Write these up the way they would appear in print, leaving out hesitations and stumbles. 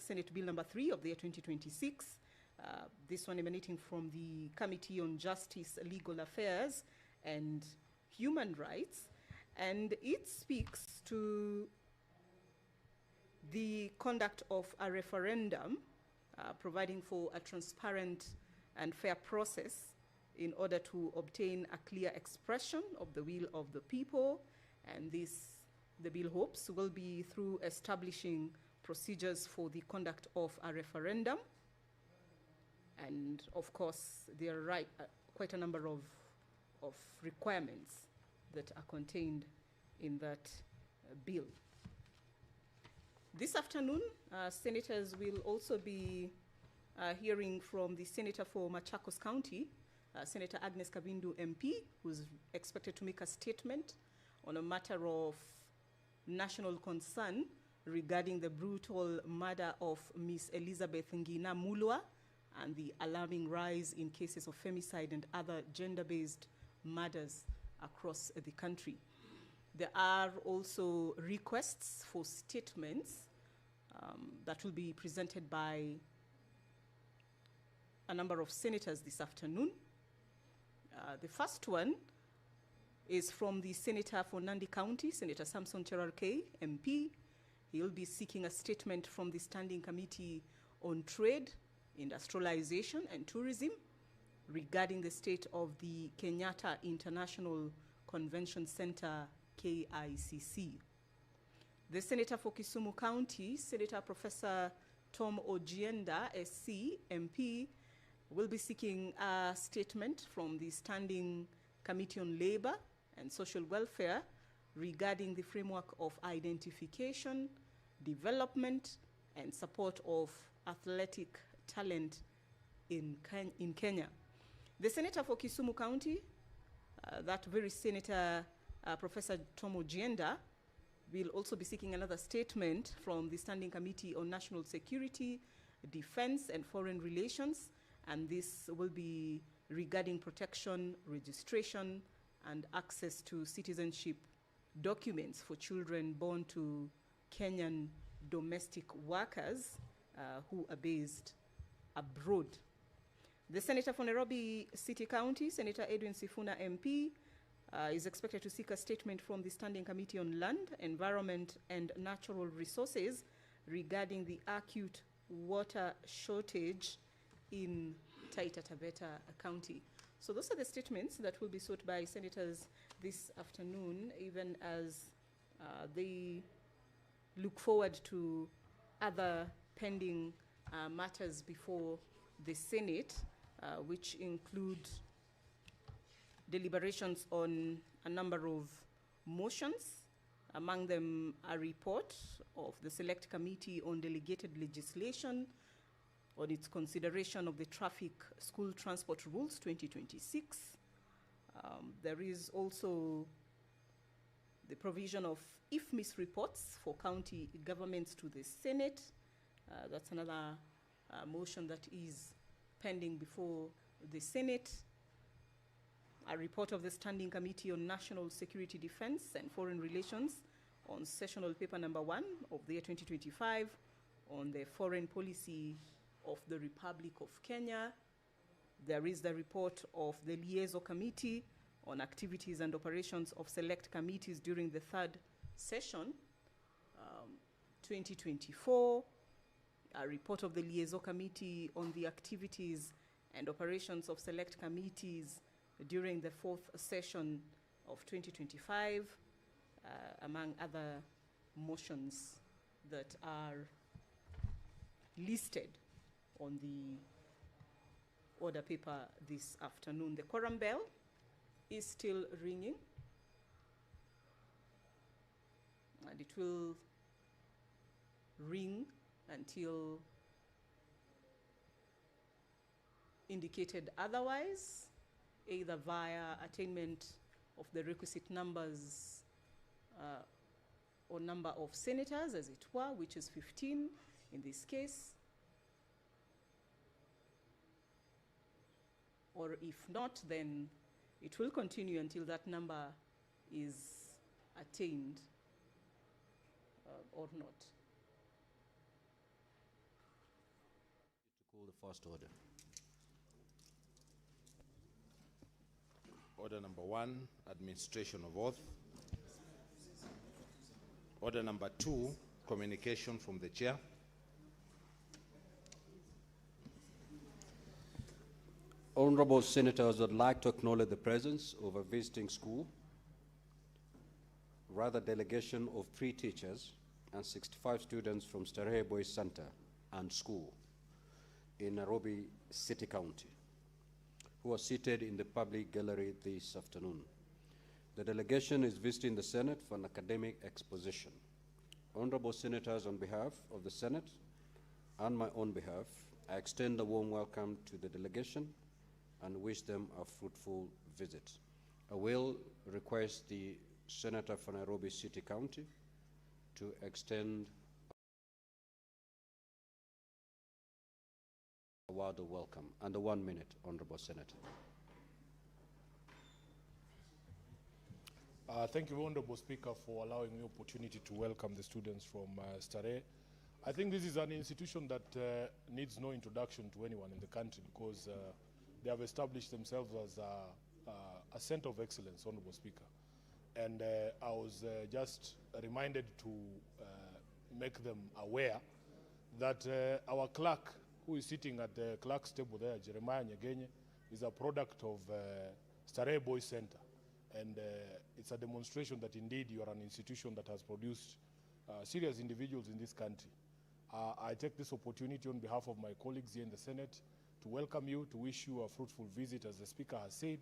Senate Bill number 3 of the year 2026. This one emanating from the Committee on Justice, Legal Affairs and Human Rights. And it speaks to the conduct of a referendum, providing for a transparent and fair process in order to obtain a clear expression of the will of the people. And this, the bill hopes, will be through establishing procedures for the conduct of a referendum. And of course, there are quite a number of requirements that are contained in that bill. This afternoon, senators will also be hearing from the Senator for Machakos County, Senator Agnes Kabindu MP, who's expected to make a statement on a matter of national concern regarding the brutal murder of Miss Elizabeth Ngina Mulwa and the alarming rise in cases of femicide and other gender-based murders across the country. There are also requests for statements that will be presented by a number of senators this afternoon. The first one is from the Senator for Nandi County, Senator Samson Cherarkei, MP. He will be seeking a statement from the Standing Committee on Trade, Industrialization and Tourism regarding the state of the Kenyatta International Convention Center, KICC. The Senator for Kisumu County, Senator Professor Tom Ojienda, SC, MP, will be seeking a statement from the Standing Committee on Labor and Social Welfare regarding the framework of identification, development, and support of athletic talent in Kenya. The Senator for Kisumu County, that very Senator Professor Tom Ojienda, will also be seeking another statement from the Standing Committee on National Security, Defense and Foreign Relations, and this will be regarding protection, registration, and access to citizenship documents for children born to Kenyan domestic workers who are based abroad. The Senator for Nairobi City County, Senator Edwin Sifuna MP, is expected to seek a statement from the Standing Committee on Land, Environment and Natural Resources regarding the acute water shortage in Taita Taveta County. So those are the statements that will be sought by senators this afternoon, even as they look forward to other pending matters before the Senate, which include deliberations on a number of motions, among them a report of the Select Committee on Delegated Legislation on its consideration of the Traffic School Transport Rules 2026. There is also the provision of IFMIS reports for county governments to the Senate. That's another motion that is pending before the Senate. A report of the Standing Committee on National Security, Defense and Foreign Relations on sessional paper number 1 of the year 2025 on the foreign policy of the Republic of Kenya. There is the report of the Liaison Committee on activities and operations of select committees during the third session, 2024. A report of the Liaison Committee on the activities and operations of select committees during the fourth session of 2025, among other motions that are listed on the order paper this afternoon. The quorum bell is still ringing, and it will ring until indicated otherwise, either via attainment of the requisite numbers or number of senators, as it were, which is 15 in this case, or if not, then it will continue until that number is attained or not. first order. Order number 1, administration of oath. Order number 2, communication from the chair. Honorable Senators, would like to acknowledge the presence of a visiting school, rather delegation of 3 teachers and 65 students from Starehe Boys Center and School in Nairobi City County, who are seated in the public gallery this afternoon. The delegation is visiting the Senate for an academic exposition. Honorable Senators, on behalf of the Senate and my own behalf, I extend a warm welcome to the delegation and wish them a fruitful visit. I will request the Senator for Nairobi City County to extend a word of welcome. Under 1 minute, Honorable Senator. Thank you, Honorable Speaker, for allowing me opportunity to welcome the students from Starehe. I think this is an institution that needs no introduction to anyone in the country because they have established themselves as a center of excellence, Honorable Speaker. And I was just reminded to make them aware that our clerk, who is sitting at the clerk's table there, Jeremiah Nyegenye, is a product of Starehe Boys Center. And it's a demonstration that indeed you are an institution that has produced serious individuals in this country. I take this opportunity on behalf of my colleagues here in the Senate to welcome you, to wish you a fruitful visit, as the Speaker has said.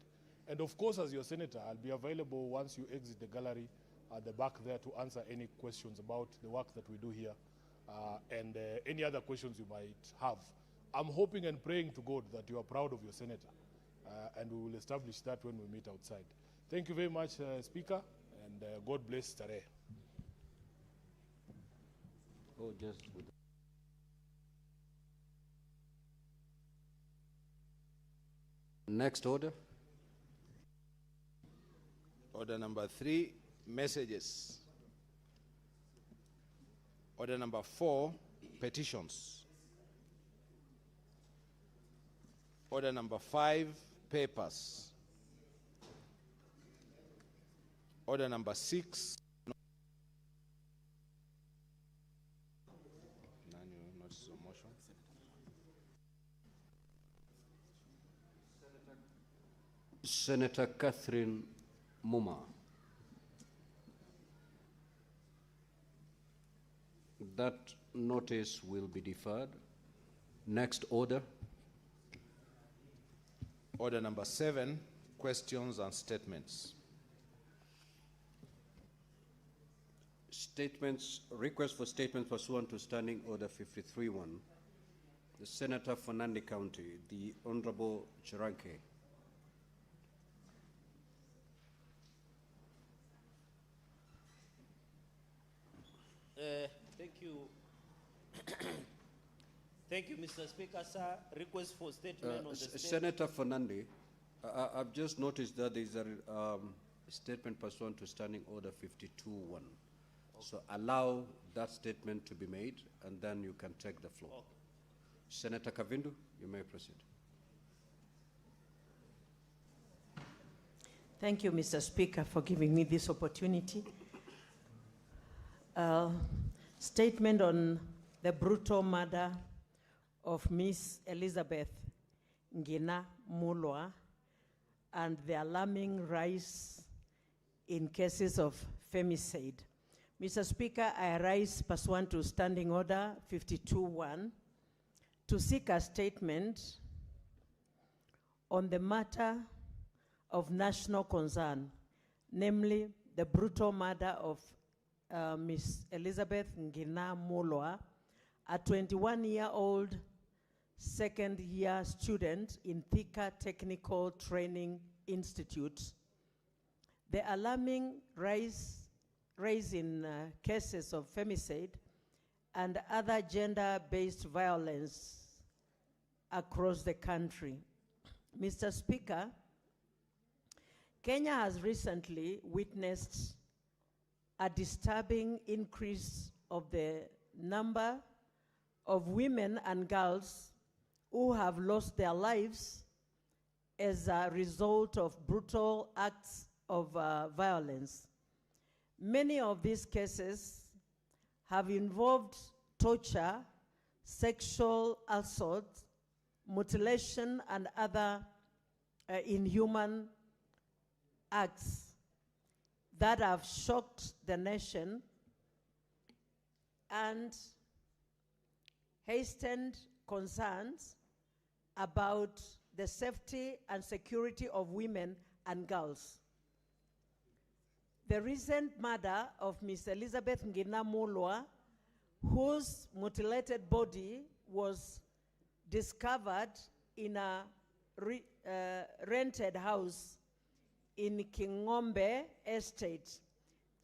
And of course, as your Senator, I'll be available once you exit the gallery at the back there to answer any questions about the work that we do here and any other questions you might have. I'm hoping and praying to God that you are proud of your Senator, and we will establish that when we meet outside. Thank you very much, Speaker, and God bless Starehe. Oh, just with next order. Order number 3, messages. Order number 4, petitions. Order number 5, papers. Order number 6, notice of motion. Senator Catherine Muma. That notice will be deferred. Next order. Order number 7, questions and statements. Statements, request for statements pursuant to Standing Order 53-1. The Senator for Nandi County, the Honorable Chiranke. Thank you. Thank you, Mr. Speaker, sir. Request for statement on the Senator for Nandi, I've just noticed that there is a statement pursuant to Standing Order 52-1. So allow that statement to be made, and then you can take the floor. Okay. Senator Kavindu, you may proceed. Thank you, Mr. Speaker, for giving me this opportunity. Statement on the brutal murder of Miss Elizabeth Ngina Mulwa and the alarming rise in cases of femicide. Mr. Speaker, I rise pursuant to Standing Order 52-1 to seek a statement on the matter of national concern, namely the brutal murder of Miss Elizabeth Ngina Mulwa, a 21-year-old second-year student in Thika Technical Training Institute. The alarming rise in cases of femicide and other gender-based violence across the country. Mr. Speaker, Kenya has recently witnessed a disturbing increase of the number of women and girls who have lost their lives as a result of brutal acts of violence. Many of these cases have involved torture, sexual assault, mutilation, and other inhuman acts that have shocked the nation and hastened concerns about the safety and security of women and girls. The recent murder of Miss Elizabeth Ngina Mulwa, whose mutilated body was discovered in a rented house in Kingombe Estate,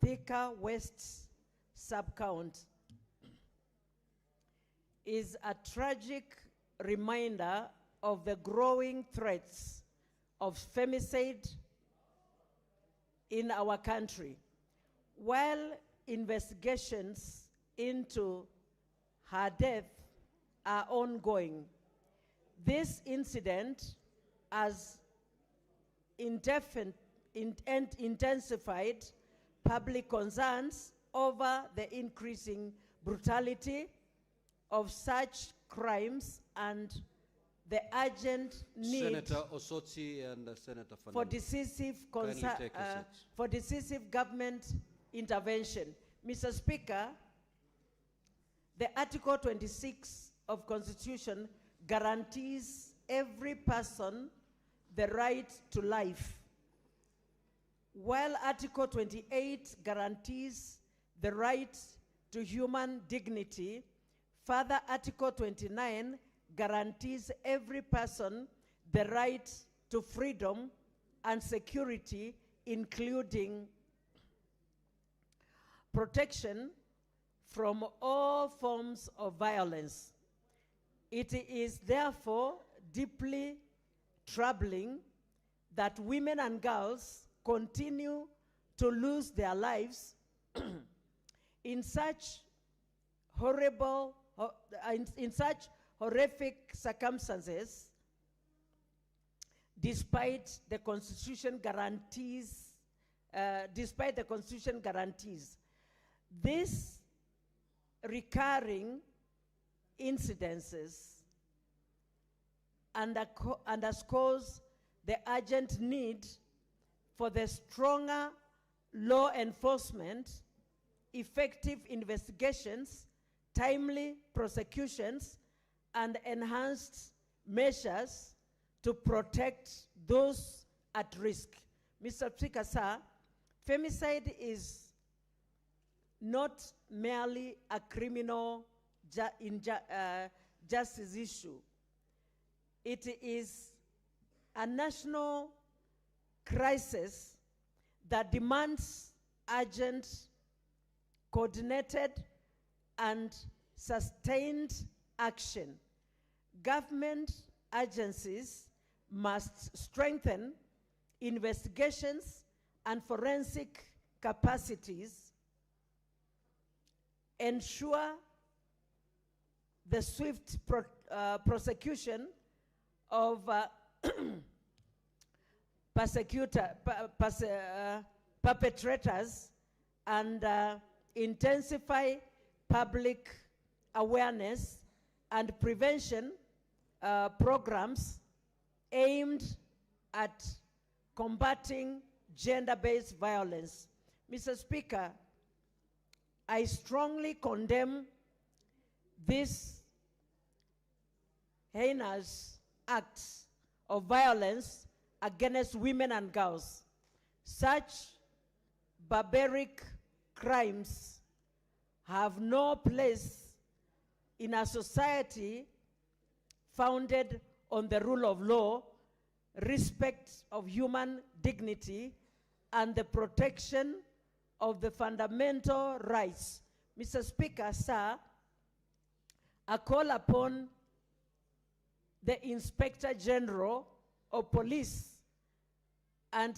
Thika West Sub-County, is a tragic reminder of the growing threats of femicide in our country. While investigations into her death are ongoing, this incident has intensified public concerns over the increasing brutality of such crimes and the urgent need Senator Osotsi and Senator for Fernandez. for decisive government intervention. Mr. Speaker, the Article 26 of Constitution guarantees every person the right to life, while Article 28 guarantees the right to human dignity. Further, Article 29 guarantees every person the right to freedom and security, including protection from all forms of violence. It is therefore deeply troubling that women and girls continue to lose their lives in such horrific circumstances, despite the Constitution guarantees. These recurring incidences underscores the urgent need for the stronger law enforcement, effective investigations, timely prosecutions, and enhanced measures to protect those at risk. Mr. Speaker, sir, femicide is not merely a criminal justice issue. It is a national crisis that demands urgent, coordinated, and sustained action. Government agencies must strengthen investigations and forensic capacities, ensure the swift prosecution of perpetrators, and intensify public awareness and prevention programs aimed at combating gender-based violence. Mr. Speaker, I strongly condemn these heinous acts of violence against women and girls. Such barbaric crimes have no place in a society founded on the rule of law, respect of human dignity, and the protection of the fundamental rights. Mr. Speaker, sir, I call upon the Inspector General of Police and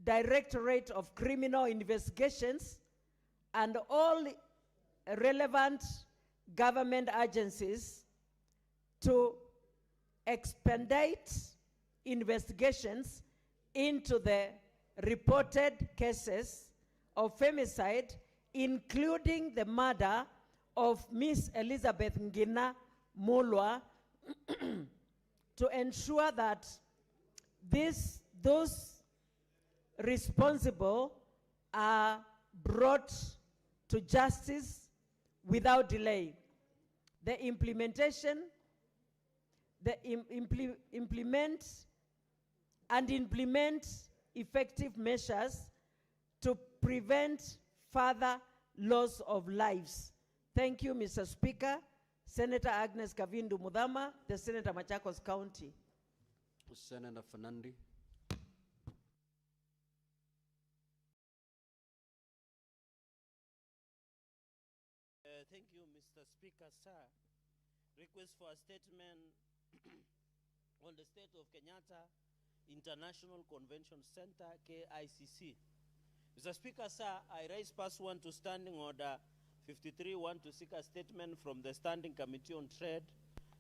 Directorate of Criminal Investigations and all relevant government agencies to expedite investigations into the reported cases of femicide, including the murder of Miss Elizabeth Ngina Mulwa, to ensure that those responsible are brought to justice without delay. The implementation, implement effective measures to prevent further loss of lives. Thank you, Mr. Speaker. Senator Agnes Kavindu Mudhama, the Senator Machakos County. Senator Fernandi. Thank you, Mr. Speaker, sir. Request for a statement on the state of Kenyatta International Convention Center, KICC. Mr. Speaker, sir, I raise pursuant to Standing Order 53-1 to seek a statement from the Standing Committee on Trade,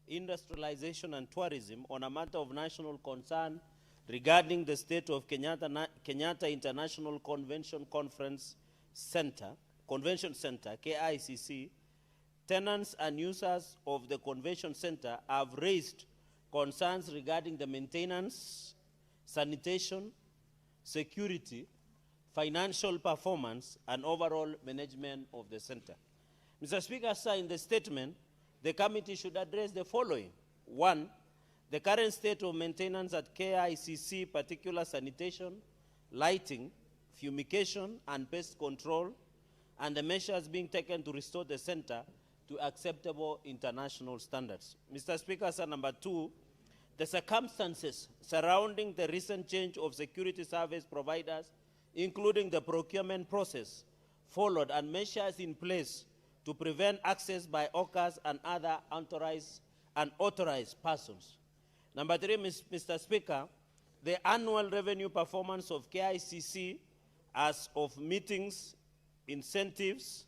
Industrialization and Tourism on a matter of national concern regarding the state of Kenyatta International Convention Center, KICC. Tenants and users of the Convention Center have raised concerns regarding the maintenance, sanitation, security, financial performance, and overall management of the center. Mr. Speaker, sir, in the statement, the committee should address the following. 1, the current state of maintenance at KICC, particular sanitation, lighting, fumigation, and pest control, and the measures being taken to restore the center to acceptable international standards. Mr. Speaker, sir, number 2, the circumstances surrounding the recent change of security service providers, including the procurement process followed and measures in place to prevent access by hawkers and other unauthorized persons. Number 3, Mr. Speaker, the annual revenue performance of KICC as of meetings, incentives,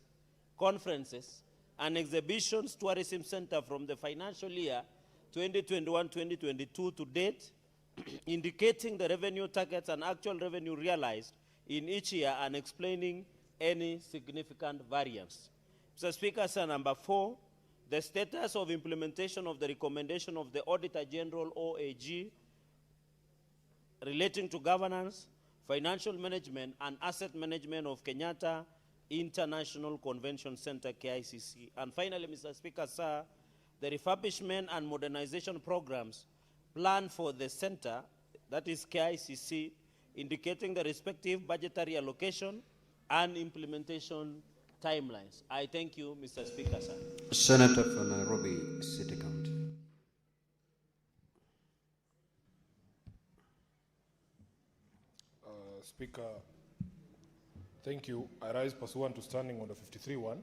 conferences, and exhibitions tourism center from the financial year 2021-2022 to date, indicating the revenue targets and actual revenue realized in each year and explaining any significant variance. Mr. Speaker, sir, number 4, the status of implementation of the recommendation of the Auditor General OAG relating to governance, financial management, and asset management of Kenyatta International Convention Center, KICC. And finally, Mr. Speaker, sir, the refurbishment and modernization programs planned for the center, that is KICC, indicating the respective budgetary allocation and implementation timelines. I thank you, Mr. Speaker, sir. Senator for Nairobi City County. Speaker, thank you. I rise pursuant to Standing Order 53-1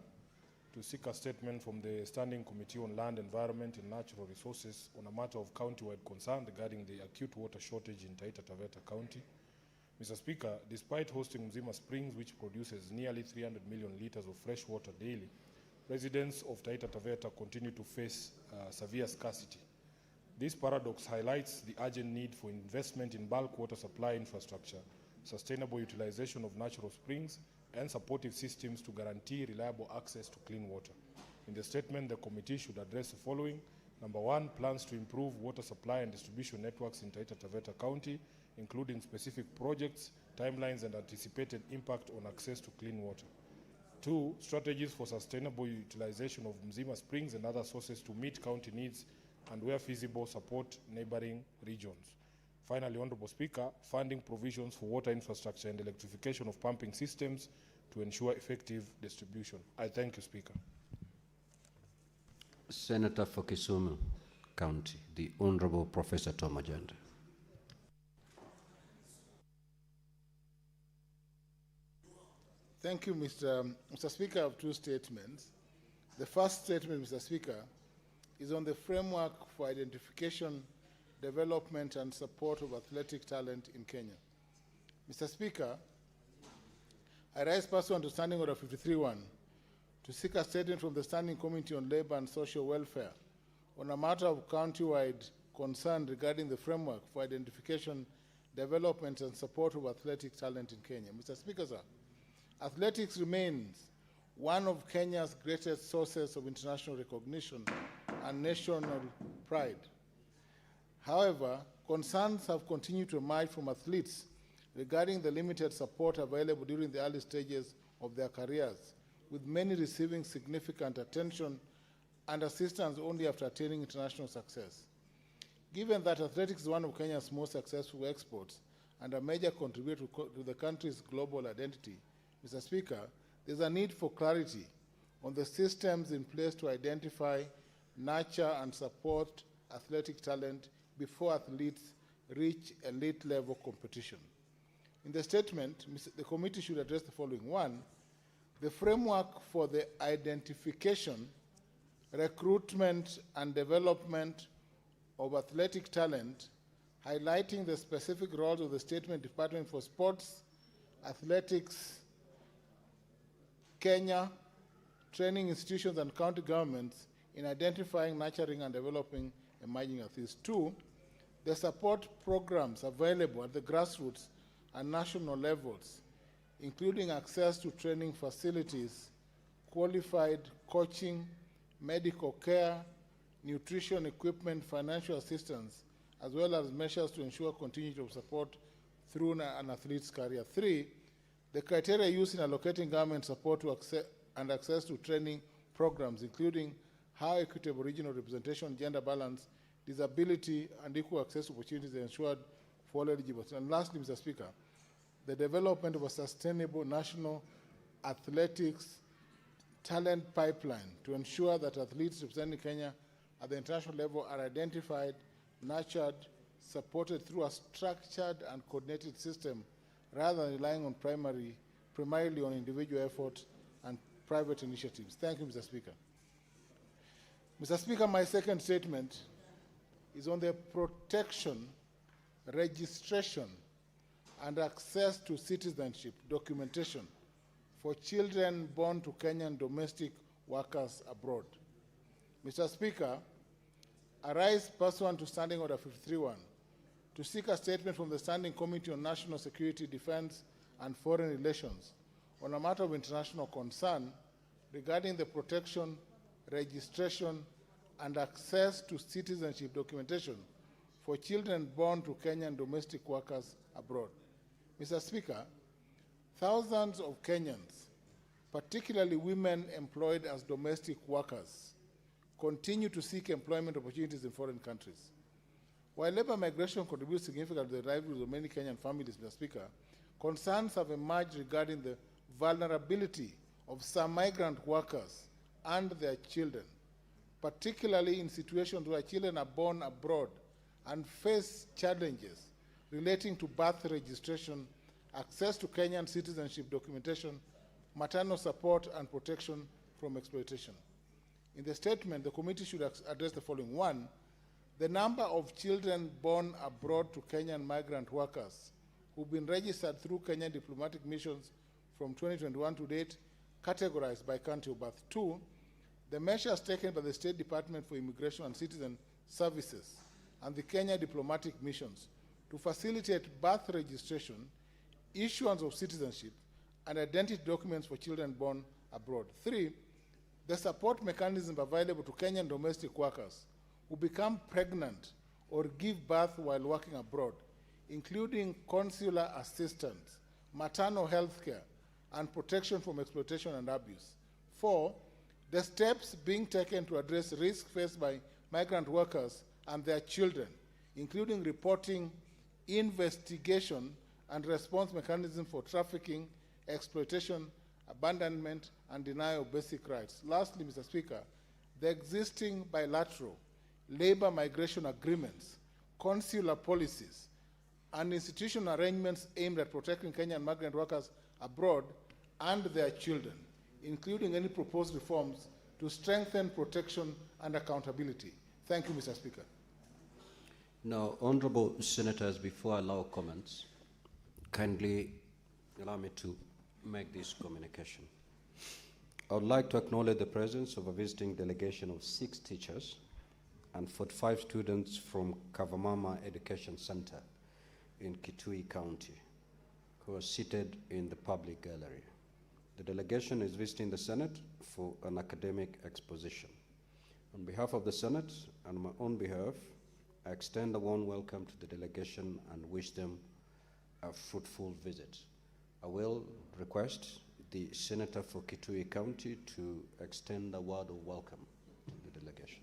to seek a statement from the Standing Committee on Land, Environment and Natural Resources on a matter of county-wide concern regarding the acute water shortage in Taita Taveta County. Mr. Speaker, despite hosting Mzima Springs, which produces nearly 300 million liters of fresh water daily, residents of Taita Taveta continue to face severe scarcity. This paradox highlights the urgent need for investment in bulk water supply infrastructure, sustainable utilization of natural springs, and supportive systems to guarantee reliable access to clean water. In the statement, the committee should address the following. Number 1, plans to improve water supply and distribution networks in Taita Taveta County, including specific projects, timelines, and anticipated impact on access to clean water. 2, strategies for sustainable utilization of Mzima Springs and other sources to meet county needs and, where feasible, support neighboring regions. Finally, Honorable Speaker, funding provisions for water infrastructure and electrification of pumping systems to ensure effective distribution. I thank you, Speaker. Senator for Kisumu County, the Honorable Professor Tom Ajanda. Thank you, Mr. Speaker. I have 2 statements. The first statement, Mr. Speaker, is on the framework for identification, development, and support of athletic talent in Kenya. Mr. Speaker, I rise pursuant to Standing Order 53-1 to seek a statement from the Standing Committee on Labor and Social Welfare on a matter of county-wide concern regarding the framework for identification, development, and support of athletic talent in Kenya. Mr. Speaker, sir, athletics remains one of Kenya's greatest sources of international recognition and national pride. However, concerns have continued to emerge from athletes regarding the limited support available during the early stages of their careers, with many receiving significant attention and assistance only after attaining international success. Given that athletics is one of Kenya's most successful exports and a major contributor to the country's global identity, Mr. Speaker, there's a need for clarity on the systems in place to identify, nurture, and support athletic talent before athletes reach elite level competition. In the statement, the committee should address the following. One, the framework for the identification, recruitment, and development of athletic talent, highlighting the specific roles of the Statement Department for Sports, Athletics, Kenya, training institutions, and county governments in identifying, nurturing, and developing emerging athletes. Two, the support programs available at the grassroots and national levels, including access to training facilities, qualified coaching, medical care, nutrition equipment, financial assistance, as well as measures to ensure continuity of support through an athlete's career. Three, the criteria used in allocating government support to access to training programs, including high equitable regional representation, gender balance, disability, and equal access to opportunities ensured for all eligible. And lastly, Mr. Speaker, the development of a sustainable national athletics talent pipeline to ensure that athletes representing Kenya at the international level are identified, nurtured, supported through a structured and coordinated system rather than relying on primarily on individual effort and private initiatives. Thank you, Mr. Speaker. Mr. Speaker, my second statement is on the protection, registration, and access to citizenship documentation for children born to Kenyan domestic workers abroad. Mr. Speaker, I rise pursuant to Standing Order 53-1 to seek a statement from the Standing Committee on National Security, Defense, and Foreign Relations on a matter of international concern regarding the protection, registration, and access to citizenship documentation for children born to Kenyan domestic workers abroad. Mr. Speaker, thousands of Kenyans, particularly women employed as domestic workers, continue to seek employment opportunities in foreign countries. While labor migration contributes significantly to the livelihoods of many Kenyan families, Mr. Speaker, concerns have emerged regarding the vulnerability of some migrant workers and their children, particularly in situations where children are born abroad and face challenges relating to birth registration, access to Kenyan citizenship documentation, maternal support, and protection from exploitation. In the statement, the committee should address the following. One, the number of children born abroad to Kenyan migrant workers who've been registered through Kenyan diplomatic missions from 2021 to date, categorized by country of birth. Two, the measures taken by the State Department for Immigration and Citizen Services and the Kenya diplomatic missions to facilitate birth registration, issuance of citizenship, and identity documents for children born abroad. Three, the support mechanism available to Kenyan domestic workers who become pregnant or give birth while working abroad, including consular assistance, maternal health care, and protection from exploitation and abuse. Four, the steps being taken to address risks faced by migrant workers and their children, including reporting, investigation, and response mechanism for trafficking, exploitation, abandonment, and denial of basic rights. Lastly, Mr. Speaker, the existing bilateral labor migration agreements, consular policies, and institutional arrangements aimed at protecting Kenyan migrant workers abroad and their children, including any proposed reforms to strengthen protection and accountability. Thank you, Mr. Speaker. Now, honorable senators, before I allow comments, kindly allow me to make this communication. I would like to acknowledge the presence of a visiting delegation of 6 teachers and 45 students from Kavamama Education Center in Kitui County, who are seated in the public gallery. The delegation is visiting the Senate for an academic exposition. On behalf of the Senate and my own behalf, I extend a warm welcome to the delegation and wish them a fruitful visit. I will request the Senator for Kitui County to extend a word of welcome to the delegation.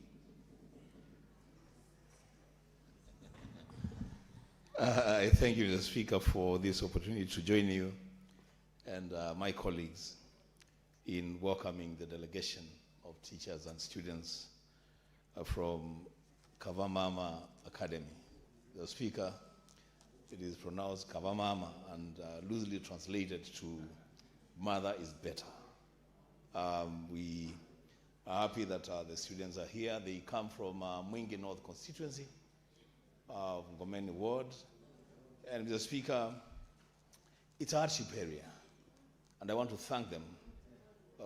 I thank you, Mr. Speaker, for this opportunity to join you and my colleagues in welcoming the delegation of teachers and students from Kavamama Academy. The Speaker, it is pronounced Kavamama and loosely translated to mother is better. We are happy that the students are here. They come from Mwingi North constituency of Ngomeni Ward. And Mr. Speaker, it's a hardship area. And I want to thank them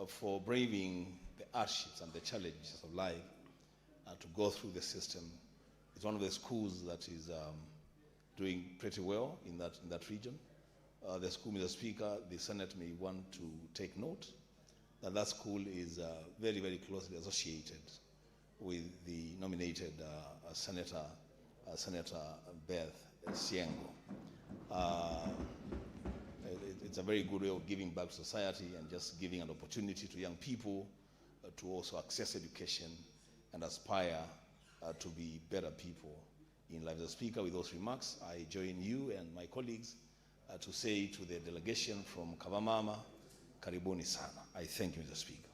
for braving the hardships and the challenges of life to go through the system. It's one of the schools that is doing pretty well in that region. The school, Mr. Speaker, the Senate may want to take note that that school is very, very closely associated with the nominated Senator Beth Siengo. It's a very good way of giving back to society and just giving an opportunity to young people to also access education and aspire to be better people in life. Mr. Speaker, with those remarks, I join you and my colleagues to say to the delegation from Kavamama, Karibuni Sana. I thank you, Mr. Speaker.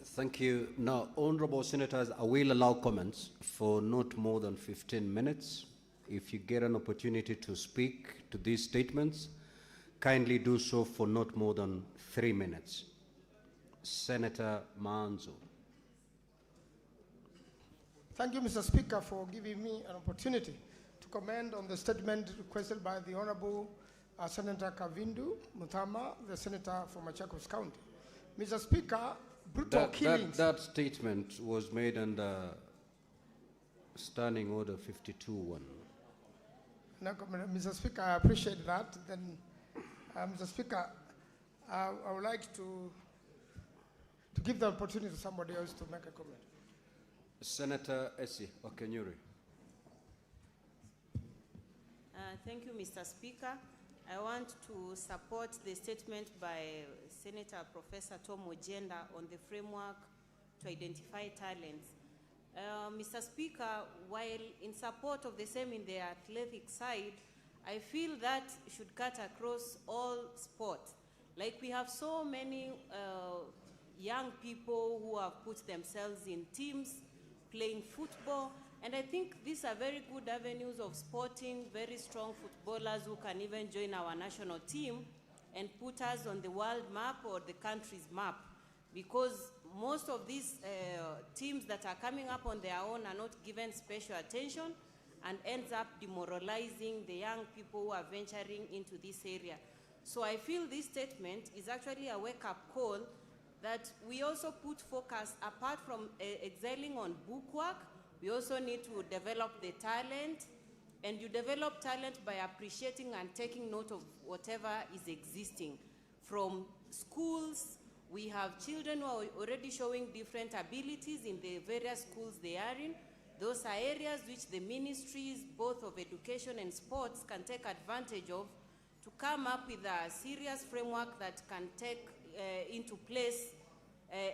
Thank you. Now, honorable senators, I will allow comments for not more than 15 minutes. If you get an opportunity to speak to these statements, kindly do so for not more than 3 minutes. Senator Manzo. Thank you, Mr. Speaker, for giving me an opportunity to comment on the statement requested by the Honorable Senator Kavindu Muthama, the Senator from Machakos County. Mr. Speaker, brutal killings. That statement was made under Standing Order 52-1. No, Mr. Speaker, I appreciate that. Then, Mr. Speaker, I would like to give the opportunity to somebody else to make a comment. Senator Esi Okenyuri. Thank you, Mr. Speaker. I want to support the statement by Senator Professor Tom Ojenda on the framework to identify talents. Mr. Speaker, while in support of the same in the athletic side, I feel that should cut across all sports. Like we have so many young people who have put themselves in teams playing football, and I think these are very good avenues of sporting very strong footballers who can even join our national team and put us on the world map or the country's map, because most of these teams that are coming up on their own are not given special attention and ends up demoralizing the young people who are venturing into this area. So I feel this statement is actually a wake-up call that we also put focus, apart from excelling on bookwork, we also need to develop the talent, and you develop talent by appreciating and taking note of whatever is existing. From schools, we have children who are already showing different abilities in the various schools they are in. Those are areas which the ministries, both of education and sports, can take advantage of to come up with a serious framework that can take into place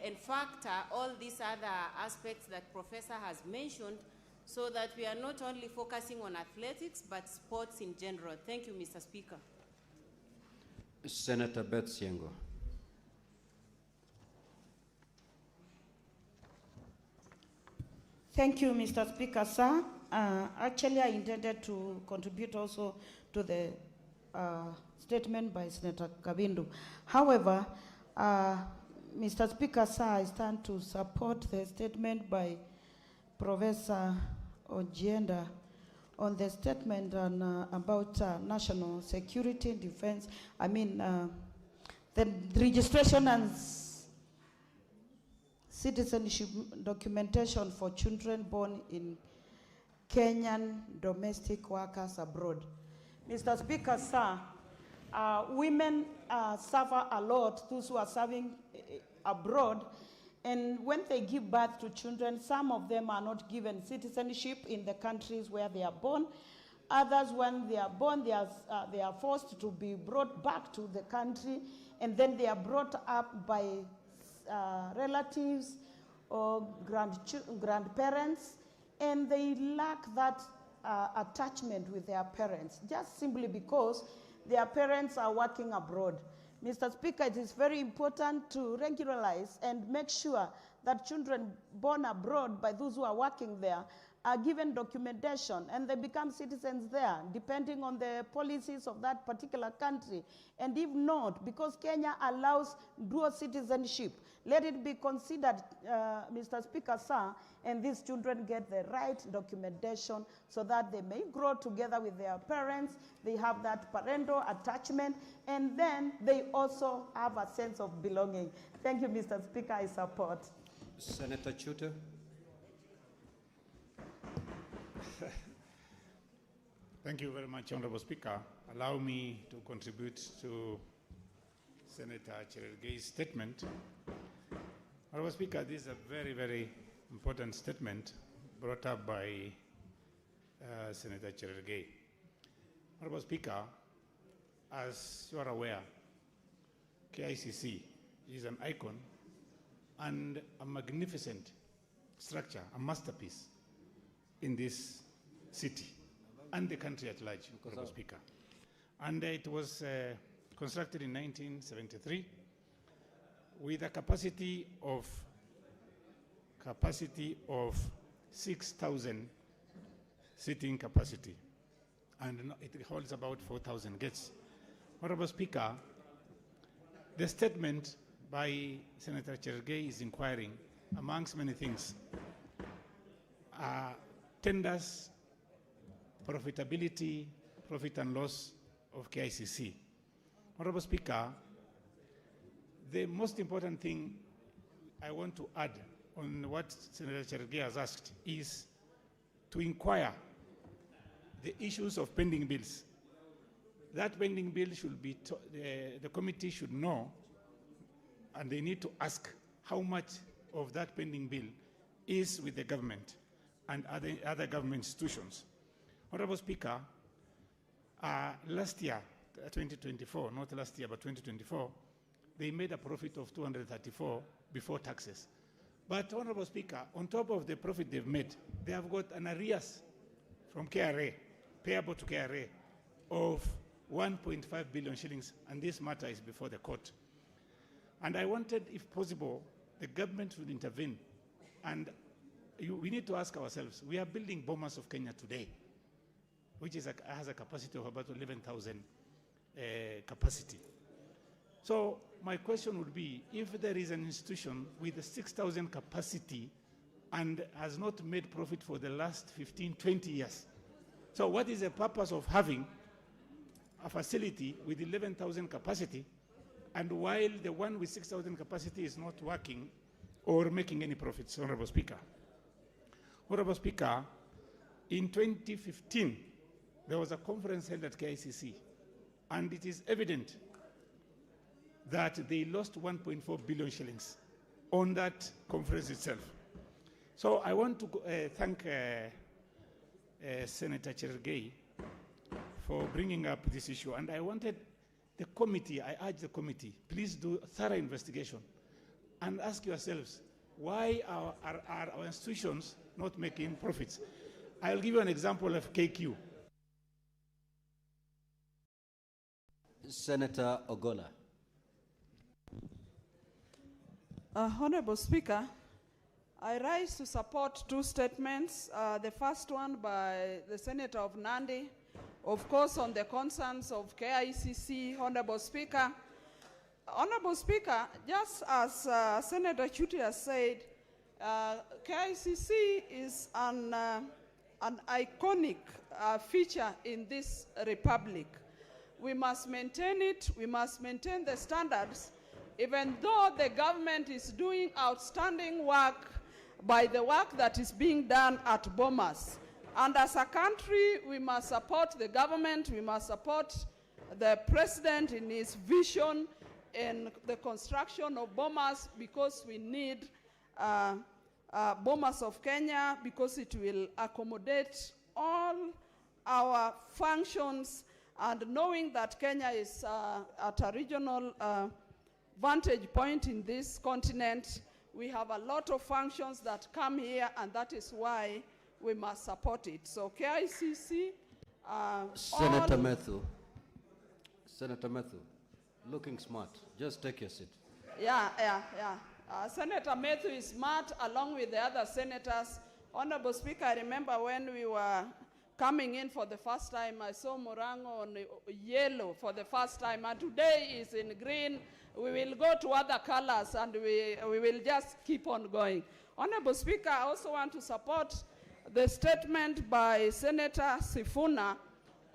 and factor all these other aspects that Professor has mentioned, so that we are not only focusing on athletics, but sports in general. Thank you, Mr. Speaker. Senator Beth Siengo. Thank you, Mr. Speaker, sir. Actually, I intended to contribute also to the statement by Senator Kavindu. However, Mr. Speaker, sir, I stand to support the statement by Professor Ojenda on the statement on, about national security and defense. The registration and citizenship documentation for children born in Kenyan domestic workers abroad. Mr. Speaker, sir, women suffer a lot, those who are serving abroad, and when they give birth to children, some of them are not given citizenship in the countries where they are born. Others, when they are born, they are forced to be brought back to the country, and then they are brought up by relatives or grandparents, and they lack that attachment with their parents, just simply because their parents are working abroad. Mr. Speaker, it is very important to regularize and make sure that children born abroad by those who are working there are given documentation and they become citizens there, depending on the policies of that particular country. And if not, because Kenya allows dual citizenship, let it be considered, Mr. Speaker, sir, and these children get the right documentation so that they may grow together with their parents, they have that parental attachment, and then they also have a sense of belonging. Thank you, Mr. Speaker, I support. Senator Chuter. Thank you very much, Honorable Speaker. Allow me to contribute to Senator Cherargei's statement. Honorable Speaker, this is a very, very important statement brought up by Senator Cherargei. Honorable Speaker, as you are aware, KICC is an icon and a magnificent structure, a masterpiece in this city and the country at large, Honorable Speaker. And it was constructed in 1973 with a capacity of 6,000 seating capacity, and it holds about 4,000 guests. Honorable Speaker, the statement by Senator Cherargei is inquiring, amongst many things, tenders, profitability, profit and loss of KICC. Honorable Speaker, the most important thing I want to add on what Senator Cherargei has asked is to inquire the issues of pending bills. That pending bill should be, the committee should know, and they need to ask how much of that pending bill is with the government and other government institutions. Honorable Speaker, last year, 2024, not last year, but 2024, they made a profit of 234 before taxes. But, Honorable Speaker, on top of the profit they've made, they have got an arrears from KRA, payable to KRA, of 1.5 billion shillings, and this matter is before the court. And I wanted, if possible, the government would intervene. And we need to ask ourselves, we are building Bomas of Kenya today, which is has a capacity of about 11,000 capacity. So my question would be, if there is an institution with a 6,000 capacity and has not made profit for the last 15, 20 years, so what is the purpose of having a facility with 11,000 capacity, and while the one with 6,000 capacity is not working or making any profits, Honorable Speaker? Honorable Speaker, in 2015, there was a conference held at KICC, and it is evident that they lost 1.4 billion shillings on that conference itself. So I want to thank Senator Cherargei for bringing up this issue, and I wanted the committee, I urge the committee, please do a thorough investigation and ask yourselves, why are our institutions not making profits? I'll give you an example of KQ. Senator Ogola. Honorable Speaker, I rise to support two statements. The first one by the Senator of Nandi, of course, on the concerns of KICC. Honorable Speaker, just as Senator Chuti has said, KICC is an iconic feature in this republic. We must maintain it. We must maintain the standards even though the government is doing outstanding work by the work that is being done at Bomas. And as a country, we must support the government, we must support the president in his vision in the construction of Bomas, because we need Bomas of Kenya, because it will accommodate all our functions, and knowing that Kenya is at a regional vantage point in this continent, we have a lot of functions that come here, and that is why we must support it. So KICC, Senator Methu. Senator Methu, looking smart. Just take your seat. Yeah. Senator Methu is smart, along with the other senators. Honorable Speaker, I remember when we were coming in for the first time, I saw Morango on yellow for the first time, and today is in green. We will go to other colors, and we will just keep on going. Honorable Speaker, I also want to support the statement by Senator Sifuna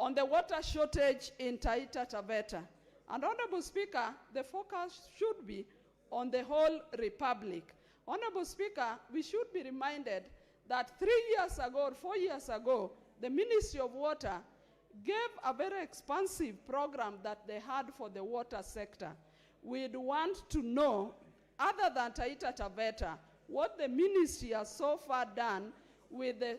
on the water shortage in Taita Taveta. And Honorable Speaker, the focus should be on the whole republic. Honorable Speaker, we should be reminded that 3 years ago or 4 years ago, the Ministry of Water gave a very expansive program that they had for the water sector. We'd want to know, other than Taita Taveta, what the ministry has so far done with the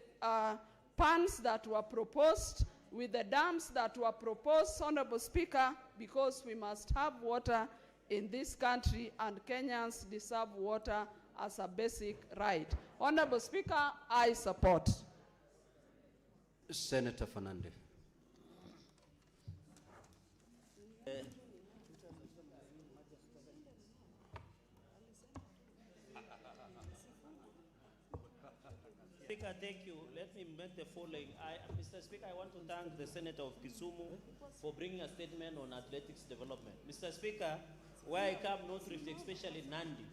ponds that were proposed, with the dams that were proposed, Honorable Speaker, because we must have water in this country, and Kenyans deserve water as a basic right. Honorable Speaker, I support. Senator Fernandez. Speaker, thank you. Let me make the following. Mr. Speaker, I want to thank the Senator of Kisumu for bringing a statement on athletics development. Mr. Speaker, where I come, North Rift, especially Nandi,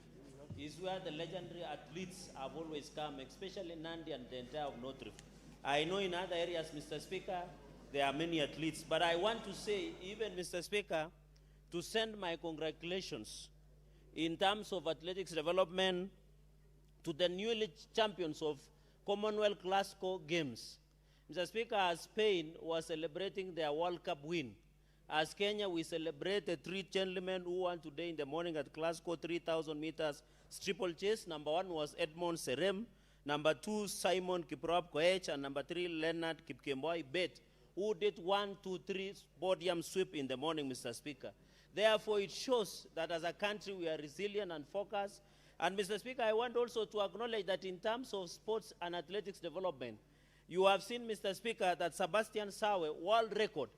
is where the legendary athletes have always come, especially Nandi and the entire of North Rift. I know in other areas, Mr. Speaker, there are many athletes, but I want to say, even, Mr. Speaker, to send my congratulations in terms of athletics development to the newly champions of Commonwealth Glasgow Games. Mr. Speaker, as Spain was celebrating their World Cup win, as Kenya, we celebrate the three gentlemen who won today in the morning at Glasgow 3,000 meters steeplechase. Number 1 was Edmond Serem, number 2, Simon Kiprop Koech, and number 3, Leonard Kipkemboi Bet, who did 1, 2, 3 podium sweep in the morning, Mr. Speaker. Therefore, it shows that as a country, we are resilient and focused. And Mr. Speaker, I want also to acknowledge that in terms of sports and athletics development, you have seen, Mr. Speaker, that Sebastian Sawe, world record,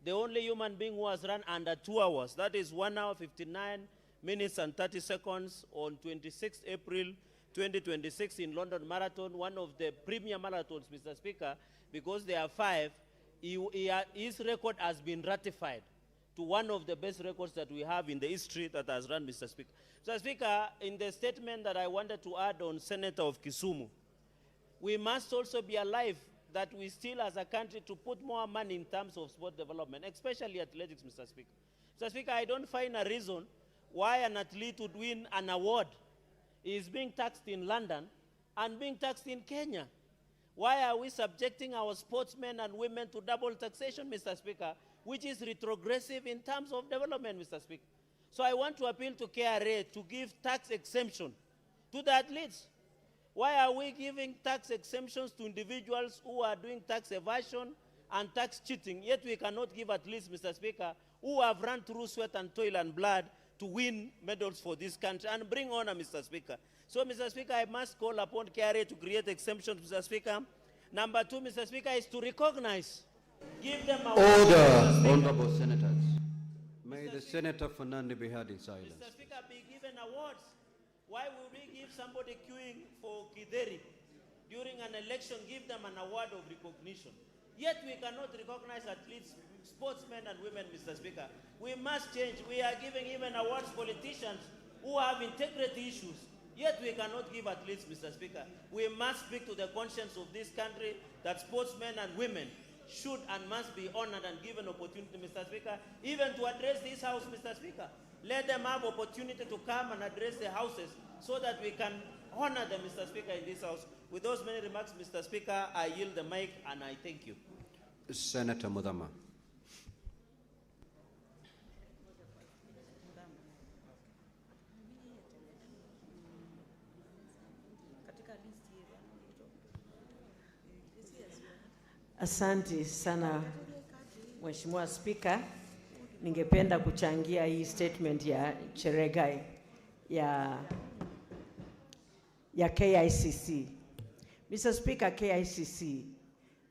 the only human being who has run under 2 hours, that is 1 hour, 59 minutes and 30 seconds on 26 April 2026 in London Marathon, one of the premier marathons, Mr. Speaker, because there are 5, his record has been ratified to one of the best records that we have in the history that has run, Mr. Speaker. Mr. Speaker, in the statement that I wanted to add on Senator of Kisumu, we must also be alive that we still, as a country, to put more money in terms of sport development, especially athletics, Mr. Speaker. Mr. Speaker, I don't find a reason why an athlete would win an award. He is being taxed in London and being taxed in Kenya. Why are we subjecting our sportsmen and women to double taxation, Mr. Speaker, which is retrogressive in terms of development, Mr. Speaker? So I want to appeal to KRA to give tax exemption to the athletes. Why are we giving tax exemptions to individuals who are doing tax evasion and tax cheating, yet we cannot give athletes, Mr. Speaker, who have run through sweat and toil and blood to win medals for this country and bring honor, Mr. Speaker? So, Mr. Speaker, I must call upon KRA to create exemptions, Mr. Speaker. Number 2, Mr. Speaker, is to recognize, give them a order, honorable senators. May the Senator Fernandez be heard in silence. Mr. Speaker, be given awards. Why would we give somebody queuing for Kideri during an election, give them an award of recognition? Yet we cannot recognize athletes, sportsmen and women, Mr. Speaker. We must change. We are giving even awards politicians who have integrity issues. Yet we cannot give athletes, Mr. Speaker. We must speak to the conscience of this country that sportsmen and women should and must be honored and given opportunity, Mr. Speaker, even to address this House, Mr. Speaker. let them have opportunity to come and address the houses so that we can honor them, Mr. Speaker, in this house. With those many remarks, Mr. Speaker, I yield the mic and I thank you. Senator Mudama. Asante sana Mheshimiwa Spika, ningependa kuchangia hii statement ya Cheregai ya KICC. Mr. Speaker, KICC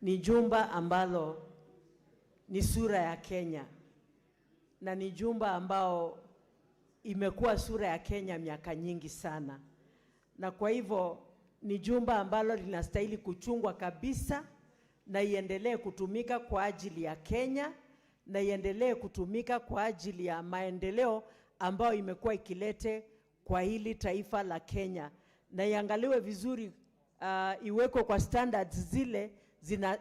ni jumba ambalo ni sura ya Kenya na ni jumba ambao imekuwa sura ya Kenya miaka nyingi sana, na kwa hivyo ni jumba ambalo linastahili kuchungwa kabisa na iendelee kutumika kwa ajili ya Kenya na iendelee kutumika kwa ajili ya maendeleo ambayo imekuwa ikilete kwa hili taifa la Kenya, na iangaliwe vizuri, iwekwe kwa standards zile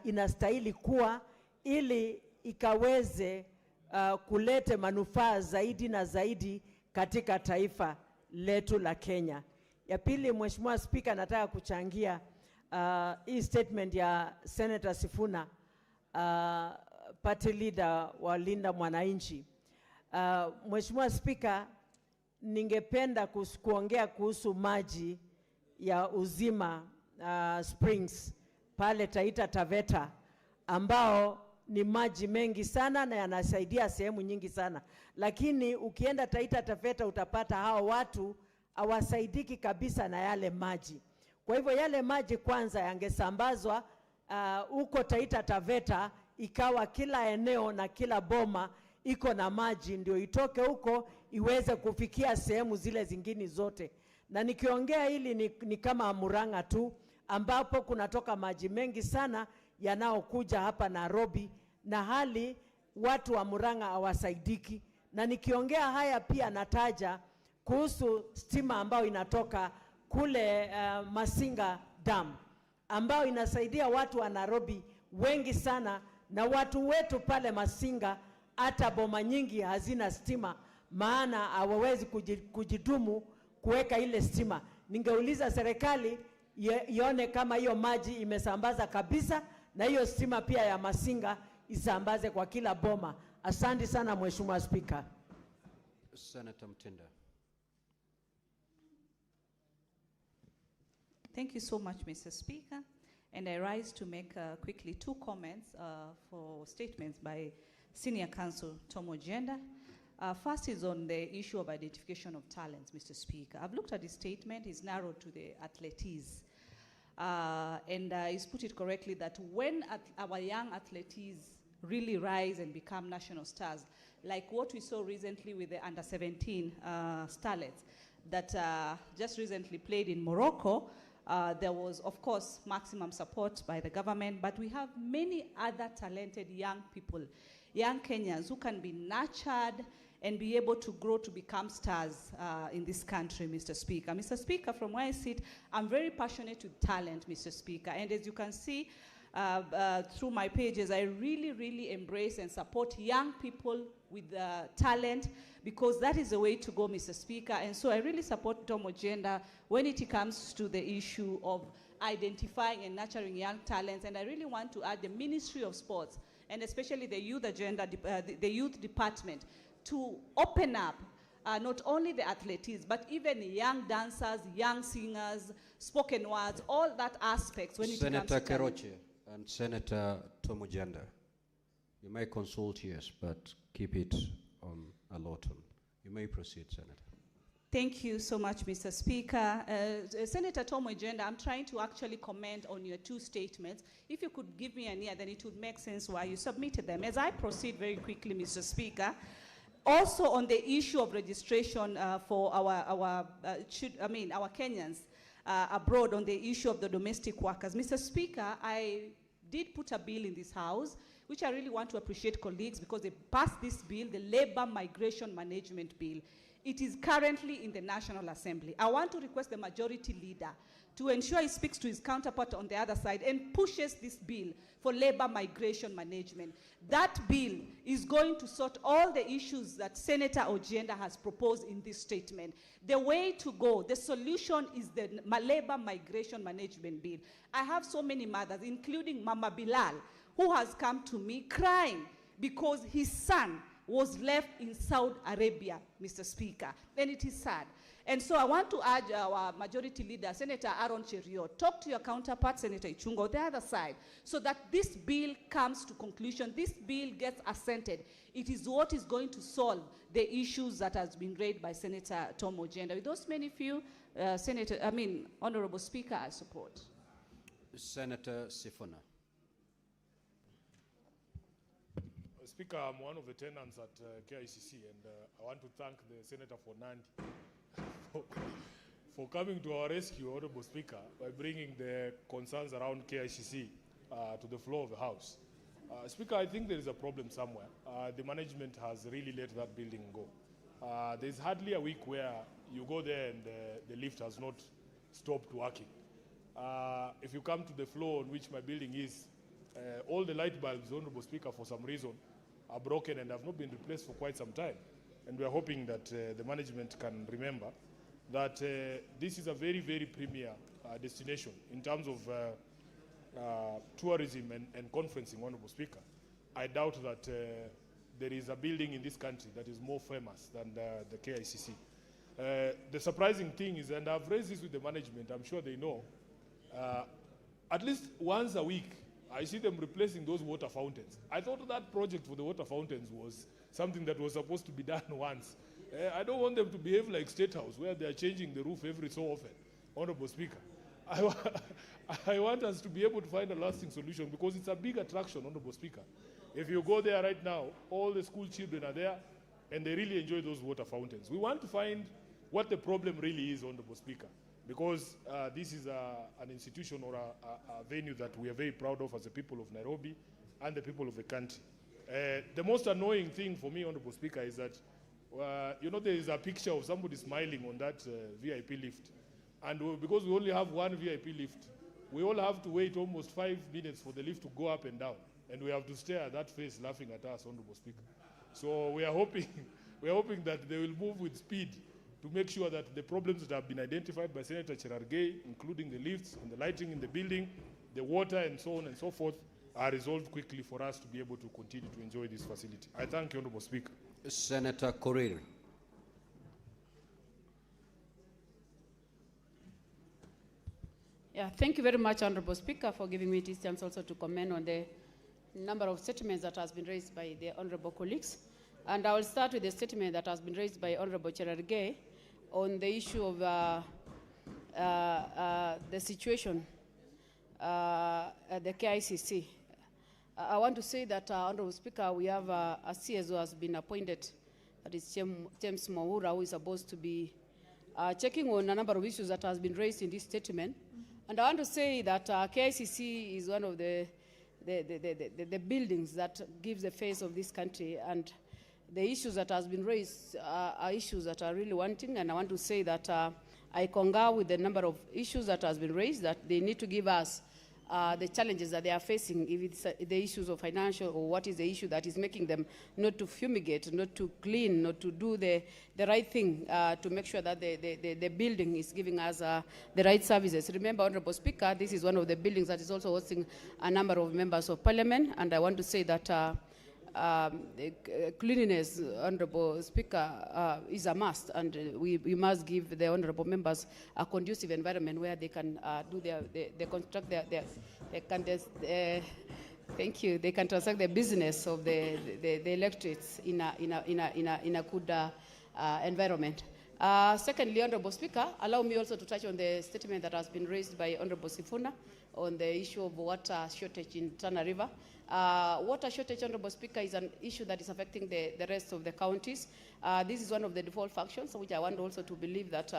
inastahili kuwa, ili ikaweze kulete manufaa zaidi na zaidi katika taifa letu la Kenya. Ya pili, Mheshimiwa Speaker, nataka kuchangia hii statement ya Senator Sifuna, party leader wa Linda Mwananchi. Mheshimiwa Speaker, ningependa kuongea kuhusu maji ya Uzima Springs pale Taita Taveta, ambao ni maji mengi sana na yanasaidia sehemu nyingi sana, lakini ukienda Taita Taveta utapata hao watu hawasaidiki kabisa na yale maji. Kwa hivyo yale maji kwanza yangesambazwa huko Taita Taveta, ikawa kila eneo na kila boma iko na maji, ndio itoke huko iweze kufikia sehemu zile zingine zote. Na nikiongea hili ni kama Murang'a tu, ambapo kunatoka maji mengi sana yanaokuja hapa Nairobi, na hali watu wa Murang'a hawasaidiki. Na nikiongea haya pia nataja kuhusu stima ambao inatoka kule Masinga Dam, ambao inasaidia watu wa Nairobi wengi sana, na watu wetu pale Masinga hata boma nyingi hazina stima, maana hawawezi kujidumu kuweka ile stima. Ningeuliza serikali ione kama hiyo maji imesambaza kabisa, na hiyo stima pia ya Masinga isambaze kwa kila boma. Asante sana Mheshimiwa Speaker. Senator Mtinda. Thank you so much, Mr. Speaker. And I rise to make quickly two comments for statements by Senior Counsel Tom Ojenda. First is on the issue of identification of talents, Mr. Speaker. I've looked at his statement. He's narrowed to the athletes. And he's put it correctly that when our young athletes really rise and become national stars, like what we saw recently with the under-17 starlets that just recently played in Morocco, there was, of course, maximum support by the government, but we have many other talented young people, young Kenyans who can be nurtured and be able to grow to become stars in this country, Mr. Speaker. Mr. Speaker, from where I sit, I'm very passionate with talent, Mr. Speaker. And as you can see through my pages, I really, really embrace and support young people with talent, because that is the way to go, Mr. Speaker. And so I really support Tom Ojenda when it comes to the issue of identifying and nurturing young talents. And I really want to add the Ministry of Sports, and especially the youth agenda, the youth department, to open up not only the athletes, but even young dancers, young singers, spoken words, all that aspects when it comes to Senator Keroche and Senator Tom Ojenda, you may consult, yes, but keep it on a lawton. You may proceed, Senator. Thank you so much, Mr. Speaker. Senator Tom Ojenda, I'm trying to actually comment on your two statements. If you could give me an ear, then it would make sense why you submitted them. As I proceed very quickly, Mr. Speaker, also on the issue of registration for our Kenyans abroad, on the issue of the domestic workers, Mr. Speaker, I did put a bill in this House, which I really want to appreciate colleagues because they passed this bill, the Labor Migration Management Bill. It is currently in the National Assembly. I want to request the majority leader to ensure he speaks to his counterpart on the other side and pushes this bill for labor migration management. That bill is going to sort all the issues that Senator Ojienda has proposed in this statement. The way to go, the solution is the labor migration management bill. I have so many mothers, including Mama Bilal, who has come to me crying because his son was left in Saudi Arabia, Mr. Speaker, and it is sad. And so I want to urge our majority leader, Senator Aaron Cheruiyot, talk to your counterpart, Senator Ichung'wah, on the other side, so that this bill comes to conclusion, this bill gets assented. It is what is going to solve the issues that has been raised by Senator Tom Ojienda. With those many few, Honorable Speaker, I support. Senator Sifuna. Speaker, I'm one of the tenants at KICC, and I want to thank the Senator for Nandi for coming to our rescue, Honorable Speaker, by bringing the concerns around KICC to the floor of the House. Speaker, I think there is a problem somewhere. The management has really let that building go. There's hardly a week where you go there and the lift has not stopped working. If you come to the floor on which my building is, all the light bulbs, Honorable Speaker, for some reason, are broken and have not been replaced for quite some time. And we are hoping that the management can remember that this is a very, very premier destination in terms of tourism and conferencing, Honorable Speaker. I doubt that there is a building in this country that is more famous than the KICC. The surprising thing is, and I've raised this with the management, I'm sure they know, at least once a week, I see them replacing those water fountains. I thought that project for the water fountains was something that was supposed to be done once. I don't want them to behave like State House, where they are changing the roof every so often, Honorable Speaker. I want us to be able to find a lasting solution because it's a big attraction, Honorable Speaker. If you go there right now, all the school children are there, and they really enjoy those water fountains. We want to find what the problem really is, Honorable Speaker, because this is an institution or a venue that we are very proud of as the people of Nairobi and the people of the country. The most annoying thing for me, Honorable Speaker, is that, there is a picture of somebody smiling on that VIP lift. And because we only have one VIP lift, we all have to wait almost 5 minutes for the lift to go up and down. And we have to stare at that face laughing at us, Honorable Speaker. So we are hoping that they will move with speed to make sure that the problems that have been identified by Senator Cherargei, including the lifts and the lighting in the building, the water and so on and so forth, are resolved quickly for us to be able to continue to enjoy this facility. I thank you, Honorable Speaker. Senator Korir. Yeah, thank you very much, Honorable Speaker, for giving me this chance also to comment on the number of statements that has been raised by the honorable colleagues. And I will start with the statement that has been raised by Honorable Cherargei on the issue of the situation at the KICC. I want to say that, Honorable Speaker, we have a CS who has been appointed, that is James Mwaura, who is supposed to be checking on a number of issues that has been raised in this statement. And I want to say that KICC is one of the buildings that gives the face of this country, and the issues that has been raised are issues that are really wanting, and I want to say that I concur with the number of issues that has been raised, that they need to give us the challenges that they are facing, if it's the issues of financial, or what is the issue that is making them not to fumigate, not to clean, not to do the right thing to make sure that the building is giving us the right services. Remember, Honorable Speaker, this is one of the buildings that is also hosting a number of members of parliament, and I want to say that cleanliness, Honorable Speaker, is a must, and we must give the honorable members a conducive environment where they can do they construct thank you. They can transact the business of the electorates in a good environment. Secondly, Honorable Speaker, allow me also to touch on the statement that has been raised by Honorable Sifuna on the issue of water shortage in Tana River. Water shortage, Honorable Speaker, is an issue that is affecting the rest of the counties. This is one of the default functions, which I want also to believe that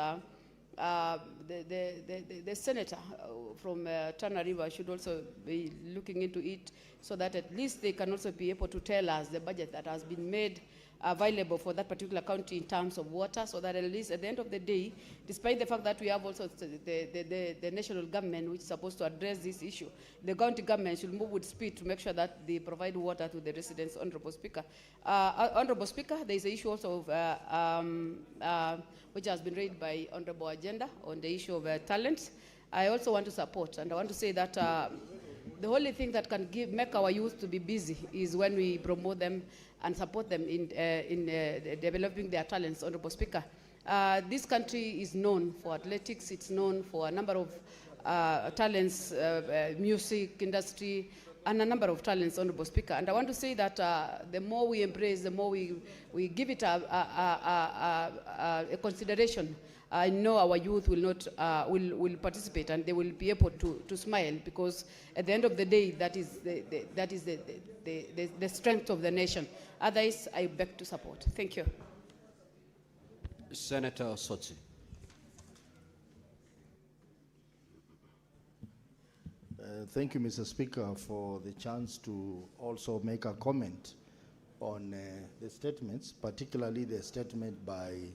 the senator from Tana River should also be looking into it, so that at least they can also be able to tell us the budget that has been made available for that particular county in terms of water, so that at least at the end of the day, despite the fact that we have also the national government which is supposed to address this issue, the county government should move with speed to make sure that they provide water to the residents. Honorable Speaker. Honorable Speaker, there is an issue also of, which has been raised by Honorable Agenda on the issue of talent. I also want to support, and I want to say that the only thing that can make our youth to be busy is when we promote them and support them in developing their talents. Honorable Speaker, this country is known for athletics. It's known for a number of talents, music industry, and a number of talents, Honorable Speaker. And I want to say that the more we embrace, the more we give it a consideration, I know our youth will not will participate, and they will be able to smile, because at the end of the day, that is the strength of the nation. Otherwise, I beg to support. Thank you. Senator Sotsi. Thank you, Mr. Speaker, for the chance to also make a comment on the statements, particularly the statement by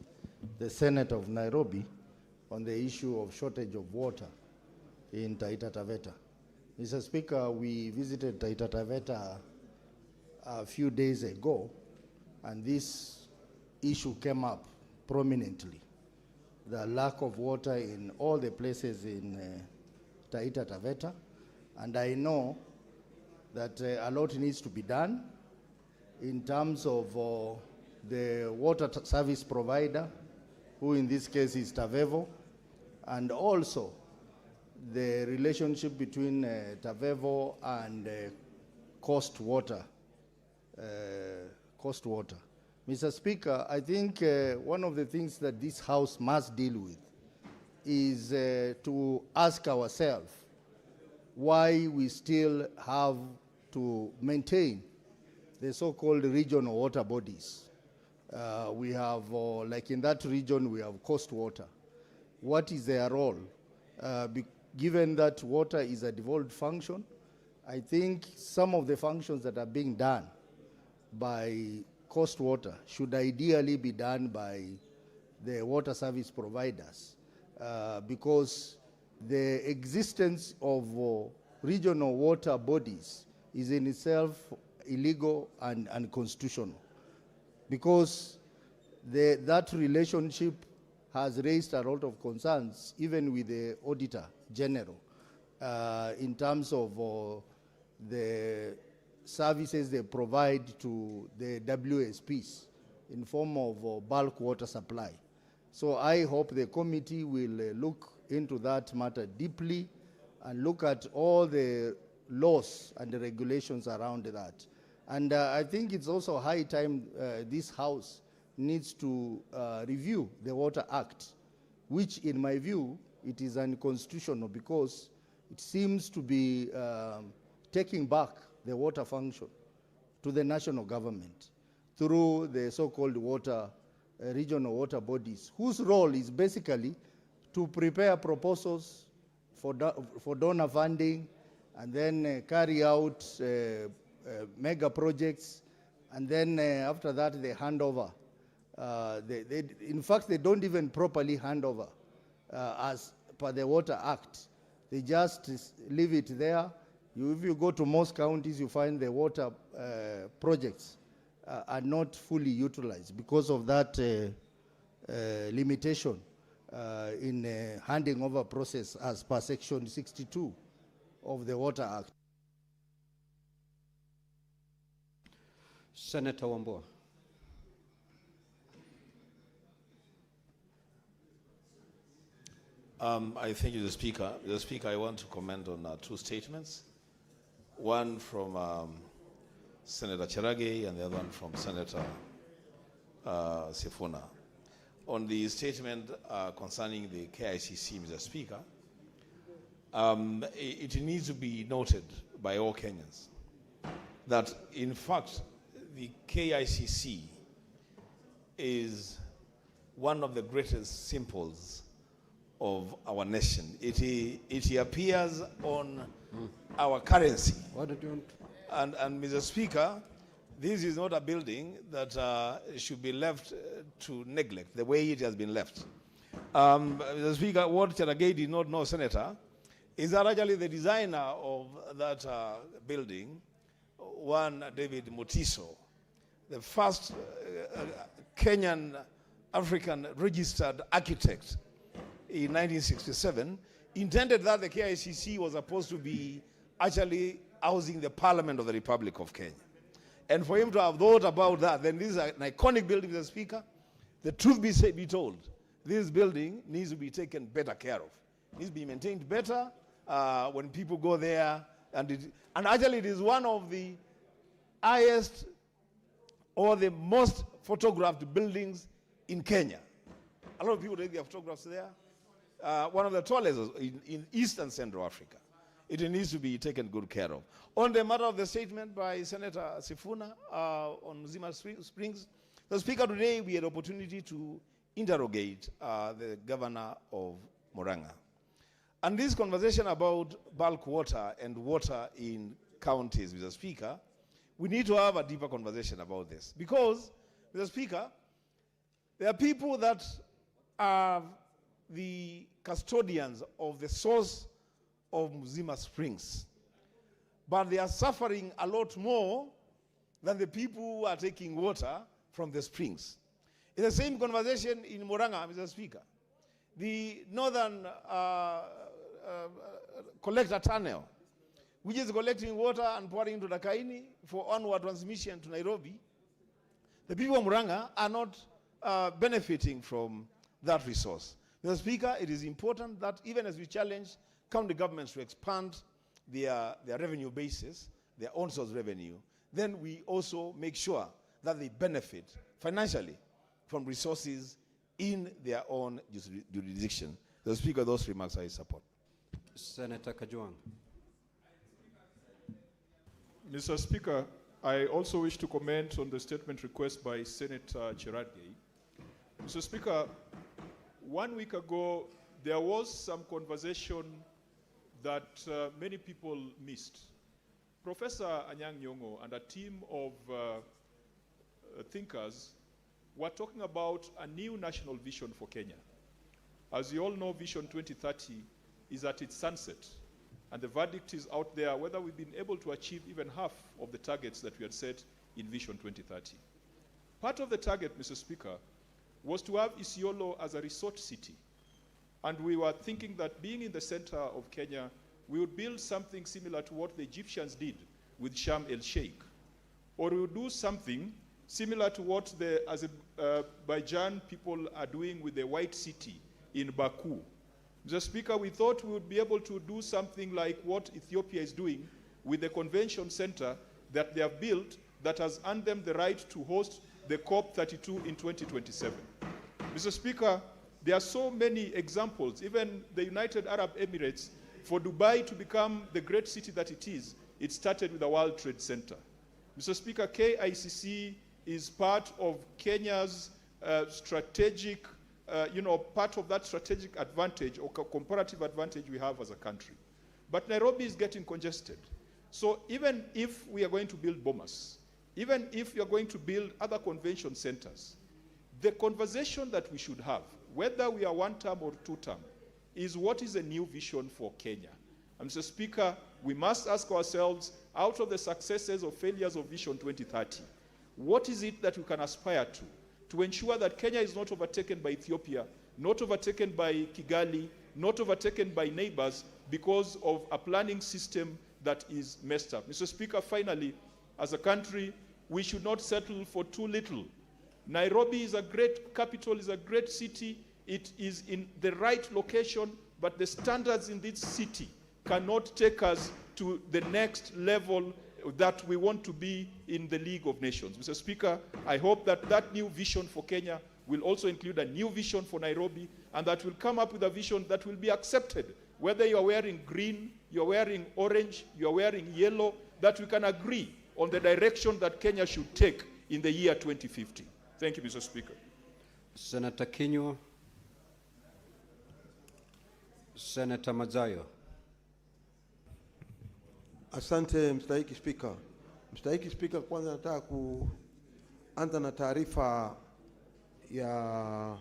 the Senate of Nairobi on the issue of shortage of water in Taita Taveta. Mr. Speaker, we visited Taita Taveta a few days ago, and this issue came up prominently. The lack of water in all the places in Taita Taveta, and I know that a lot needs to be done in terms of the water service provider, who in this case is Tavevo, and also the relationship between Tavevo and Coast Water. Mr. Speaker, I think one of the things that this House must deal with is to ask ourselves why we still have to maintain the so-called regional water bodies. We have, like in that region, we have Coast Water. What is their role? Given that water is a devolved function, I think some of the functions that are being done by Coast Water should ideally be done by the water service providers, because the existence of regional water bodies is in itself illegal and unconstitutional, because that relationship has raised a lot of concerns, even with the Auditor General, in terms of the services they provide to the WSPs in form of bulk water supply. So I hope the committee will look into that matter deeply and look at all the laws and the regulations around that. And I think it's also high time this House needs to review the Water Act, which in my view, it is unconstitutional, because it seems to be taking back the water function to the national government through the so-called regional water bodies, whose role is basically to prepare proposals for donor funding, and then carry out mega projects, and then after that they hand over. In fact, they don't even properly hand over as per the Water Act. They just leave it there. If you go to most counties, you find the water projects are not fully utilized because of that limitation in handing over process as per Section 62 of the Water Act. Senator Wambua. I thank you, the Speaker. The Speaker, I want to comment on two statements. One from Senator Cherage and the other one from Senator Sifuna. On the statement concerning the KICC, Mr. Speaker, it needs to be noted by all Kenyans that, in fact, the KICC is one of the greatest symbols of our nation. It appears on our currency. What did you want? And Mr. Speaker, this is not a building that should be left to neglect the way it has been left. The Speaker, what Cherargei did not know, Senator, is that actually the designer of that building, one David Mutiso, the first Kenyan African registered architect in 1967, intended that the KICC was supposed to be actually housing the Parliament of the Republic of Kenya. And for him to have thought about that, then this is an iconic building, Mr. Speaker. The truth be told, this building needs to be taken better care of. It needs to be maintained better when people go there. And actually it is one of the highest or the most photographed buildings in Kenya. A lot of people take their photographs there. One of the tallest in East and Central Africa. It needs to be taken good care of. On the matter of the statement by Senator Sifuna on Mzima Springs, the Speaker, today we had the opportunity to interrogate the governor of Murang'a. And this conversation about bulk water and water in counties, Mr. Speaker, we need to have a deeper conversation about this. Because, Mr. Speaker, there are people that are the custodians of the source of Mzima Springs. But they are suffering a lot more than the people who are taking water from the springs. It's the same conversation in Murang'a, Mr. Speaker. The northern collector tunnel, which is collecting water and pouring into the Kaini for onward transmission to Nairobi, the people of Murang'a are not benefiting from that resource. Mr. Speaker, it is important that even as we challenge county governments to expand their revenue basis, their own source revenue, then we also make sure that they benefit financially from resources in their own jurisdiction. Mr. Speaker, those remarks I support. Senator Kajwang. Mr. Speaker, I also wish to comment on the statement request by Senator Cherargei. Mr. Speaker, 1 week ago, there was some conversation that many people missed. Professor Anyang' Nyong'o and a team of thinkers were talking about a new national vision for Kenya. As you all know, Vision 2030 is at its sunset, and the verdict is out there whether we've been able to achieve even half of the targets that we had set in Vision 2030. Part of the target, Mr. Speaker, was to have Isiolo as a resort city. And we were thinking that being in the center of Kenya, we would build something similar to what the Egyptians did with Sharm el-Sheikh. Or we would do something similar to what the Azerbaijan people are doing with the White City in Baku. Mr. Speaker, we thought we would be able to do something like what Ethiopia is doing with the convention center that they have built that has earned them the right to host the COP32 in 2027. Mr. Speaker, there are so many examples. Even the United Arab Emirates, for Dubai to become the great city that it is, it started with the World Trade Center. Mr. Speaker, KICC is part of Kenya's strategic, part of that strategic advantage or comparative advantage we have as a country. But Nairobi is getting congested. So even if we are going to build Bomas, even if we are going to build other convention centers, the conversation that we should have, whether we are one-term or two-term, is what is a new vision for Kenya. And Mr. Speaker, we must ask ourselves, out of the successes or failures of Vision 2030, what is it that we can aspire to ensure that Kenya is not overtaken by Ethiopia, not overtaken by Kigali, not overtaken by neighbors because of a planning system that is messed up. Mr. Speaker, finally, as a country, we should not settle for too little. Nairobi is a great capital, is a great city. It is in the right location, but the standards in this city cannot take us to the next level that we want to be in the League of Nations. Mr. Speaker, I hope that that new vision for Kenya will also include a new vision for Nairobi, and that will come up with a vision that will be accepted. Whether you are wearing green, you are wearing orange, you are wearing yellow, that we can agree on the direction that Kenya should take in the year 2050. Thank you, Mr. Speaker. Senator Kinyo. Senator Mazayo. Asante, Mr. Speaker. Mstahiki Spika, kwanza nataka kuanza na taarifa ya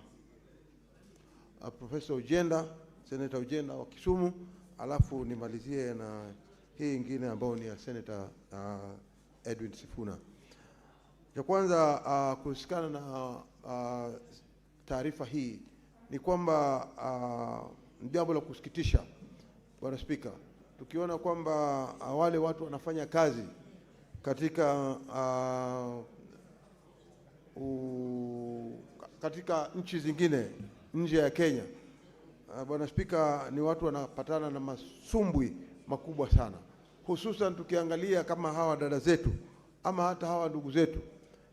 Profesa Ojenda, Senator Ojenda wa Kisumu, alafu nimalizie na hii ingine ambayo ni ya Senator Edwin Sifuna. Ya kwanza kuhusikana na taarifa hii ni kwamba jambo la kusikitisha, Bwana Spika, tukiona kwamba wale watu wanafanya kazi katika nchi zingine nje ya Kenya. Bwana Spika, ni watu wanapatana na masumbwi makubwa sana, hususan tukiangalia kama hawa dada zetu ama hata hawa ndugu zetu,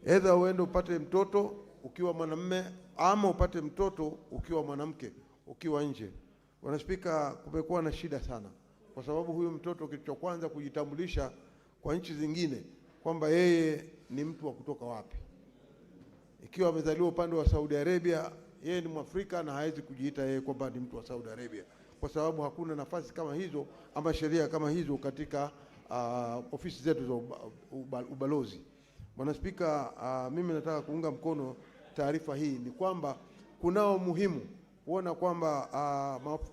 either uende upate mtoto ukiwa mwanamume ama upate mtoto ukiwa mwanamke ukiwa nje. Bwana Spika, kumekuwa na shida sana, kwa sababu huyu mtoto kitu cha kwanza kujitambulisha kwa nchi zingine kwamba yeye ni mtu wa kutoka wapi. Ikiwa amezaliwa upande wa Saudi Arabia, yeye ni Mwafrika na hawezi kujiita yeye kwamba ni mtu wa Saudi Arabia, kwa sababu hakuna nafasi kama hizo ama sheria kama hizo katika ofisi zetu za ubalozi. Bwana Spika, mimi nataka kuunga mkono taarifa hii. Ni kwamba kunao muhimu kuona kwamba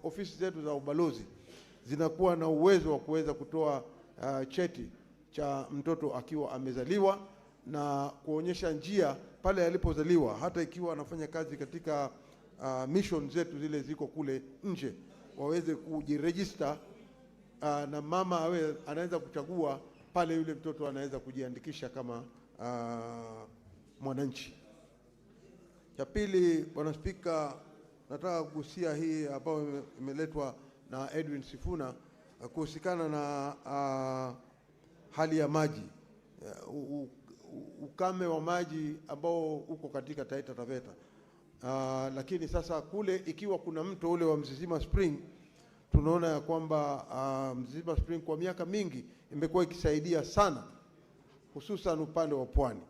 ofisi zetu za ubalozi zinakuwa na uwezo wa kuweza kutoa cheti cha mtoto akiwa amezaliwa na kuonyesha njia pale alipozaliwa, hata ikiwa anafanya kazi katika mission zetu zile ziko kule nje, waweze kujiregister na mama awe anaweza kuchagua pale yule mtoto anaweza kujiandikisha kama mwananchi. Ya pili, Bwana Spika, nataka kugusia hii ambayo imeletwa na Edwin Sifuna kuhusikana na hali ya maji, ukame wa maji ambao uko katika Taita Taveta. Lakini sasa kule ikiwa kuna mto ule wa Mzizima Spring, tunaona ya kwamba Mzizima Spring kwa miaka mingi imekuwa ikisaidia sana, hususan upande wa pwani.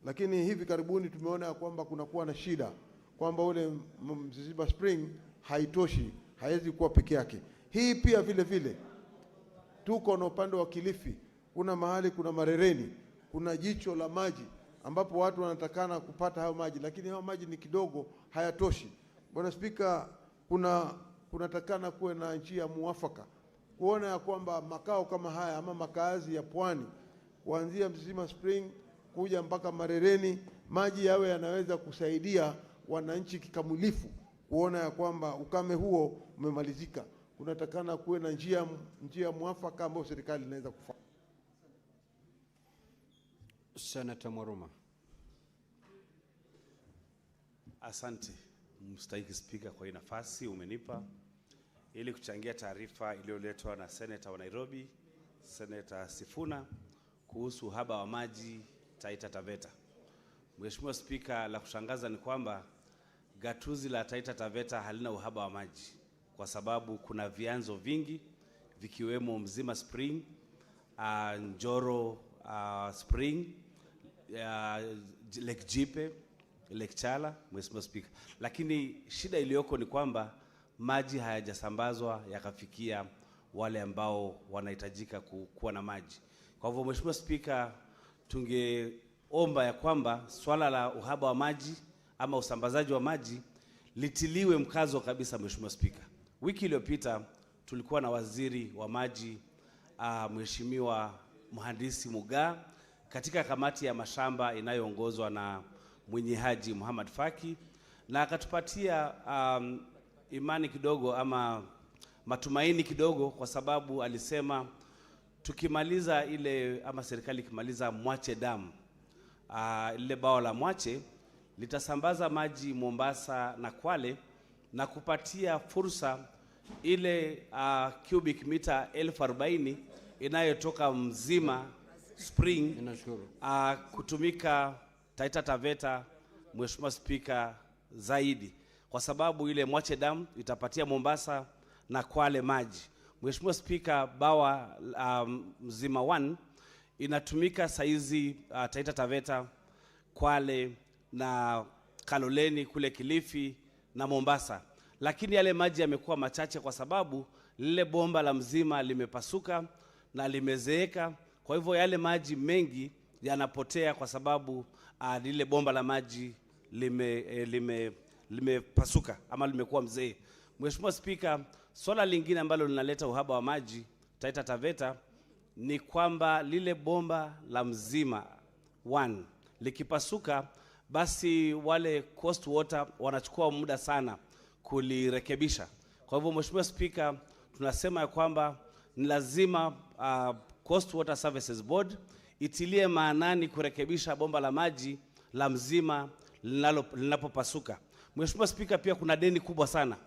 Lakini hivi karibuni tumeona ya kwamba kunakuwa na shida kwamba ule Mzizima Spring haitoshi, haiwezi kuwa peke yake. Hii pia vile vile tuko na upande wa Kilifi, kuna mahali kuna Marereni, kuna jicho la maji ambapo watu wanatakana kupata hayo maji, lakini hayo maji ni kidogo, hayatoshi. Bwana Spika, kunatakana kuwe na njia muafaka kuona ya kwamba makao kama haya ama makazi ya pwani kuanzia Mzizima Spring kuja mpaka Marereni, maji yawe yanaweza kusaidia wananchi kikamilifu kuona ya kwamba ukame huo umemalizika. Kunatakana kuwe na njia muafaka ambayo serikali inaweza kufanya. Senator Mwaruma. Asante Mstahiki Spika kwa hii nafasi umenipa ili kuchangia taarifa iliyoletwa na Senator wa Nairobi, Senator Sifuna, kuhusu uhaba wa maji Taita Taveta. Mheshimiwa Spika, la kushangaza ni kwamba gatuzi la Taita Taveta halina uhaba wa maji kwa sababu kuna vyanzo vingi vikiwemo Mzima Spring, Njoro Spring, Lake Jipe, Lake Chala, Mheshimiwa Spika. Lakini shida iliyoko ni kwamba maji hayajasambazwa yakafikia wale ambao wanahitajika kuwa na maji. Kwa hivyo Mheshimiwa Spika, tungeomba ya kwamba swala la uhaba wa maji ama usambazaji wa maji litiliwe mkazo kabisa. Mheshimiwa Spika, wiki iliyopita tulikuwa na waziri wa maji Mheshimiwa Mhandisi Mugaa katika kamati ya mashamba inayoongozwa na Mwenye Haji Muhammad Faki, na akatupatia imani kidogo ama matumaini kidogo, kwa sababu alisema tukimaliza ile ama serikali ikimaliza Mwache Dam, ile bao la Mwache litasambaza maji Mombasa na Kwale na kupatia fursa ile cubic mita 40,000 inayotoka Mzima Spring kutumika Taita Taveta, Mheshimiwa Spika, zaidi, kwa sababu ile Mwache Dam itapatia Mombasa na Kwale maji. Mheshimiwa Spika, bawa Mzima 1 inatumika saizi Taita Taveta, Kwale na Kaloleni kule Kilifi na Mombasa, lakini yale maji yamekuwa machache kwa sababu lile bomba la Mzima limepasuka na limezeeka. Kwa hivyo yale maji mengi yanapotea kwa sababu lile bomba la maji limepasuka ama limekuwa mzee. Mheshimiwa Spika, swala lingine ambalo linaleta uhaba wa maji Taita Taveta ni kwamba lile bomba la Mzima 1 likipasuka, basi wale Coast Water wanachukua muda sana kulirekebisha. Kwa hivyo Mheshimiwa Spika, tunasema ya kwamba ni lazima Coast Water Services Board itilie maanani kurekebisha bomba la maji la Mzima linapopasuka. Mheshimiwa Spika, pia kuna deni kubwa sana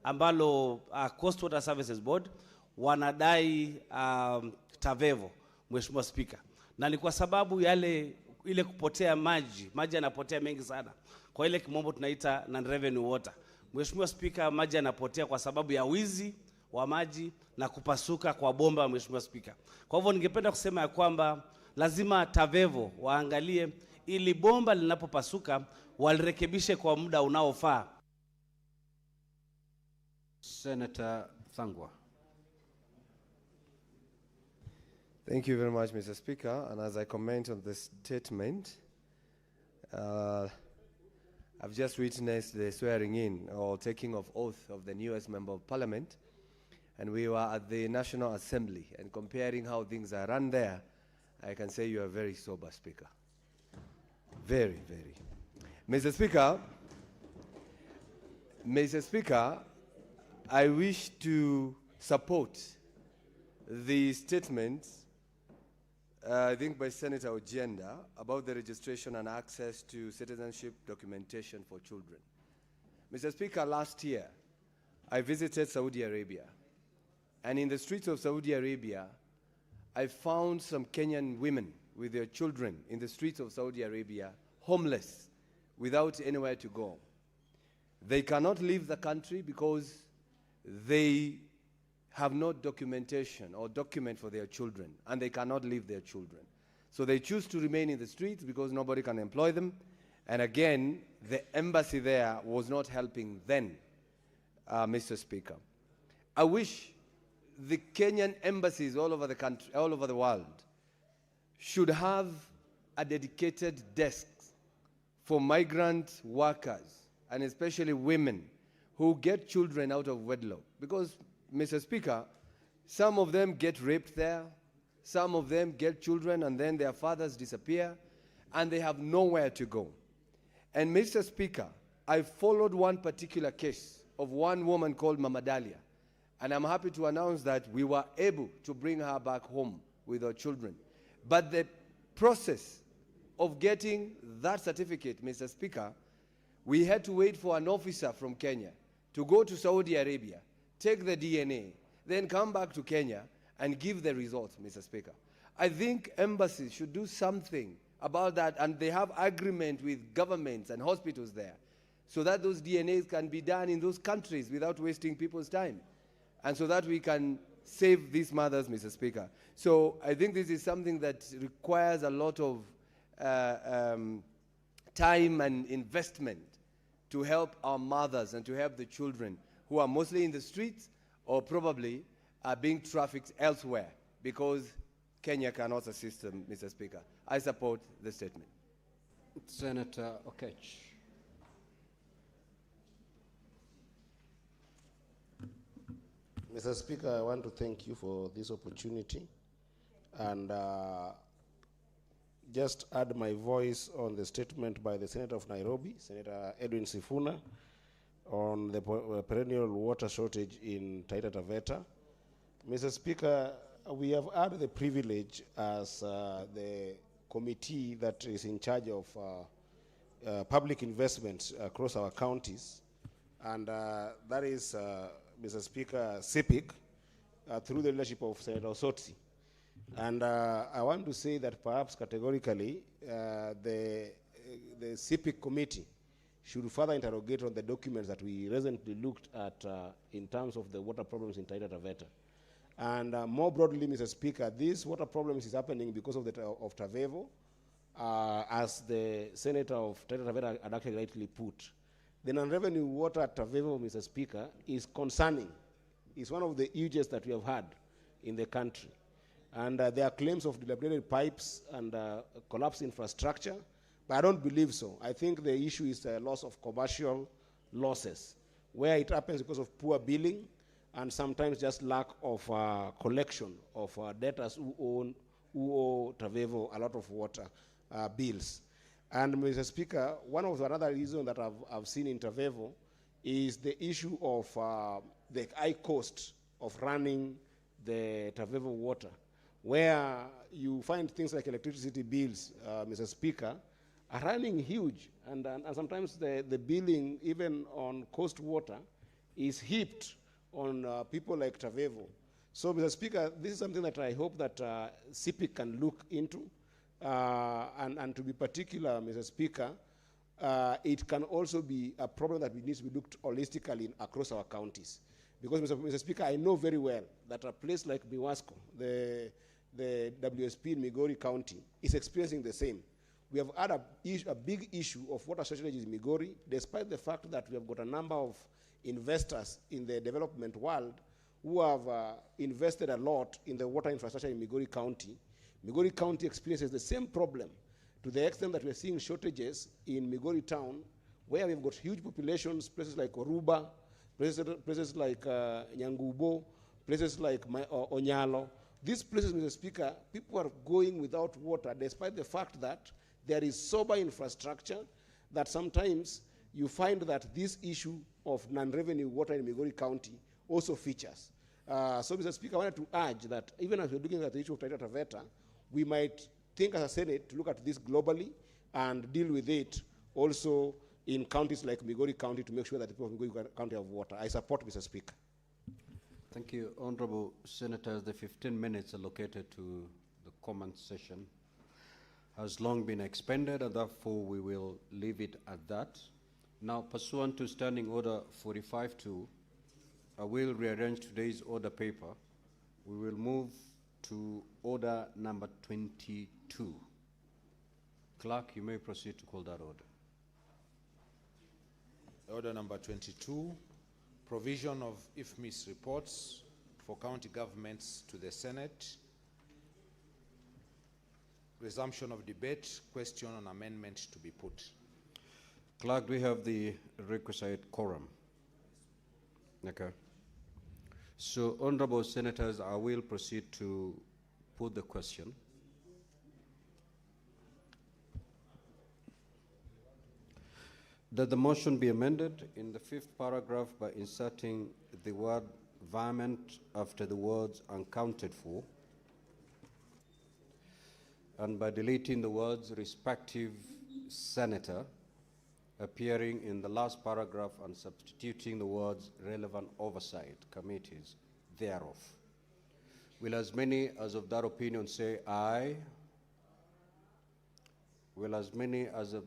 ambalo Coast Water Services Board wanadai Tavevo, Mheshimiwa Spika. Na ni kwa sababu ile kupotea maji yanapotea mengi sana. Kwa ile kimombo tunaita non-revenue water. Mheshimiwa Spika, maji yanapotea kwa sababu ya wizi wa maji na kupasuka kwa bomba, Mheshimiwa Spika. Kwa hivyo ningependa kusema ya kwamba lazima Tavevo waangalie ili bomba linapopasuka walirekebishe kwa muda unaofaa. Senator Thangwa. Thank you very much, Mr. Speaker. And as I comment on the statement, I've just witnessed the swearing in or taking of oath of the newest member of parliament. And we were at the National Assembly, and comparing how things are run there, I can say you are very sober, Speaker. Very, very. Mr. Speaker, I wish to support the statement, I think by Senator Ojenda, about the registration and access to citizenship documentation for children. Mr. Speaker, last year, I visited Saudi Arabia. And in the streets of Saudi Arabia, I found some Kenyan women with their children in the streets of Saudi Arabia, homeless, without anywhere to go. They cannot leave the country because they have no documentation or document for their children, and they cannot leave their children. So they choose to remain in the streets because nobody can employ them. And again, the embassy there was not helping then, Mr. Speaker. I wish the Kenyan embassies all over the country, all over the world, should have a dedicated desk for migrant workers, and especially women who get children out of wedlock. Because, Mr. Speaker, some of them get raped there, some of them get children and then their fathers disappear, and they have nowhere to go. And Mr. Speaker, I followed one particular case of one woman called Mama Dalia, and I'm happy to announce that we were able to bring her back home with her children. But the process of getting that certificate, Mr. Speaker, we had to wait for an officer from Kenya to go to Saudi Arabia, take the DNA, then come back to Kenya and give the results, Mr. Speaker. I think embassies should do something about that, and they have agreement with governments and hospitals there, so that those DNAs can be done in those countries without wasting people's time, and so that we can save these mothers, Mr. Speaker. So I think this is something that requires a lot of time and investment to help our mothers and to help the children who are mostly in the streets or probably are being trafficked elsewhere, because Kenya cannot assist them, Mr. Speaker. I support the statement. Senator Okech. Mr. Speaker, I want to thank you for this opportunity and just add my voice on the statement by the Senator of Nairobi, Senator Edwin Sifuna, on the perennial water shortage in Taita Taveta. Mr. Speaker, we have had the privilege as the committee that is in charge of public investments across our counties, and that is, Mr. Speaker, CIPIC, through the leadership of Senator Osotsi. And I want to say that perhaps categorically, the CIPIC committee should further interrogate on the documents that we recently looked at in terms of the water problems in Taita Taveta. And more broadly, Mr. Speaker, this water problems is happening because of Tavevo, as the Senator of Taita Taveta had actually rightly put. The non-revenue water at Tavevo, Mr. Speaker, is concerning. It's one of the hugest that we have had in the country. And there are claims of dilapidated pipes and collapsed infrastructure, but I don't believe so. I think the issue is loss of commercial losses, where it happens because of poor billing and sometimes just lack of collection of debtors who owe Tavevo a lot of water bills. And Mr. Speaker, one of the other reasons that I've seen in Tavevo is the issue of the high cost of running the Tavevo water, where you find things like electricity bills, Mr. Speaker, are running huge, and sometimes the billing, even on coast water, is heaped on people like Tavevo. So, Mr. Speaker, this is something that I hope that CPIC can look into, and to be particular, Mr. Speaker, it can also be a problem that needs to be looked holistically across our counties. Because, Mr. Speaker, I know very well that a place like Miwasco, the WSP in Migori County, is experiencing the same. We have had a big issue of water shortage in Migori, despite the fact that we have got a number of investors in the development world who have invested a lot in the water infrastructure in Migori County. Migori County experiences the same problem to the extent that we're seeing shortages in Migori town, where we've got huge populations, places like Oruba, places like Nyangubo, places like Onyalo. These places, Mr. Speaker, people are going without water, despite the fact that there is sober infrastructure, that sometimes you find that this issue of non-revenue water in Migori County also features. So, Mr. Speaker, I wanted to urge that even as we're looking at the issue of Taita Taveta, we might think as a Senate to look at this globally and deal with it also in counties like Migori County to make sure that the people of Migori County have water. I support, Mr. Speaker. Thank you, Honorable Senators. The 15 minutes allocated to the comment session has long been expended, and therefore we will leave it at that. Now, pursuant to Standing Order 45-2, I will rearrange today's order paper. We will move to order number 22. Clerk, you may proceed to call that order. Order number 22, provision of IFMIS reports for county governments to the Senate. Resumption of debate, question on amendment to be put. Clerk, do we have the requisite quorum? Okay. So, Honorable Senators, I will proceed to put the question. That the motion be amended in the 5th paragraph by inserting the word environment after the words unaccounted for, and by deleting the words respective senator appearing in the last paragraph and substituting the words relevant oversight committees thereof. Will as many as of that opinion say aye? Will as many as of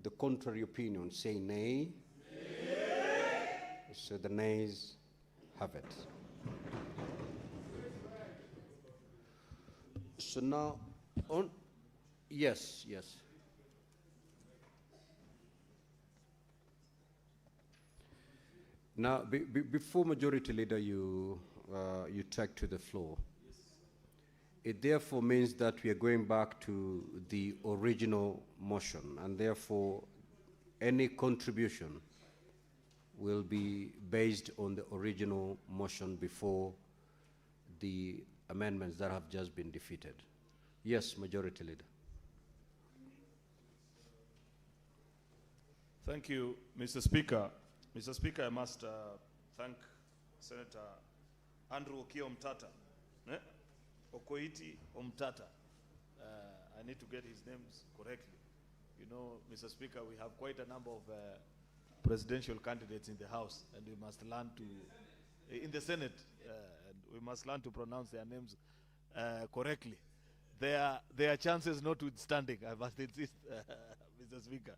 the contrary opinion say nay? Nay. So the nays have it. So now, yes. Now, before Majority Leader, you take to the floor. It therefore means that we are going back to the original motion, and therefore any contribution will be based on the original motion before the amendments that have just been defeated. Yes, Majority Leader. Thank you, Mr. Speaker. Mr. Speaker, I must thank Senator Andrew Okiya Omtata. Okoiti Omtata. I need to get his names correctly. You know, Mr. Speaker, we have quite a number of presidential candidates in the House, and we must learn to, in the Senate, and we must learn to pronounce their names correctly. Their chances notwithstanding, I must insist, Mr. Speaker.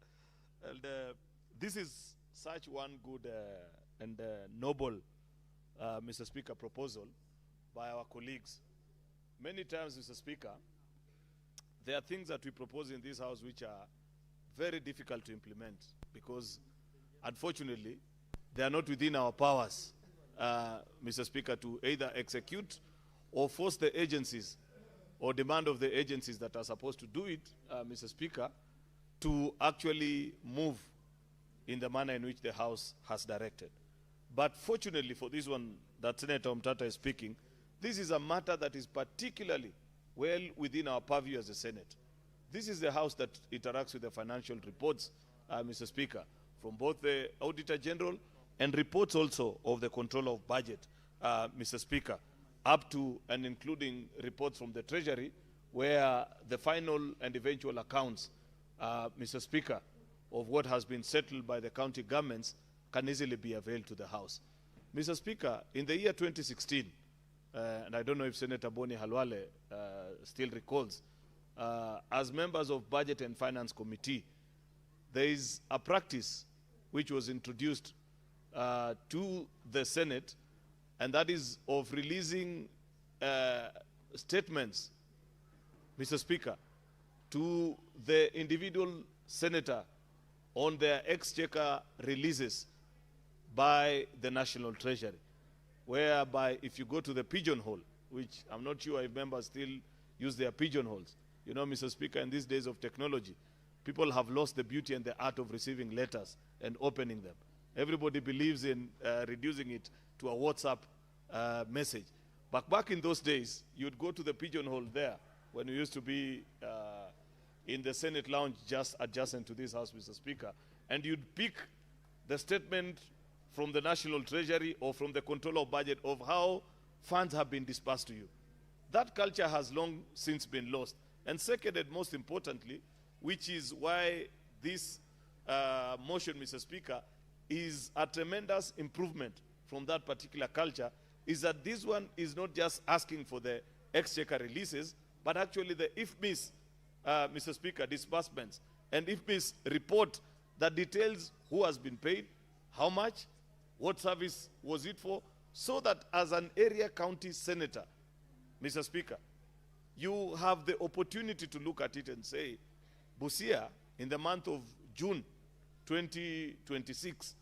And this is such one good and noble, Mr. Speaker, proposal by our colleagues. Many times, Mr. Speaker, there are things that we propose in this House which are very difficult to implement because, unfortunately, they are not within our powers, Mr. Speaker, to either execute or force the agencies or demand of the agencies that are supposed to do it, Mr. Speaker, to actually move in the manner in which the House has directed. But fortunately for this one that Senator Omtata is speaking, this is a matter that is particularly well within our purview as the Senate. This is the House that interacts with the financial reports, Mr. Speaker, from both the Auditor General and reports also of the Controller of Budget, Mr. Speaker, up to and including reports from the Treasury, where the final and eventual accounts, Mr. Speaker, of what has been settled by the county governments can easily be availed to the House. Mr. Speaker, in the year 2016, and I don't know if Senator Boni Halwale still recalls, as members of Budget and Finance Committee, there is a practice which was introduced to the Senate, and that is of releasing statements, Mr. Speaker, to the individual senator on their exchequer releases by the National Treasury, whereby if you go to the pigeonhole, which I'm not sure if members still use their pigeonholes. You know, Mr. Speaker, in these days of technology, people have lost the beauty and the art of receiving letters and opening them. Everybody believes in reducing it to a WhatsApp message. But back in those days, you'd go to the pigeonhole there when you used to be in the Senate lounge just adjacent to this house, Mr. Speaker, and you'd pick the statement from the National Treasury or from the Controller of Budget of how funds have been disbursed to you. That culture has long since been lost. And second, and most importantly, which is why this motion, Mr. Speaker, is a tremendous improvement from that particular culture, is that this one is not just asking for the exchequer releases, but actually the IFMIS, Mr. Speaker, disbursements, and IFMIS report that details who has been paid, how much, what service was it for, so that as an area county senator, Mr. Speaker, you have the opportunity to look at it and say, Busia, in the month of June 2026,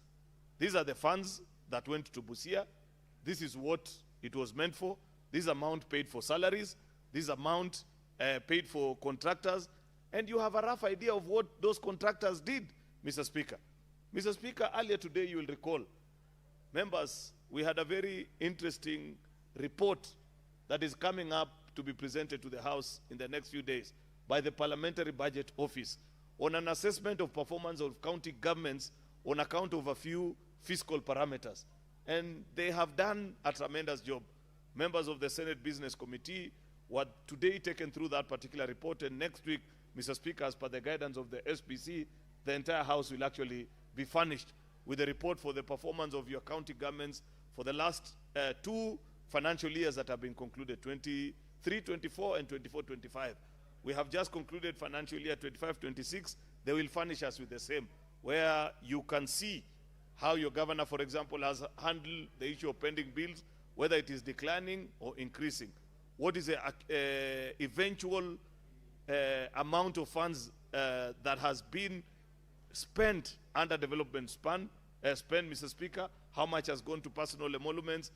these are the funds that went to Busia. This is what it was meant for. This amount paid for salaries. This amount paid for contractors. And you have a rough idea of what those contractors did, Mr. Speaker. Mr. Speaker, earlier today, you will recall, members, we had a very interesting report that is coming up to be presented to the House in the next few days by the Parliamentary Budget Office on an assessment of performance of county governments on account of a few fiscal parameters. And they have done a tremendous job. Members of the Senate Business Committee were today taken through that particular report, and next week, Mr. Speaker, as per the guidance of the SPC, the entire House will actually be furnished with a report for the performance of your county governments for the last 2 financial years that have been concluded, 23-24 and 24-25. We have just concluded financial year 25-26. They will furnish us with the same, where you can see how your governor, for example, has handled the issue of pending bills, whether it is declining or increasing. What is the eventual amount of funds that has been spent under development spend, Mr. Speaker, how much has gone to personal emoluments,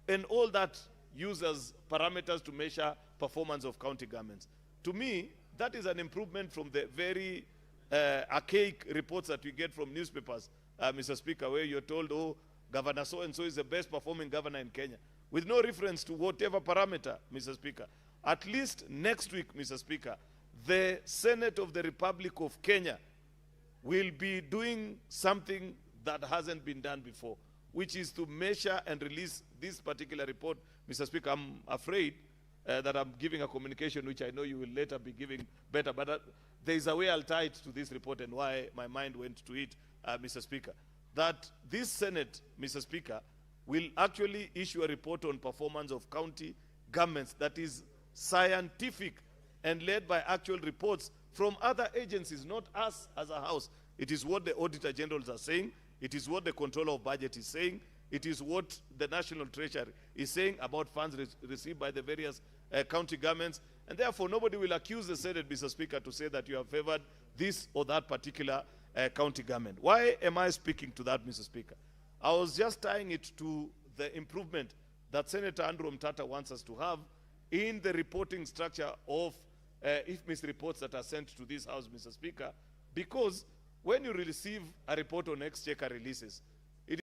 and all that used as parameters to measure performance of county governments. To me, that is an improvement from the very archaic reports that we get from newspapers, Mr. Speaker, where you're told, oh, Governor so-and-so is the best performing governor in Kenya, with no reference to whatever parameter, Mr. Speaker. At least next week, Mr. Speaker, the Senate of the Republic of Kenya will be doing something that hasn't been done before, which is to measure and release this particular report. Mr. Speaker, I'm afraid that I'm giving a communication which I know you will later be giving better, but there is a way I'll tie it to this report and why my mind went to it, Mr. Speaker, that this Senate, Mr. Speaker, will actually issue a report on performance of county governments that is scientific and led by actual reports from other agencies, not us as a house. It is what the Auditor Generals are saying. It is what the Controller of Budget is saying. It is what the National Treasury is saying about funds received by the various county governments. And therefore, nobody will accuse the Senate, Mr. Speaker, to say that you have favored this or that particular county government. Why am I speaking to that, Mr. Speaker? I was just tying it to the improvement that Senator Andrew Omtata wants us to have in the reporting structure of IFMIS reports that are sent to this House, Mr. Speaker, because when you receive a report on exchequer releases, it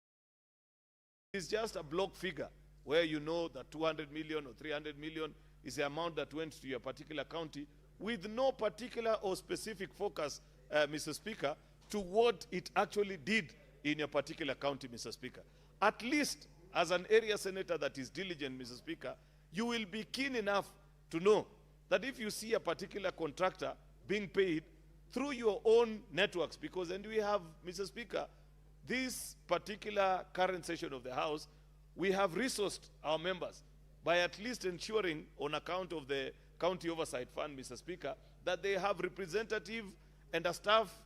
is just a block figure where you know that 200 million or 300 million is the amount that went to your particular county with no particular or specific focus, Mr. Speaker, to what it actually did in your particular county, Mr. Speaker. At least as an area senator that is diligent, Mr. Speaker, you will be keen enough to know that if you see a particular contractor being paid through your own networks, because, and we have, Mr. Speaker, this particular current session of the House, we have resourced our members by at least ensuring, on account of the County Oversight Fund, Mr. Speaker, that they have representative and a staff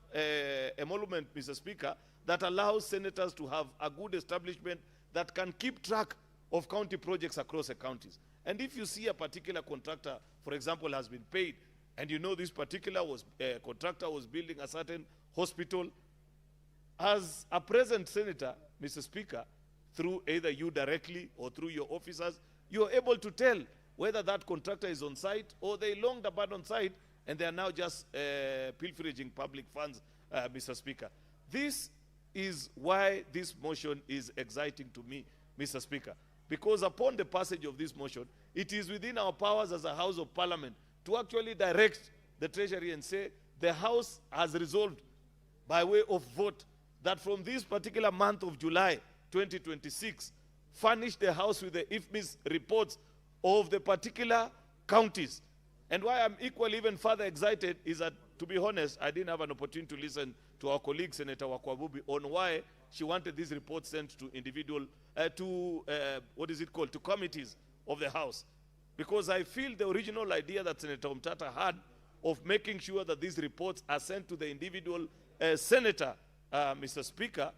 emolument, Mr. Speaker, that allows senators to have a good establishment that can keep track of county projects across the counties. And if you see a particular contractor, for example, has been paid, and you know this particular contractor was building a certain hospital, as a present senator, Mr. Speaker, through either you directly or through your officers, you are able to tell whether that contractor is on site or they longed about on site and they are now just pilfering public funds, Mr. Speaker. This is why this motion is exciting to me, Mr. Speaker, because upon the passage of this motion, it is within our powers as a House of Parliament to actually direct the Treasury and say the House has resolved by way of vote that from this particular month of July 2026, furnish the House with the IFMIS reports of the particular counties. And why I'm equally even further excited is that, to be honest, I didn't have an opportunity to listen to our colleague, Senator Wakwabubi, on why she wanted this report sent to individual, to committees of the House. Because I feel the original idea that Senator Omtata had of making sure that these reports are sent to the individual senator, Mr. Speaker,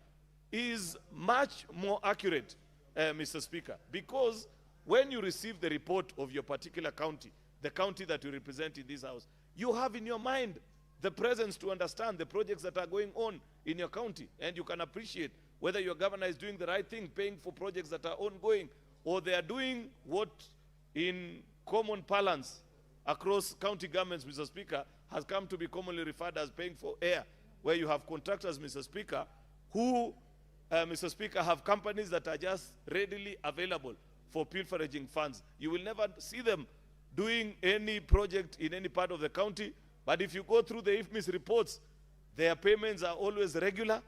is much more accurate, Mr. Speaker, because when you receive the report of your particular county, the county that you represent in this House, you have in your mind the presence to understand the projects that are going on in your county, and you can appreciate whether your governor is doing the right thing, paying for projects that are ongoing, or they are doing what in common parlance across county governments, Mr. Speaker, has come to be commonly referred as paying for air, where you have contractors, Mr. Speaker, who, Mr. Speaker, have companies that are just readily available for pilfering funds. You will never see them doing any project in any part of the county, but if you go through the IFMIS reports, their payments are always regular,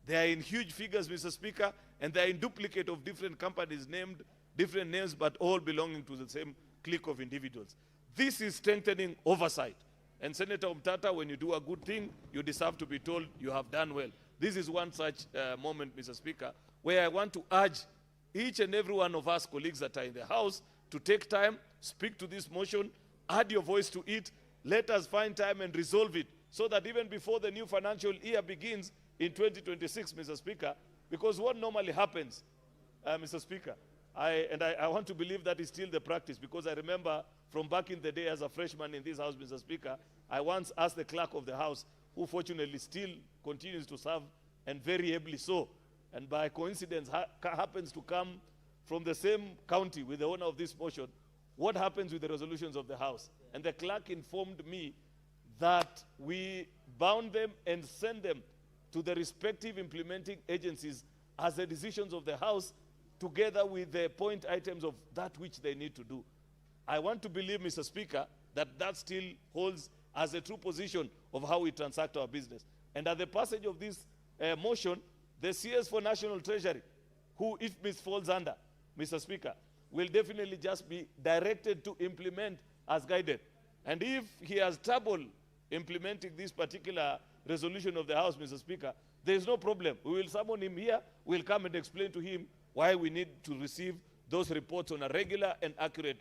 they are in huge figures, Mr. Speaker, and they are in duplicate of different companies named different names, but all belonging to the same clique of individuals. This is strengthening oversight. And Senator Omtata, when you do a good thing, you deserve to be told you have done well. This is one such moment, Mr. Speaker, where I want to urge each and every one of us colleagues that are in the House to take time, speak to this motion, add your voice to it, let us find time and resolve it, so that even before the new financial year begins in 2026, Mr. Speaker, because what normally happens, Mr. Speaker, I want to believe that is still the practice, because I remember from back in the day as a freshman in this House, Mr. Speaker, I once asked the clerk of the House, who fortunately still continues to serve, and very ably so, and by coincidence happens to come from the same county with the owner of this motion, what happens with the resolutions of the House? And the clerk informed me that we bound them and send them to the respective implementing agencies as the decisions of the House, together with the point items of that which they need to do. I want to believe, Mr. Speaker, that that still holds as a true position of how we transact our business. And at the passage of this motion, the CS for National Treasury, who if this falls under, Mr. Speaker, will definitely just be directed to implement as guided. And if he has trouble implementing this particular resolution of the House, Mr. Speaker, there is no problem. We will summon him here, we'll come and explain to him why we need to receive those reports on a regular and accurate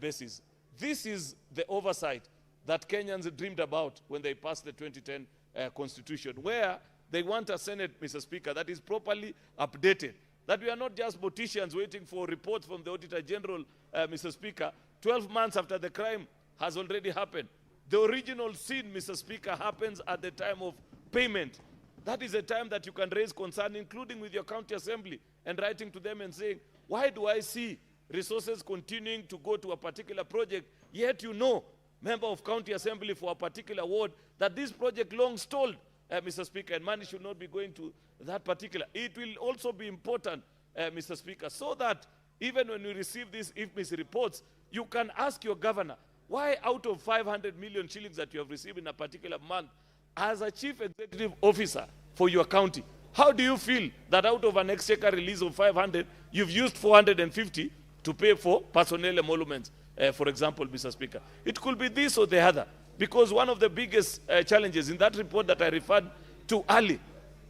basis. This is the oversight that Kenyans dreamed about when they passed the 2010 Constitution, where they want a Senate, Mr. Speaker, that is properly updated, that we are not just politicians waiting for reports from the Auditor General, Mr. Speaker, 12 months after the crime has already happened. The original sin, Mr. Speaker, happens at the time of payment. That is a time that you can raise concern, including with your county assembly, and writing to them and saying, why do I see resources continuing to go to a particular project, yet you know, member of county assembly for a particular ward, that this project long stalled, Mr. Speaker, and money should not be going to that particular. It will also be important, Mr. Speaker, so that even when we receive these IFMIS reports, you can ask your governor, why out of 500 million shillings that you have received in a particular month, as a chief executive officer for your county, how do you feel that out of an exchequer release of 500, you've used 450 to pay for personnel emoluments, for example, Mr. Speaker? It could be this or the other, because one of the biggest challenges in that report that I referred to early,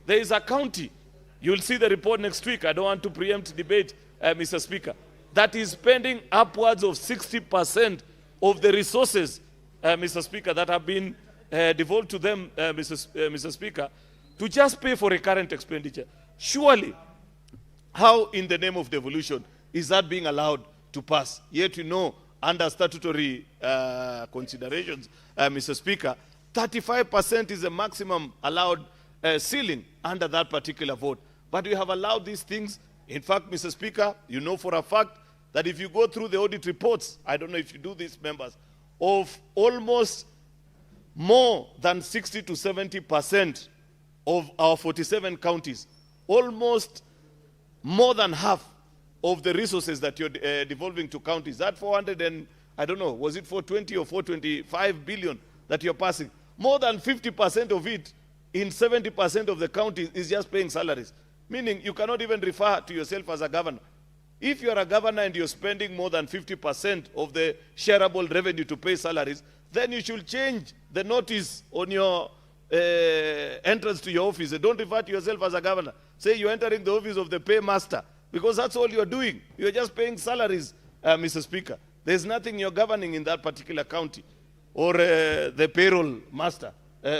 there is a county, you'll see the report next week, I don't want to preempt debate, Mr. Speaker, that is spending upwards of 60% of the resources, Mr. Speaker, that have been devolved to them, Mr. Speaker, to just pay for recurrent expenditure. Surely, how in the name of devolution is that being allowed to pass? Yet you know, under statutory considerations, Mr. Speaker, 35% is the maximum allowed ceiling under that particular vote. But we have allowed these things. In fact, Mr. Speaker, you know for a fact that if you go through the audit reports, I don't know if you do this, members, of almost more than 60 to 70% of our 47 counties, almost more than half of the resources that you're devolving to counties, that 400 and, I don't know, was it 420 or 425 billion that you're passing? More than 50% of it in 70% of the counties is just paying salaries. Meaning you cannot even refer to yourself as a governor. If you're a governor and you're spending more than 50% of the shareable revenue to pay salaries, then you should change the notice on your entrance to your office. Don't refer to yourself as a governor. Say you're entering the office of the paymaster, because that's all you're doing. You're just paying salaries, Mr. Speaker. There's nothing you're governing in that particular county, or the payroll master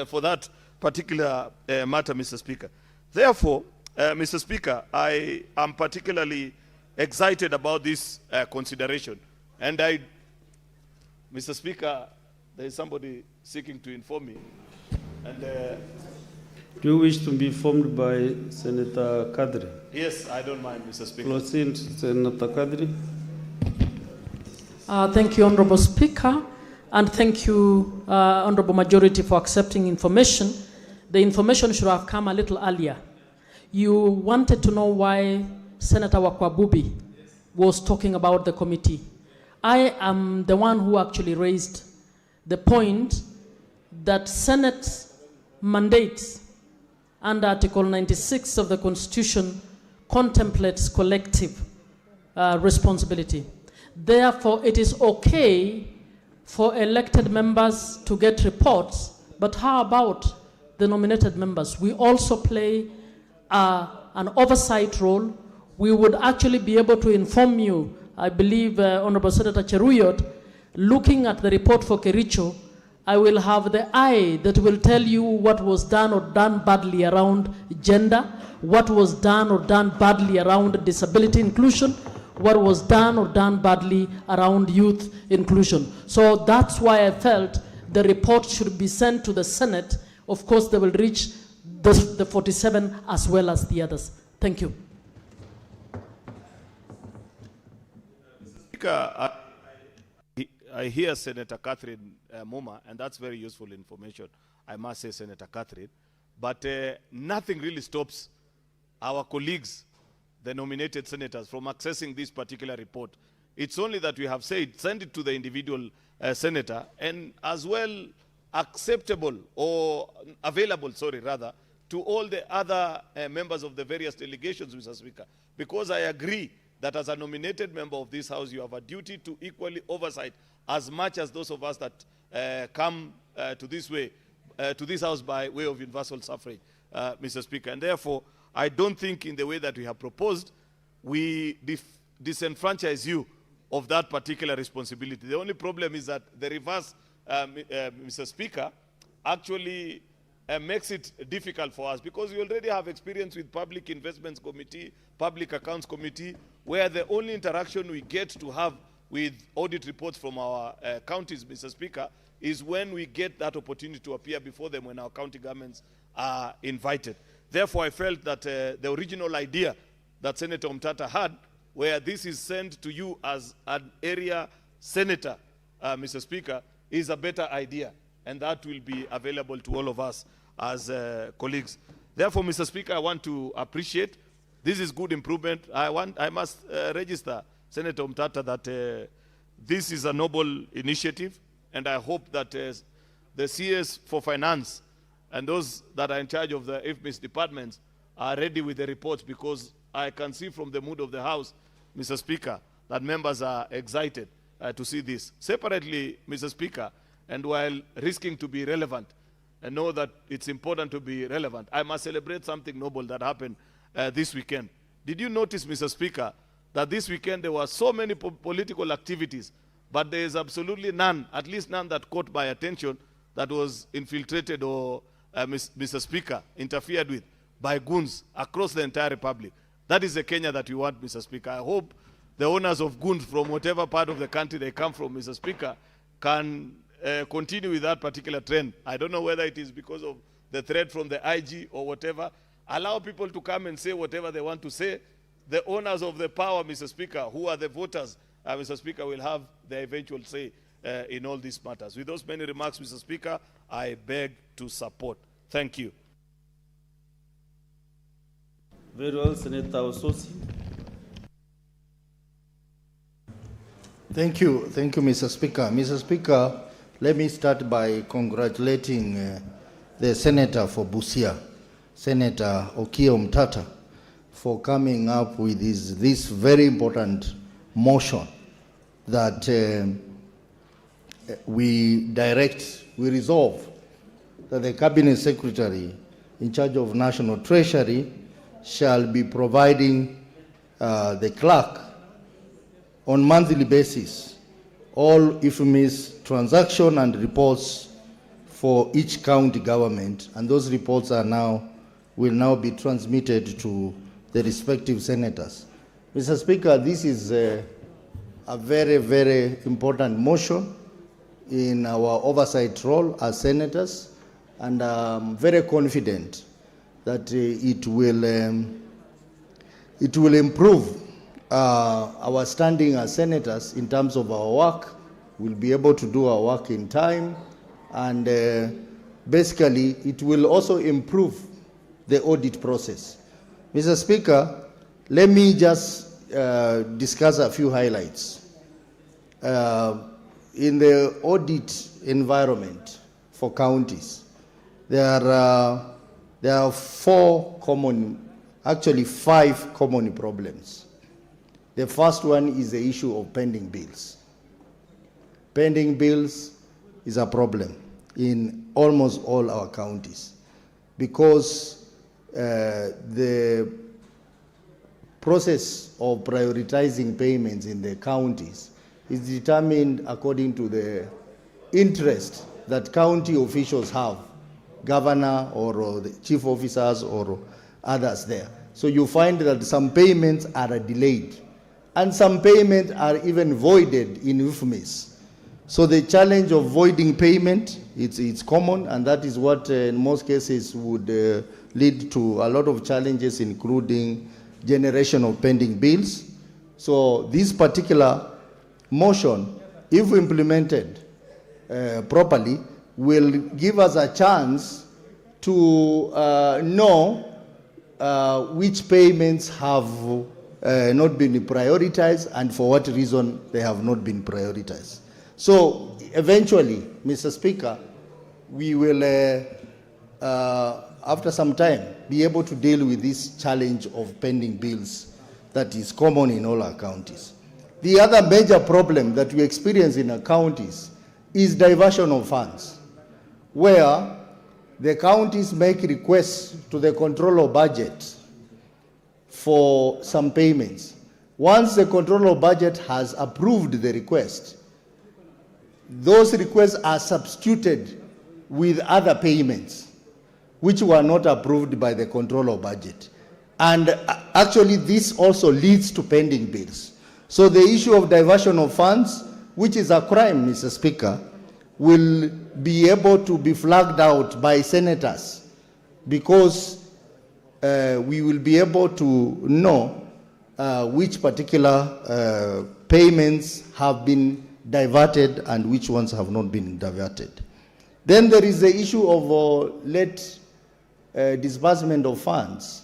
for that particular matter, Mr. Speaker. Therefore, Mr. Speaker, I am particularly excited about this consideration. And Mr. Speaker, there is somebody seeking to inform me. And do you wish to be informed by Senator Kadri? Yes, I don't mind, Mr. Speaker. Proceed, Senator Kadri. Thank you, Honorable Speaker, and thank you, Honorable Majority, for accepting information. The information should have come a little earlier. You wanted to know why Senator Wakwabubi was talking about the committee. I am the one who actually raised the point that Senate mandate under Article 96 of the Constitution contemplates collective responsibility. Therefore, it is okay for elected members to get reports, but how about the nominated members? We also play an oversight role. We would actually be able to inform you, I believe, Honorable Senator Cheruyot, looking at the report for Kericho, I will have the eye that will tell you what was done or done badly around gender, what was done or done badly around disability inclusion, what was done or done badly around youth inclusion. So that's why I felt the report should be sent to the Senate. Of course, they will reach the 47 as well as the others. Thank you. Speaker, I hear Senator Catherine Muma, and that's very useful information, I must say, Senator Catherine. But nothing really stops our colleagues, the nominated senators, from accessing this particular report. It's only that we have said, send it to the individual senator, and as well acceptable or available, sorry, rather, to all the other members of the various delegations, Mr. Speaker. Because I agree that as a nominated member of this House, you have a duty to equally oversight as much as those of us that come to this House by way of universal suffrage, Mr. Speaker. And therefore, I don't think in the way that we have proposed, we disenfranchise you of that particular responsibility. The only problem is that the reverse, Mr. Speaker, actually makes it difficult for us, because we already have experience with Public Investments Committee, Public Accounts Committee, where the only interaction we get to have with audit reports from our counties, Mr. Speaker, is when we get that opportunity to appear before them when our county governments are invited. Therefore, I felt that the original idea that Senator Mtata had where this is sent to you as an area senator, Mr. Speaker, is a better idea. And that will be available to all of us as colleagues. Therefore, Mr. Speaker, I want to appreciate this is good improvement. I must register, Senator Umtata, that this is a noble initiative, and I hope that the CS for Finance and those that are in charge of the FMIS departments are ready with the reports, because I can see from the mood of the House, Mr. Speaker, that members are excited to see this. Separately, Mr. Speaker, and while risking to be relevant, and know that it's important to be relevant, I must celebrate something noble that happened this weekend. Did you notice, Mr. Speaker, that this weekend there were so many political activities, but there is absolutely none, at least none that caught my attention, that was infiltrated or, Mr. Speaker, interfered with by goons across the entire republic? That is the Kenya that we want, Mr. Speaker. I hope the owners of goons from whatever part of the country they come from, Mr. Speaker, can continue with that particular trend. I don't know whether it is because of the threat from the IG or whatever. Allow people to come and say whatever they want to say. The owners of the power, Mr. Speaker, who are the voters, Mr. Speaker, will have their eventual say in all these matters. With those many remarks, Mr. Speaker, I beg to support. Thank you. Very well, Senator Ososi. Thank you, Mr. Speaker. Mr. Speaker, let me start by congratulating the Senator for Busia, Senator Okiya Omtata, for coming up with this very important motion that we resolve that the Cabinet Secretary in charge of National Treasury shall be providing the clerk on monthly basis all IFMIS transaction and reports for each county government, and those reports will now be transmitted to the respective senators. Mr. Speaker, this is a very, very important motion in our oversight role as senators, and I'm very confident that it will improve our standing as senators in terms of our work. We'll be able to do our work in time, and basically it will also improve the audit process. Mr. Speaker, let me just discuss a few highlights. In the audit environment for counties, there are five common problems. The first one is the issue of pending bills. Pending bills is a problem in almost all our counties because the process of prioritizing payments in the counties is determined according to the interest that county officials have, governor or the chief officers or others there. So you find that some payments are delayed and some payments are even voided in IFMIS. So the challenge of voiding payment, it's common, and that is what in most cases would lead to a lot of challenges, including generation of pending bills. So this particular motion, if implemented properly, will give us a chance to know which payments have not been prioritized and for what reason they have not been prioritized. So eventually, Mr. Speaker, we will, after some time, be able to deal with this challenge of pending bills that is common in all our counties. The other major problem that we experience in our counties is diversion of funds, where the counties make requests to the controller budget for some payments. Once the controller budget has approved the request, those requests are substituted with other payments which were not approved by the controller budget. And actually this also leads to pending bills. So the issue of diversion of funds, which is a crime, Mr. Speaker, will be able to be flagged out by senators because we will be able to know which particular payments have been diverted and which ones have not been diverted. Then there is the issue of late disbursement of funds,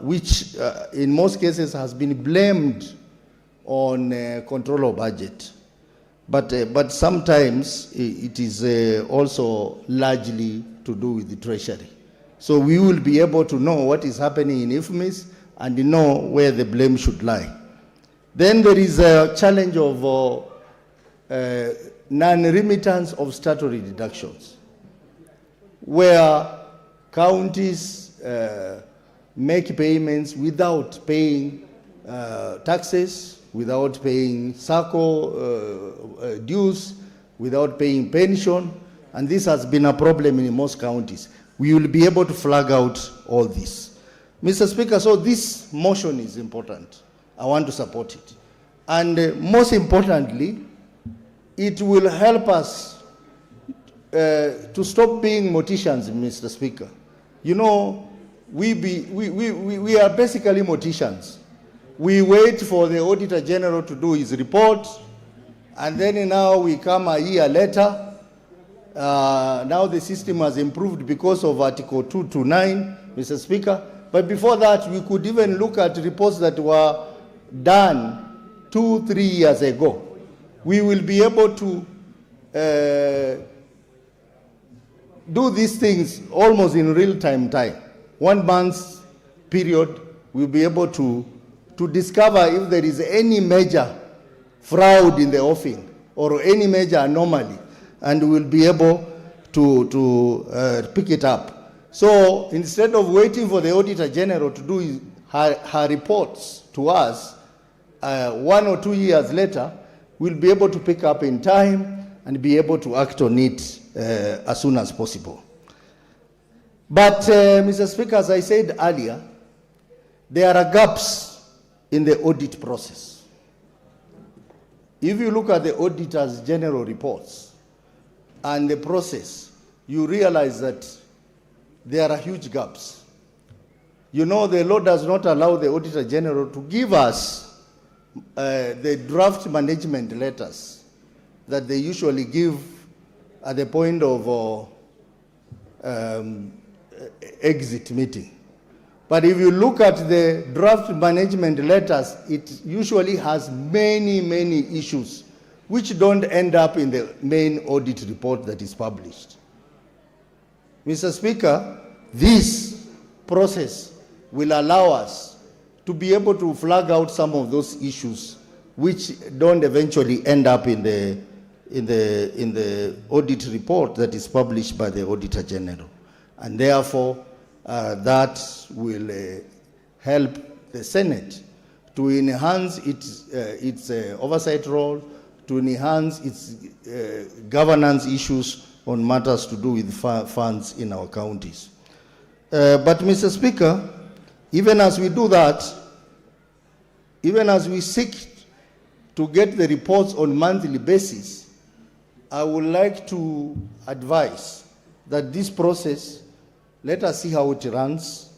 which in most cases has been blamed on control of budget. But sometimes it is also largely to do with the treasury. So we will be able to know what is happening in IFMIS and know where the blame should lie. Then there is a challenge of non-remittance of statutory deductions, where counties make payments without paying taxes, without paying SACCO dues, without paying pension, and this has been a problem in most counties. We will be able to flag out all this. Mr. Speaker, so this motion is important. I want to support it. And most importantly, it will help us to stop being morticians, Mr. Speaker. You know, we are basically morticians. We wait for the Auditor General to do his report, and then now we come a year later. Now the system has improved because of Article 229, Mr. Speaker. But before that, we could even look at reports that were done 2-3 years ago. We will be able to do these things almost in real-time time. 1 month period, we'll be able to discover if there is any major fraud in the offing or any major anomaly, and we'll be able to pick it up. So instead of waiting for the Auditor General to do her reports to us 1 or 2 years later, we'll be able to pick up in time and be able to act on it as soon as possible. But, Mr. Speaker, as I said earlier, there are gaps in the audit process. If you look at the Auditor's General reports and the process, you realize that there are huge gaps. You know, the law does not allow the Auditor General to give us the draft management letters that they usually give at the point of exit meeting. But if you look at the draft management letters, it usually has many, many issues which don't end up in the main audit report that is published. Mr. Speaker, this process will allow us to be able to flag out some of those issues which don't eventually end up in the audit report that is published by the Auditor General. And therefore, that will help the Senate to enhance its oversight role, to enhance its governance issues on matters to do with funds in our counties. But, Mr. Speaker, even as we do that, even as we seek to get the reports on monthly basis, I would like to advise that this process, let us see how it runs.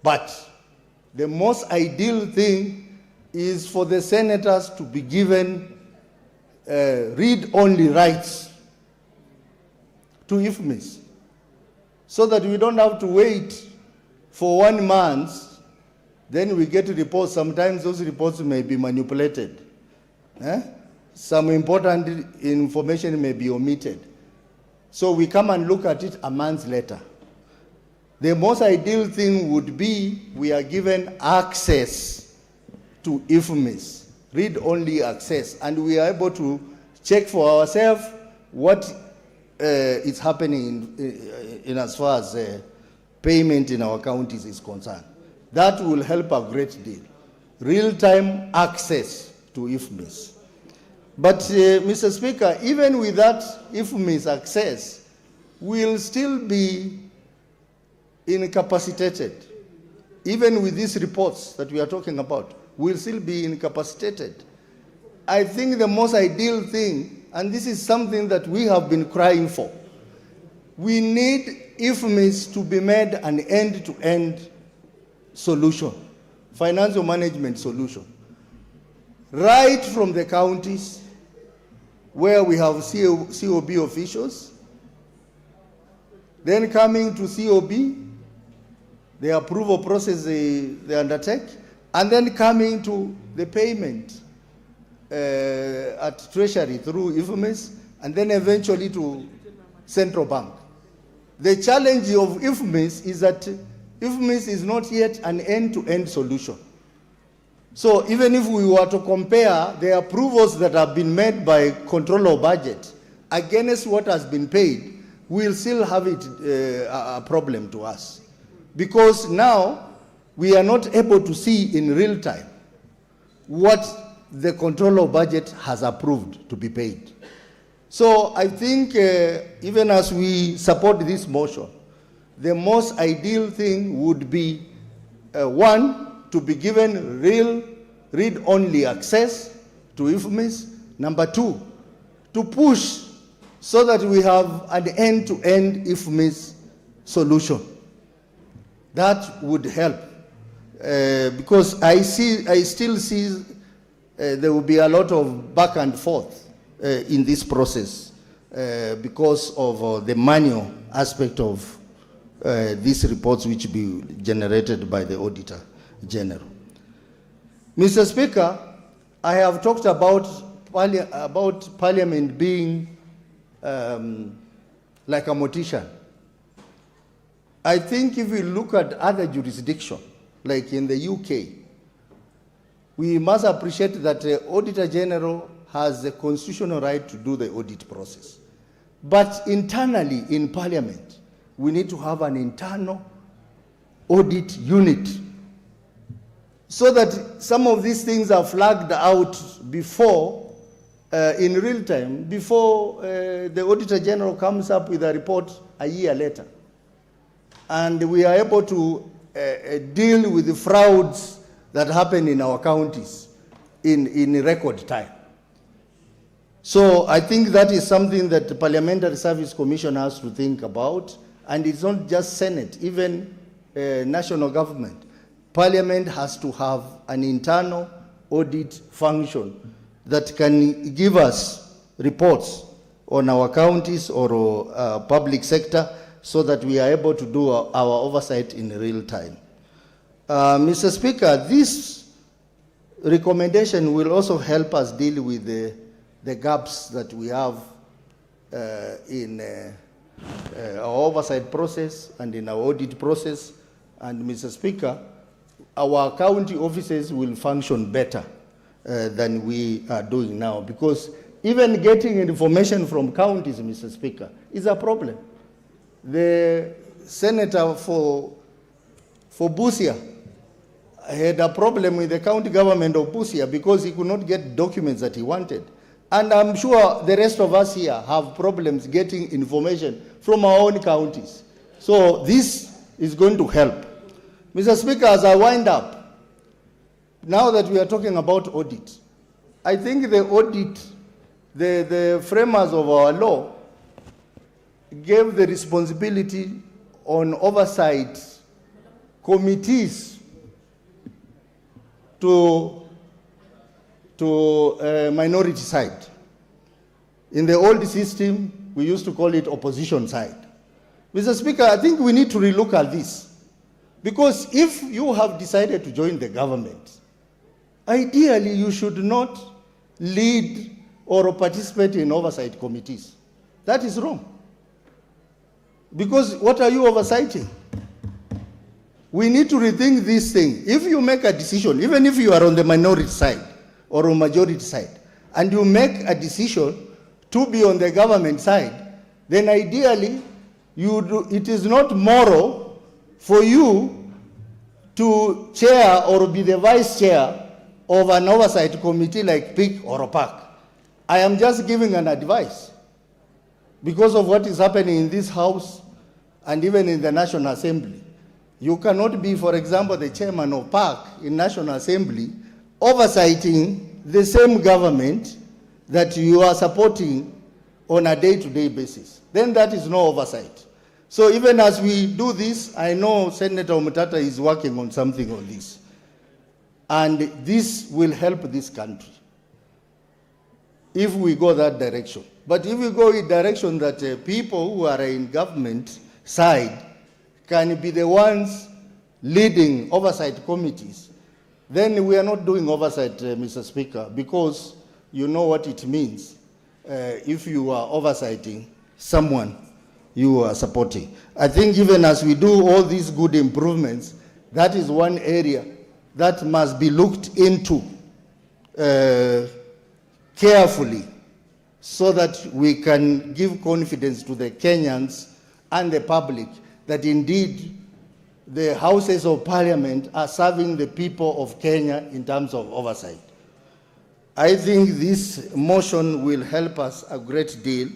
But the most ideal thing is for the senators to be given read-only rights to IFMIS, so that we don't have to wait for 1 month, then we get reports. Sometimes those reports may be manipulated. Some important information may be omitted. So we come and look at it a month later. The most ideal thing would be we are given access to IFMIS, read-only access, and we are able to check for ourselves what is happening in as far as payment in our counties is concerned. That will help a great deal. Real-time access to IFMIS. But, Mr. Speaker, even with that IFMIS access, we'll still be incapacitated. Even with these reports that we are talking about, we'll still be incapacitated. I think the most ideal thing, and this is something that we have been crying for, we need IFMIS to be made an end-to-end solution, financial management solution. Right from the counties where we have COB officials, then coming to COB, the approval process they undertake, and then coming to the payment at Treasury through IFMIS, and then eventually to Central Bank. The challenge of IFMIS is that IFMIS is not yet an end-to-end solution. So even if we were to compare the approvals that have been made by controller of budget against what has been paid, we'll still have it a problem to us. Because now we are not able to see in real time what the controller of budget has approved to be paid. So I think even as we support this motion, the most ideal thing would be, one, to be given real read-only access to IFMIS. Number two, to push so that we have an end-to-end IFMIS solution. That would help. Because I still see there will be a lot of back and forth in this process because of the manual aspect of these reports which be generated by the Auditor General. Mr. Speaker, I have talked about Parliament being like a mortician. I think if we look at other jurisdictions, like in the UK, we must appreciate that the Auditor General has the constitutional right to do the audit process. But internally in Parliament, we need to have an internal audit unit so that some of these things are flagged out before, in real time, before the Auditor General comes up with a report a year later. And we are able to deal with the frauds that happen in our counties in record time. So I think that is something that the Parliamentary Service Commission has to think about. And it's not just Senate, even national government. Parliament has to have an internal audit function that can give us reports on our counties or public sector so that we are able to do our oversight in real time. Mr. Speaker, this recommendation will also help us deal with the gaps that we have in our oversight process and in our audit process. And Mr. Speaker, our county offices will function better than we are doing now, because even getting information from counties, Mr. Speaker, is a problem. The senator for Busia had a problem with the county government of Busia because he could not get documents that he wanted. And I'm sure the rest of us here have problems getting information from our own counties. So this is going to help. Mr. Speaker, as I wind up, now that we are talking about audit, I think the audit, the framers of our law gave the responsibility on oversight committees to minority side. In the old system, we used to call it opposition side. Mr. Speaker, I think we need to relook at this. Because if you have decided to join the government, ideally you should not lead or participate in oversight committees. That is wrong. Because what are you oversighting? We need to rethink this thing. If you make a decision, even if you are on the minority side or on majority side, and you make a decision to be on the government side, then ideally it is not moral for you to chair or be the vice chair of an oversight committee like PIC or OPAC. I am just giving an advice because of what is happening in this house and even in the National Assembly. You cannot be, for example, the chairman of PAC in National Assembly oversighting the same government that you are supporting on a day-to-day basis. Then that is no oversight. So even as we do this, I know Senator Omutata is working on something on this. And this will help this country if we go that direction. But if we go in direction that people who are in government side can be the ones leading oversight committees, then we are not doing oversight, Mr. Speaker, because you know what it means if you are oversighting someone you are supporting. I think even as we do all these good improvements, that is one area that must be looked into carefully so that we can give confidence to the Kenyans and the public that indeed the houses of parliament are serving the people of Kenya in terms of oversight. I think this motion will help us a great deal.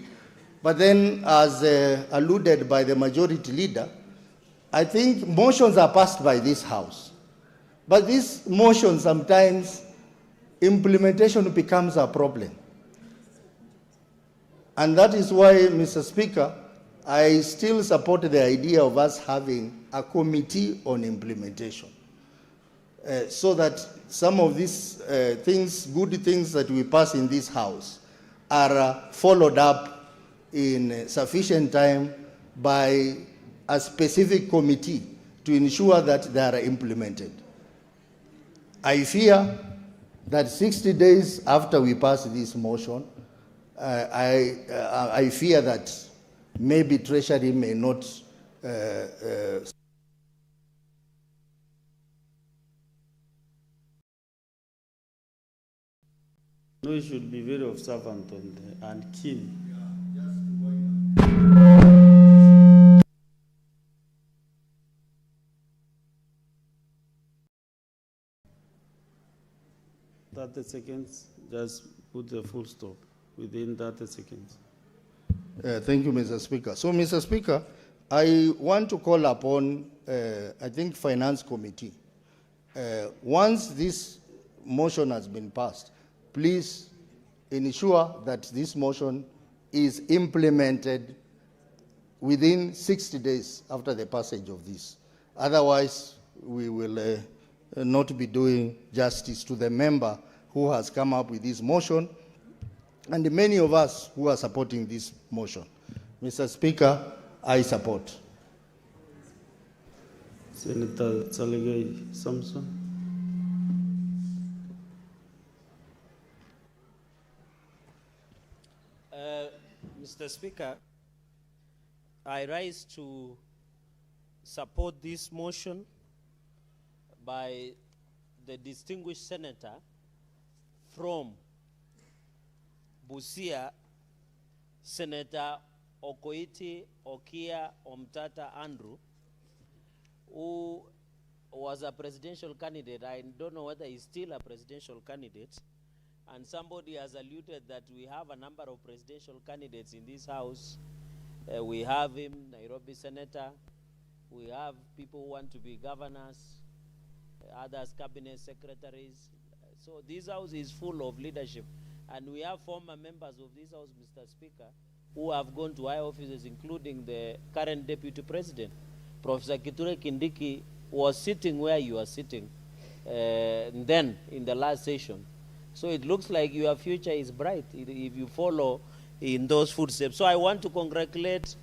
But then, as alluded by the majority leader, I think motions are passed by this House. But this motion, sometimes implementation becomes a problem. And that is why, Mr. Speaker, I still support the idea of us having a committee on implementation so that some of these things, good things that we pass in this House are followed up in sufficient time by a specific committee to ensure that they are implemented. I fear that 60 days after we pass this motion, I fear that maybe Treasury may not No, you should be very observant on the, and keen. Seconds, just put the full stop within 30 seconds. Thank you, Mr. Speaker. So, Mr. Speaker, I want to call upon, I think, Finance Committee. Once this motion has been passed, please ensure that this motion is implemented within 60 days after the passage of this. Otherwise, we will not be doing justice to the member who has come up with this motion and many of us who are supporting this motion. Mr. Speaker, I support. Senator Tsalegai Samson. Mr. Speaker, I rise to support this motion by the distinguished senator from Busia, Senator Okoiti Okia Omtata Andrew, who was a presidential candidate. I don't know whether he's still a presidential candidate. And somebody has alluded that we have a number of presidential candidates in this House. We have him, Nairobi Senator. We have people who want to be governors, others cabinet secretaries. So this House is full of leadership. And we have former members of this House, Mr. Speaker, who have gone to high offices, including the current Deputy President. Professor Kithure Kindiki was sitting where you are sitting then in the last session. So it looks like your future is bright if you follow in those footsteps. So I want to congratulate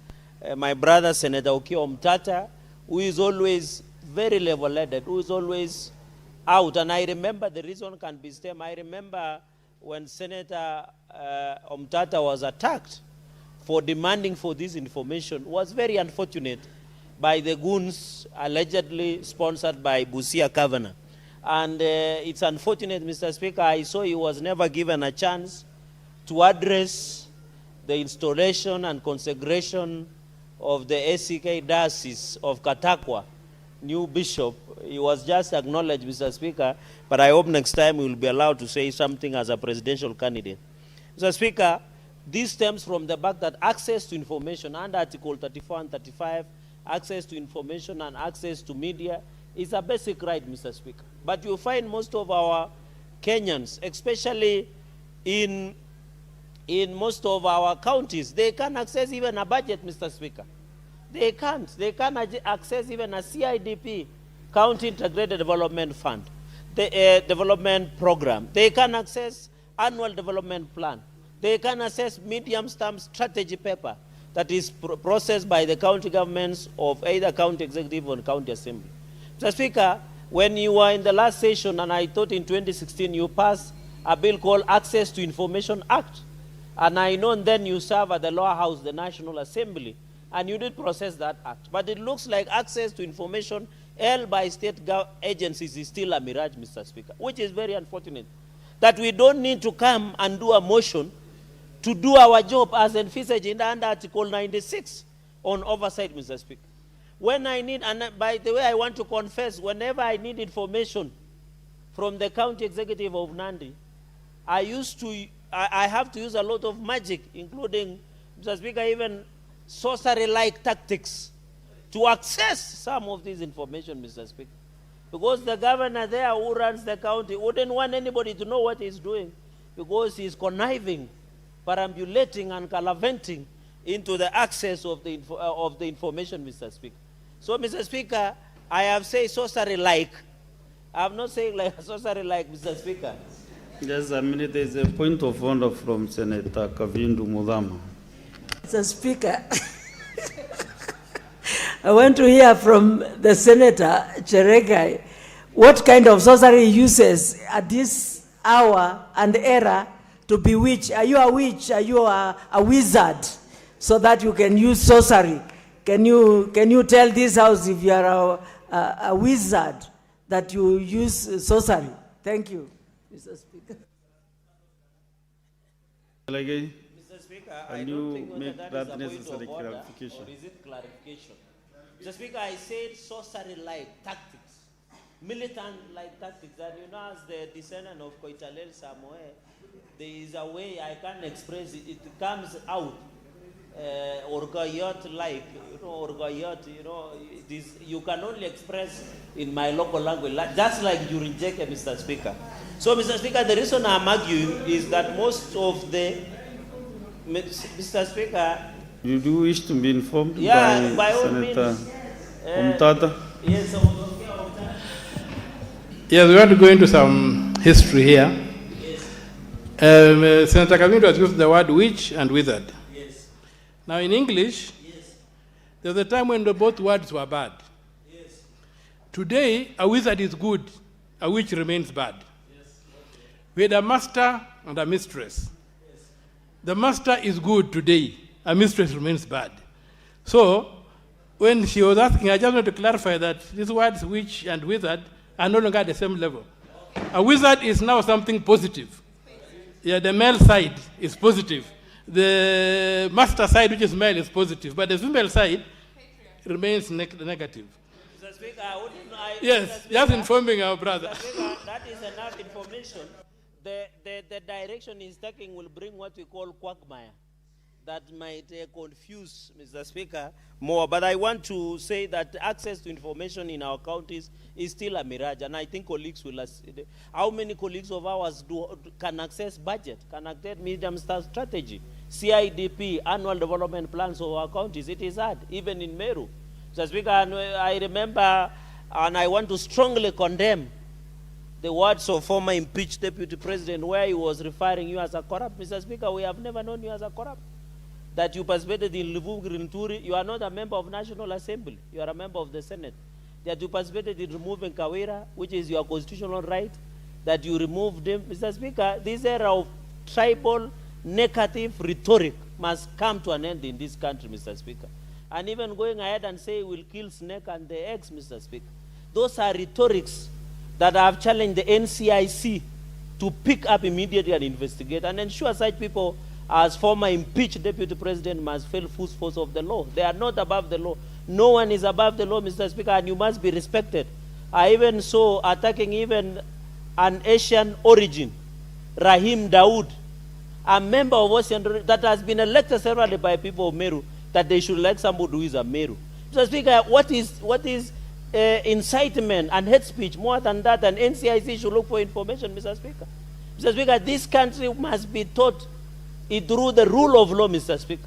my brother, Senator Okia Omtata, who is always very level-headed, who is always out. And I remember, the reason can be stem, I remember when Senator Omtata was attacked for demanding for this information, was very unfortunate by the goons allegedly sponsored by Busia Governor. And it's unfortunate, Mr. Speaker, I saw he was never given a chance to address the installation and consecration of the ACK Diocese of Katakwa, new bishop. He was just acknowledged, Mr. Speaker, but I hope next time we will be allowed to say something as a presidential candidate. Mr. Speaker, this stems from the fact that access to information under Article 34 and 35, access to information and access to media is a basic right, Mr. Speaker. But you find most of our Kenyans, especially in most of our counties, they can't access even a budget, Mr. Speaker. They can't. They can't access even a CIDP, County Integrated Development Fund, the development program. They can access annual development plan. They can access medium-term strategy paper that is processed by the county governments of either county executive or county assembly. Mr. Speaker, when you were in the last session, and I thought in 2016 you passed a bill called Access to Information Act. And I know then you serve at the lower house, the National Assembly, and you did process that act. But it looks like access to information held by state agencies is still a mirage, Mr. Speaker, which is very unfortunate. That we don't need to come and do a motion to do our job as envisaged in under Article 96 on oversight, Mr. Speaker. When I need, and by the way, I want to confess, whenever I need information from the county executive of Nandi, I have to use a lot of magic, including, Mr. Speaker, even sorcery-like tactics to access some of this information, Mr. Speaker. Because the governor there who runs the county wouldn't want anybody to know what he's doing, because he's conniving, perambulating, and gallivanting into the access of the information, Mr. Speaker. So, Mr. Speaker, I have said sorcery-like. I have not said like sorcery-like, Mr. Speaker. Just a minute, there's a point of order from Senator Kavindu Mudhama. Mr. Speaker, I want to hear from the Senator Cheregai what kind of sorcery he uses at this hour and era to bewitch. Are you a witch? Are you a wizard? So that you can use sorcery. Can you tell this house if you are a wizard that you use sorcery? Thank you, Mr. Speaker. Mr. Speaker, I don't think whether that is a necessary point of order, clarification. or is it clarification? Mr. Speaker, I said sorcery-like tactics, militant-like tactics. And you know, as the descendant of Koitalel Samoe, there is a way I can express it. It comes out orgayot-like, orgayot, you can only express in my local language, just like you reject, Mr. Speaker. So, Mr. Speaker, the reason I'm arguing is that most of the, Mr. Speaker, You do wish to be informed by all Senator means, Omtata? Yes, Yes, we want to go into some history here. Yes. Senator Kavindu has used the word witch and wizard. Yes. Now in English, there was a time when both words were bad. Yes. Today, a wizard is good, a witch remains bad. Yes. We had a master and a mistress. Yes. The master is good today, a mistress remains bad. So, when she was asking, I just want to clarify that these words, witch and wizard, are no longer at the same level. A wizard is now something positive. Yeah, the male side is positive. The master side, which is male, is positive. But the female side remains negative. Mr. Speaker, Yes, just informing our brother. Mr. Speaker, that is enough information. The direction he's taking will bring what we call quagmire. That might confuse, Mr. Speaker, more. But I want to say that access to information in our counties is still a mirage, and I think colleagues will. How many colleagues of ours can access budget, can access medium-term strategy, CIDP, annual development plans of our counties? It is hard, even in Meru. Mr. Speaker, I remember, and I want to strongly condemn the words of former impeached deputy president, where he was referring you as a corrupt. Mr. Speaker, we have never known you as a corrupt. That you participated in Livugirinturi, you are not a member of National Assembly, you are a member of the Senate. That you participated in removing Kawira, which is your constitutional right, that you removed him. Mr. Speaker, this era of tribal negative rhetoric must come to an end in this country, Mr. Speaker. And even going ahead and say we'll kill snake and the eggs, Mr. Speaker. Those are rhetorics that have challenged the NCIC to pick up immediately and investigate and ensure such people as former impeached deputy president must fail full force of the law. They are not above the law. No one is above the law, Mr. Speaker, and you must be respected. I even saw attacking even an Asian origin, Rahim Dawood, a member of Ocean that has been elected severally by people of Meru, that they should elect somebody who is a Meru. Mr. Speaker, what is incitement and hate speech? More than that, and NCIC should look for information, Mr. Speaker. Mr. Speaker, this country must be taught through the rule of law, Mr. Speaker.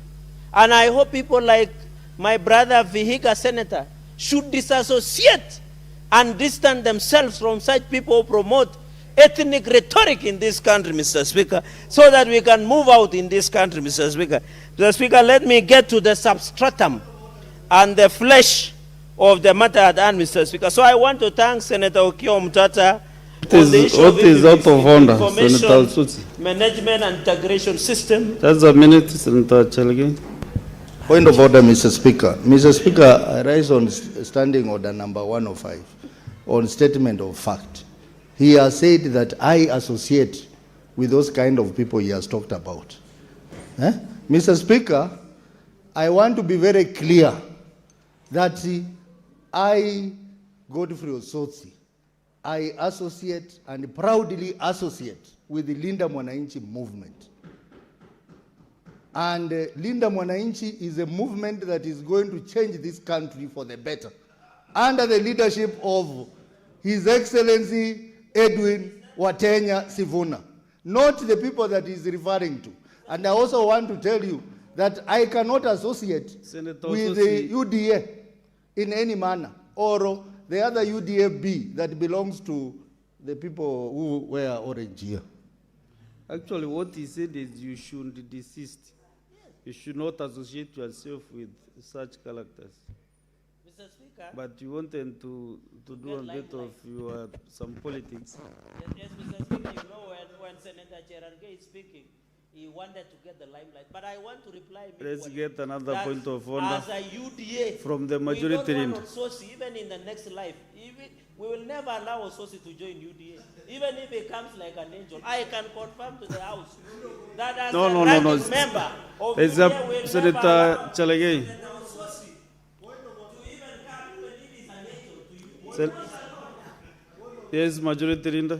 And I hope people like my brother Vihiga Senator, should disassociate and distance themselves from such people who promote ethnic rhetoric in this country, Mr. Speaker, so that we can move out in this country, Mr. Speaker. Mr. Speaker, let me get to the substratum and the flesh of the matter at hand, Mr. Speaker. So I want to thank Senator Okiya Omtatah. What is out of order, Senator Suti? Management and integration system. Just a minute, Senator Chelgi. Point of order, Mr. Speaker. Mr. Speaker, I rise on standing order number 105 on statement of fact. He has said that I associate with those kind of people he has talked about. Mr. Speaker, I want to be very clear that I, Godfrey Osotsi, I associate and proudly associate with the Linda Mwananchi movement. And Linda Mwananchi is a movement that is going to change this country for the better, under the leadership of His Excellency Edwin Watenya Sifuna, not the people that he's referring to. And I also want to tell you that I cannot associate Senator with the UDA in any manner, or the other UDA-B that belongs to the people who wear orange here. Actually, what he said is you should desist. You should not associate yourself with such characters. Mr. Speaker. But you want them to do a bit of your some politics. Yes, Mr. Speaker, you know when Senator Cherargei is speaking, he wanted to get the limelight. But I want to reply. Let's get another point of order as a UDA, from the majority. We don't want Ososi, even in the next life. We will never allow Ososi to join UDA. Even if he comes like an angel, I can confirm to the House that as a ranking member of UDA, we will Senator Chalagay. Yes, majority leader.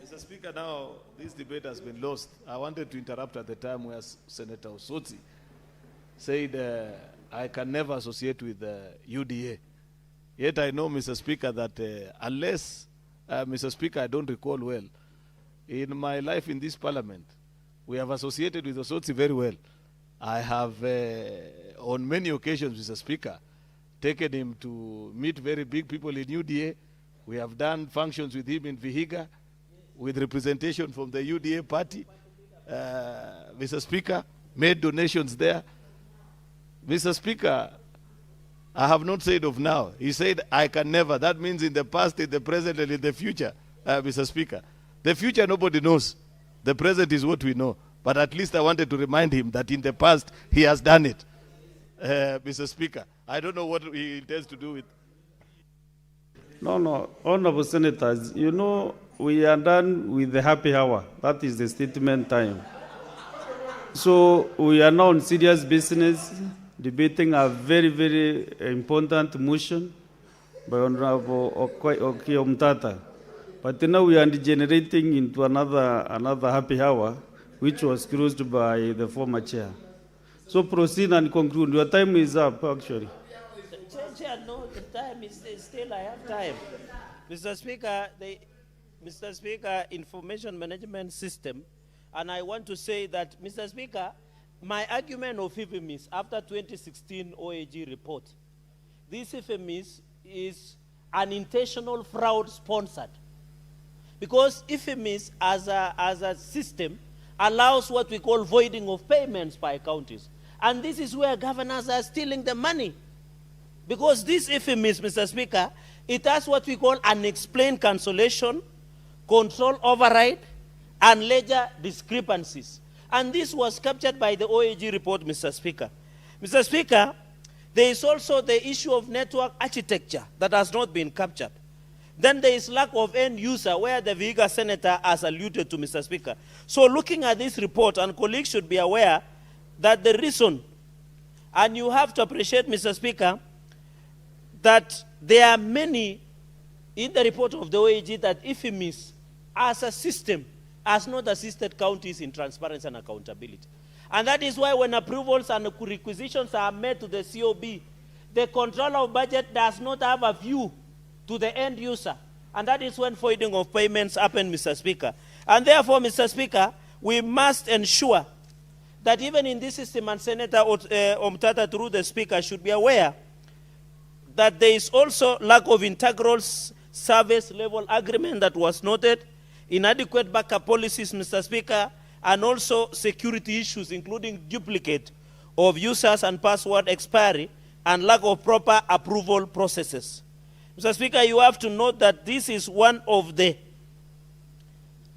Mr. Speaker, now this debate has been lost. I wanted to interrupt at the time where Senator Osotsi said, I can never associate with UDA. Yet I know, Mr. Speaker, that unless, Mr. Speaker, I don't recall well, in my life in this parliament, we have associated with Osotsi very well. I have, on many occasions, Mr. Speaker, taken him to meet very big people in UDA. We have done functions with him in Vihiga, with representation from the UDA party. Mr. Speaker, made donations there. Mr. Speaker, I have not said of now. He said, I can never. That means in the past, in the present, and in the future, Mr. Speaker. The future, nobody knows. The present is what we know. But at least I wanted to remind him that in the past, he has done it. Mr. Speaker, I don't know what he intends to do with. No, honorable senators, you know, we are done with the happy hour. That is the statement time. So we are now on serious business, debating a very, very important motion by Honorable Okiya Omtatah. But now we are degenerating into another happy hour, which was closed by the former chair. So proceed and conclude. Your time is up, actually. Chair, no, the time is still, I have time. Mr. Speaker, information management system, and I want to say that, Mr. Speaker, my argument of IFEMIS after 2016 OAG report, this IFEMIS is an intentional fraud sponsored. Because IFEMIS as a system allows what we call voiding of payments by counties. And this is where governors are stealing the money. Because this IFEMIS, Mr. Speaker, it has what we call unexplained cancellation, control override, and ledger discrepancies. And this was captured by the OAG report, Mr. Speaker. Mr. Speaker, there is also the issue of network architecture that has not been captured. Then there is lack of end user, where the Vihiga senator has alluded to, Mr. Speaker. So looking at this report, and colleagues should be aware that the reason, and you have to appreciate, Mr. Speaker, that there are many in the report of the OAG that IFEMIS, as a system, has not assisted counties in transparency and accountability. And that is why when approvals and requisitions are made to the COB, the controller of budget does not have a view to the end user. And that is when voiding of payments happen, Mr. Speaker. And therefore, Mr. Speaker, we must ensure that even in this system, and Senator Omtata, through the Speaker, should be aware that there is also lack of integral service level agreement that was noted, inadequate backup policies, Mr. Speaker, and also security issues, including duplicate of users and password expiry, and lack of proper approval processes. Mr. Speaker, you have to note that this is one of the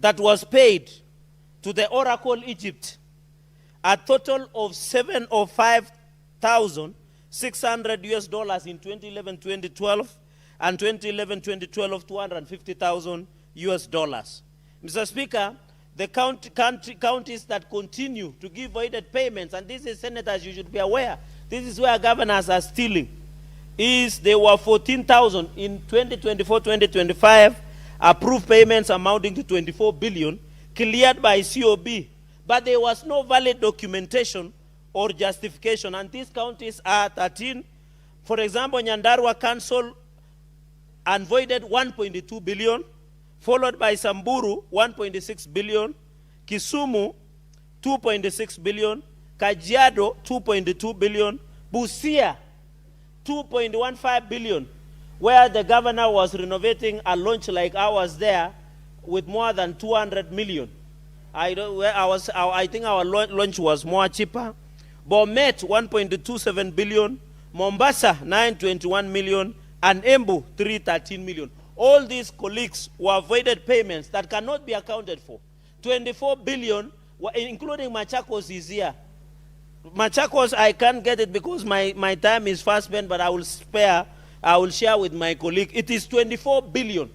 that was paid to the Oracle Egypt, a total of $705,600 US in 2011-2012, and 2011-2012 $250,000 US. Mr. Speaker, the counties that continue to give voided payments, and this is, senators, you should be aware, this is where governors are stealing, is there were 14,000 in 2024-2025 approved payments amounting to 24 billion cleared by COB, but there was no valid documentation or justification, and these counties are 13. For example, Nyandarua Council unvoided 1.2 billion, followed by Samburu 1.6 billion, Kisumu 2.6 billion, Kajiado 2.2 billion, Busia 2.15 billion, where the governor was renovating a launch like ours there with more than 200 million. I think our launch was more cheaper. Bomet 1.27 billion, Mombasa 921 million, and Embu 313 million. All these colleagues were avoided payments that cannot be accounted for. 24 billion, including Machakos, is here. Machakos, I can't get it because my time is fast spent, but I will share with my colleague. It is 24 billion,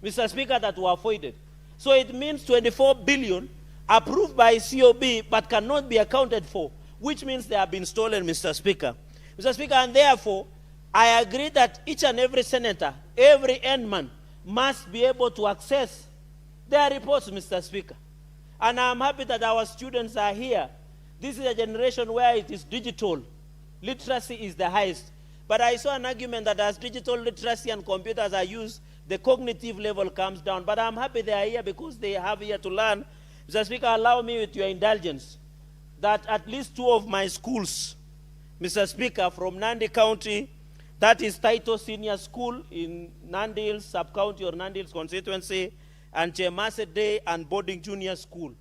Mr. Speaker, that were avoided. So it means 24 billion approved by COB but cannot be accounted for, which means they have been stolen, Mr. Speaker. Mr. Speaker, and therefore, I agree that each and every senator, every endman, must be able to access their reports, Mr. Speaker. And I'm happy that our students are here. This is a generation where it is digital. Literacy is the highest. But I saw an argument that as digital literacy and computers are used, the cognitive level comes down. But I'm happy they are here because they have here to learn. Mr. Speaker, allow me, with your indulgence, that at least 2 of my schools, Mr. Speaker, from Nandi County, that is Taito Senior School in Nandi Hills Sub-County or Nandi Hills Constituency, and Chemase Day and Boarding Junior School,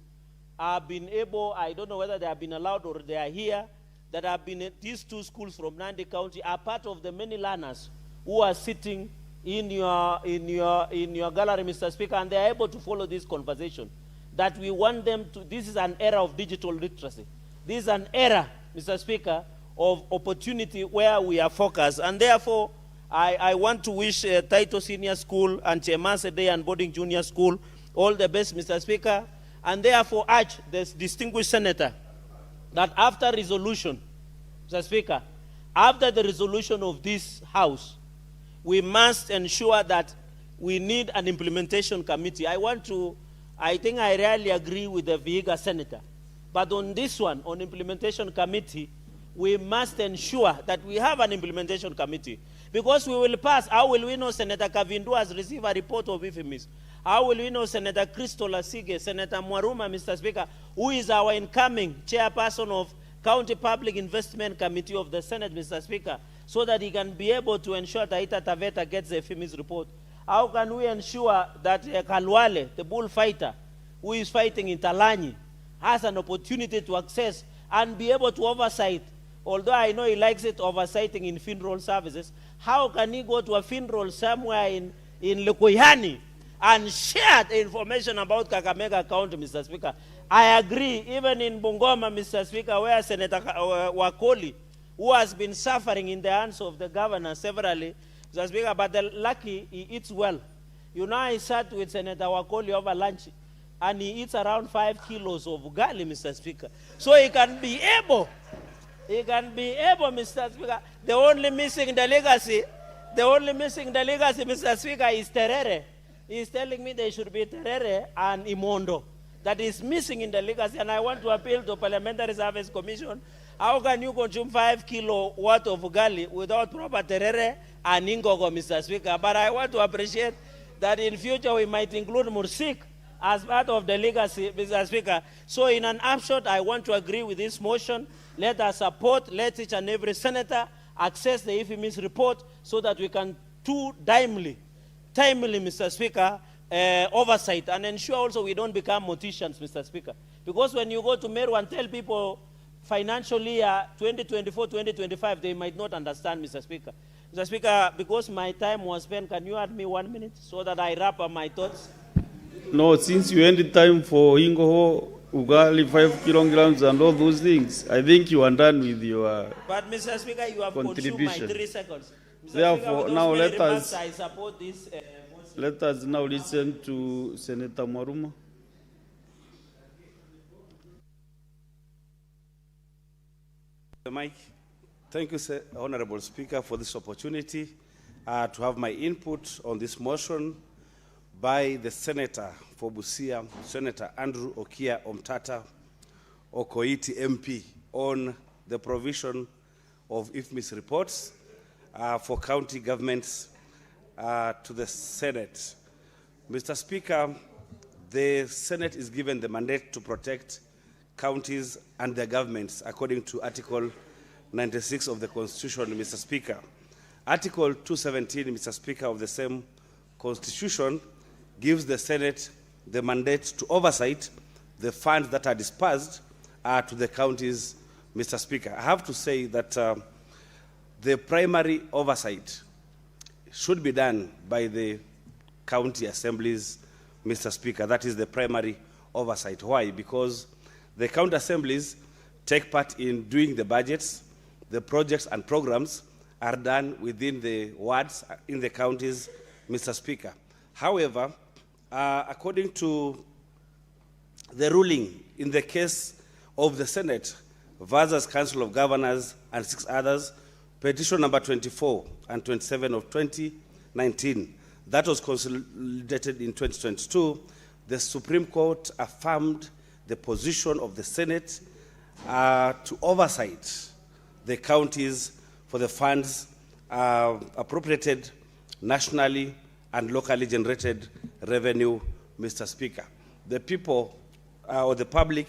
have been able, I don't know whether they have been allowed or they are here, that have been, these 2 schools from Nandi County are part of the many learners who are sitting in your gallery, Mr. Speaker, and they are able to follow this conversation. That we want them to, this is an era of digital literacy. This is an era, Mr. Speaker, of opportunity where we are focused. And therefore, I want to wish Taito Senior School and Chemase Day and Boarding Junior School all the best, Mr. Speaker. And therefore urge this distinguished senator that after resolution, Mr. Speaker, after the resolution of this House, we must ensure that we need an implementation committee. I think I rarely agree with the Vihiga senator. But on this one, on implementation committee, we must ensure that we have an implementation committee. Because we will pass, how will we know Senator Kavindu has received a report of IFMIS? How will we know Senator Christo Lasige, Senator Mwaruma, Mr. Speaker, who is our incoming chairperson of County Public Investment Committee of the Senate, Mr. Speaker, so that he can be able to ensure that Taita Taveta gets the IFMIS report? How can we ensure that Kalwale, the bullfighter, who is fighting in Talanyi, has an opportunity to access and be able to oversight? Although I know he likes it oversighting in funeral services, how can he go to a funeral somewhere in Lukoyani and share the information about Kakamega County, Mr. Speaker? I agree, even in Bungoma, Mr. Speaker, where Senator Wakoli, who has been suffering in the hands of the governor severally, Mr. Speaker, but lucky he eats well. You know, I sat with Senator Wakoli over lunch, and he eats around 5 kilos of ugali, Mr. Speaker. So he can be able, Mr. Speaker. The only missing the legacy, Mr. Speaker, is Terere. He's telling me there should be Terere and Imondo. That is missing in the legacy, and I want to appeal to Parliamentary Service Commission. How can you consume 5 kilo worth of ugali without proper Terere and Ingogo, Mr. Speaker? But I want to appreciate that in future we might include Mursik as part of the legacy, Mr. Speaker. So in an upshot, I want to agree with this motion. Let us support, let each and every senator access the IFMIS report so that we can do timely, Mr. Speaker, oversight and ensure also we don't become morticians, Mr. Speaker. Because when you go to Meru and tell people financial year 2024, 2025, they might not understand, Mr. Speaker. Mr. Speaker, because my time was spent, can you add me 1 minute so that I wrap up my thoughts? No, since you ended time for Ingoho, Ugali, 5 kilograms and all those things, I think you are done with your But Mr. Speaker, you have consumed my 3 seconds. Mr. Therefore, Speaker, now let remarks, us I support this. let us now listen to Senator Maruma. The mic. Thank you, Honorable Speaker, for this opportunity to have my input on this motion by the Senator for Busia, Senator Andrew Okia Omtata Okoiti MP, on the provision of IFMIS reports for county governments to the Senate. Mr. Speaker, the Senate is given the mandate to protect counties and their governments according to Article 96 of the Constitution, Mr. Speaker. Article 217, Mr. Speaker, of the same Constitution gives the Senate the mandate to oversight the funds that are dispersed to the counties, Mr. Speaker. I have to say that the primary oversight should be done by the county assemblies, Mr. Speaker. That is the primary oversight. Why? Because the county assemblies take part in doing the budgets. The projects and programs are done within the wards in the counties, Mr. Speaker. However, according to the ruling in the case of the Senate versus Council of Governors and 6 others, petition number 24 and 27 of 2019, that was consolidated in 2022, the Supreme Court affirmed the position of the Senate to oversight the counties for the funds appropriated nationally and locally generated revenue, Mr. Speaker. The people or the public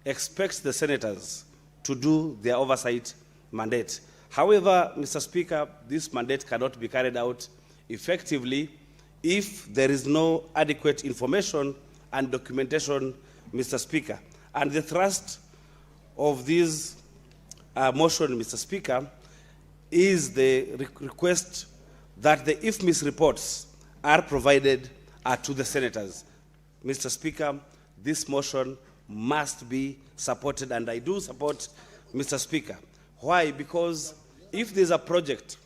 expects the senators to do their oversight mandate. However, Mr. Speaker, this mandate cannot be carried out effectively if there is no adequate information and documentation, Mr. Speaker. And the thrust of this motion, Mr. Speaker, is the request that the IFMIS reports are provided to the senators. Mr. Speaker, this motion must be supported, and I do support, Mr. Speaker. Why? Because if there's a project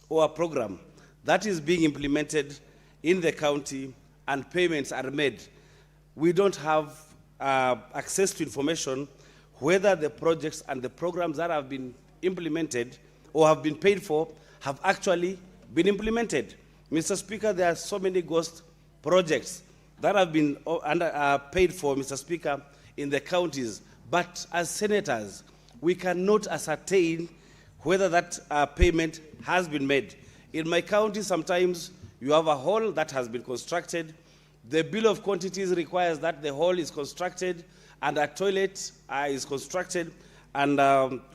or a program that is being implemented in the county and payments are made, we don't have access to information whether the projects and the programs that have been implemented or have been paid for have actually been implemented. Mr. Speaker, there are so many ghost projects that have been paid for, Mr. Speaker, in the counties. But as senators, we cannot ascertain whether that payment has been made. In my county, sometimes you have a hall that has been constructed. The bill of quantities requires that the hall is constructed and a toilet is constructed and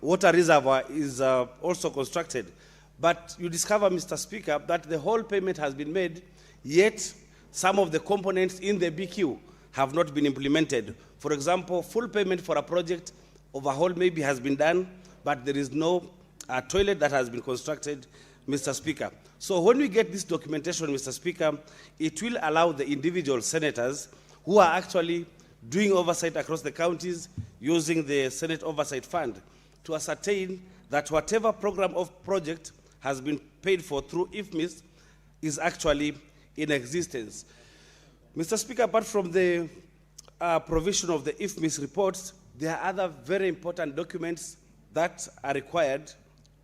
water reservoir is also constructed. But you discover, Mr. Speaker, that the whole payment has been made, yet some of the components in the BQ have not been implemented. For example, full payment for a project overhaul maybe has been done, but there is no toilet that has been constructed, Mr. Speaker. So when we get this documentation, Mr. Speaker, it will allow the individual senators who are actually doing oversight across the counties using the Senate Oversight Fund to ascertain that whatever program of project has been paid for through IFMIS is actually in existence. Mr. Speaker, apart from the provision of the IFMIS reports, there are other very important documents that are required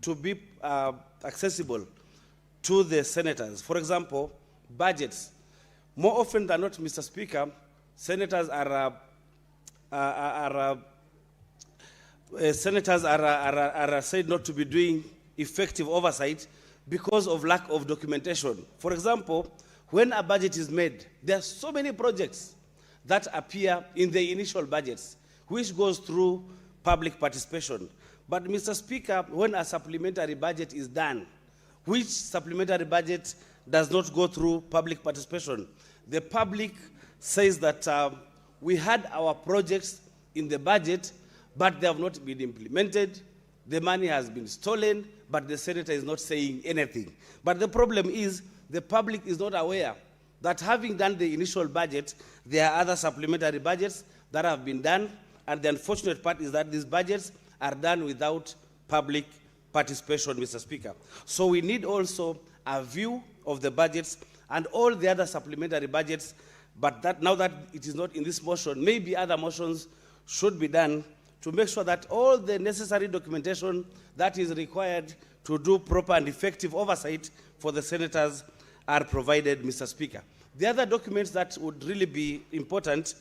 to be accessible to the senators. For example, budgets. More often than not, Mr. Speaker, senators are said not to be doing effective oversight because of lack of documentation. For example, when a budget is made, there are so many projects that appear in the initial budgets, which goes through public participation. But Mr. Speaker, when a supplementary budget is done, which supplementary budget does not go through public participation, the public says that we had our projects in the budget, but they have not been implemented. The money has been stolen, but the senator is not saying anything. But the problem is the public is not aware that having done the initial budget, there are other supplementary budgets that have been done, and the unfortunate part is that these budgets are done without public participation, Mr. Speaker. So we need also a view of the budgets and all the other supplementary budgets, but that now that it is not in this motion, maybe other motions should be done to make sure that all the necessary documentation that is required to do proper and effective oversight for the senators are provided, Mr. Speaker. The other documents that would really be important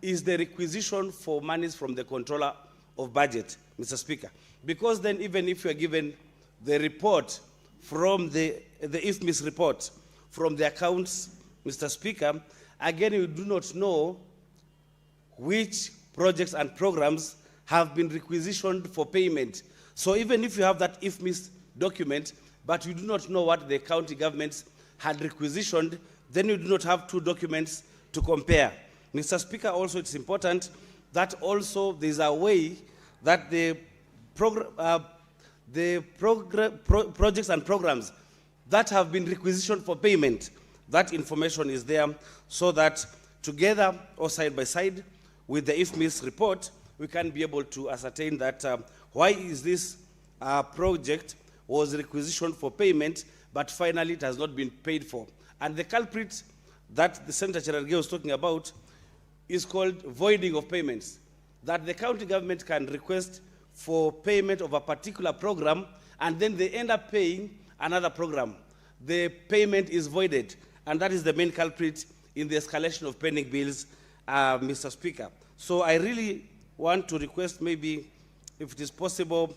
is the requisition for monies from the controller of budget, Mr. Speaker. Because then even if you are given the report from the IFMIS report from the accounts, Mr. Speaker, again you do not know which projects and programs have been requisitioned for payment. So even if you have that IFMIS document, but you do not know what the county governments had requisitioned, then you do not have two documents to compare. Mr. Speaker, also it's important that also there's a way that the projects and programs that have been requisitioned for payment, that information is there so that together or side by side with the IFMIS report, we can be able to ascertain that why is this project was requisitioned for payment, but finally it has not been paid for. And the culprit that the Senator Cherargei was talking about is called voiding of payments, that the county government can request for payment of a particular program, and then they end up paying another program. The payment is voided, and that is the main culprit in the escalation of pending bills, Mr. Speaker. So I really want to request maybe, if it is possible,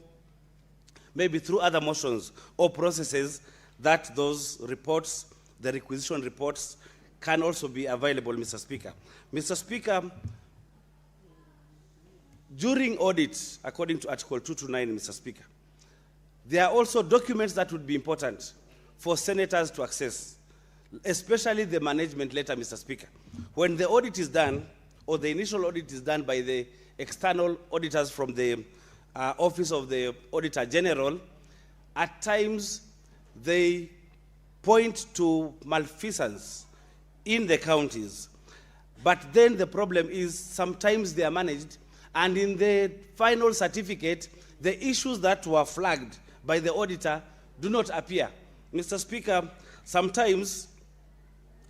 maybe through other motions or processes, that those reports, the requisition reports, can also be available, Mr. Speaker. Mr. Speaker, during audits, according to Article 229, Mr. Speaker, there are also documents that would be important for senators to access, especially the management letter, Mr. Speaker. When the audit is done, or the initial audit is done by the external auditors from the Office of the Auditor General, at times they point to malfeasance in the counties. But then the problem is sometimes they are managed, and in the final certificate, the issues that were flagged by the auditor do not appear. Mr. Speaker, sometimes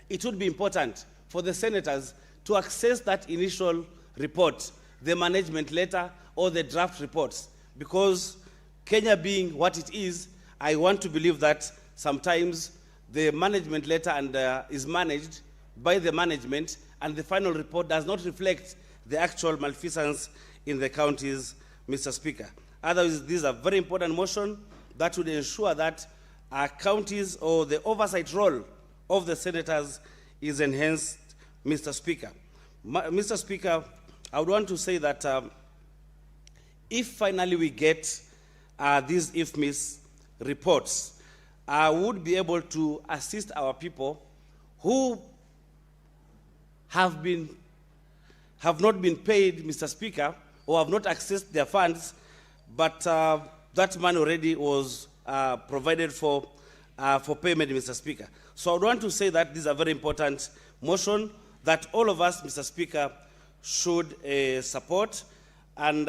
it would be important for the senators to access that initial report, the management letter or the draft reports, because Kenya being what it is, I want to believe that sometimes the management letter is managed by the management, and the final report does not reflect the actual malfeasance in the counties, Mr. Speaker. Otherwise, this is a very important motion that would ensure that our counties or the oversight role of the senators is enhanced, Mr. Speaker. Mr. Speaker, I would want to say that if finally we get these IFMIS reports, I would be able to assist our people who have not been paid, Mr. Speaker, or have not accessed their funds, but that money already was provided for payment, Mr. Speaker. So I would want to say that this is a very important motion that all of us, Mr. Speaker, should support. And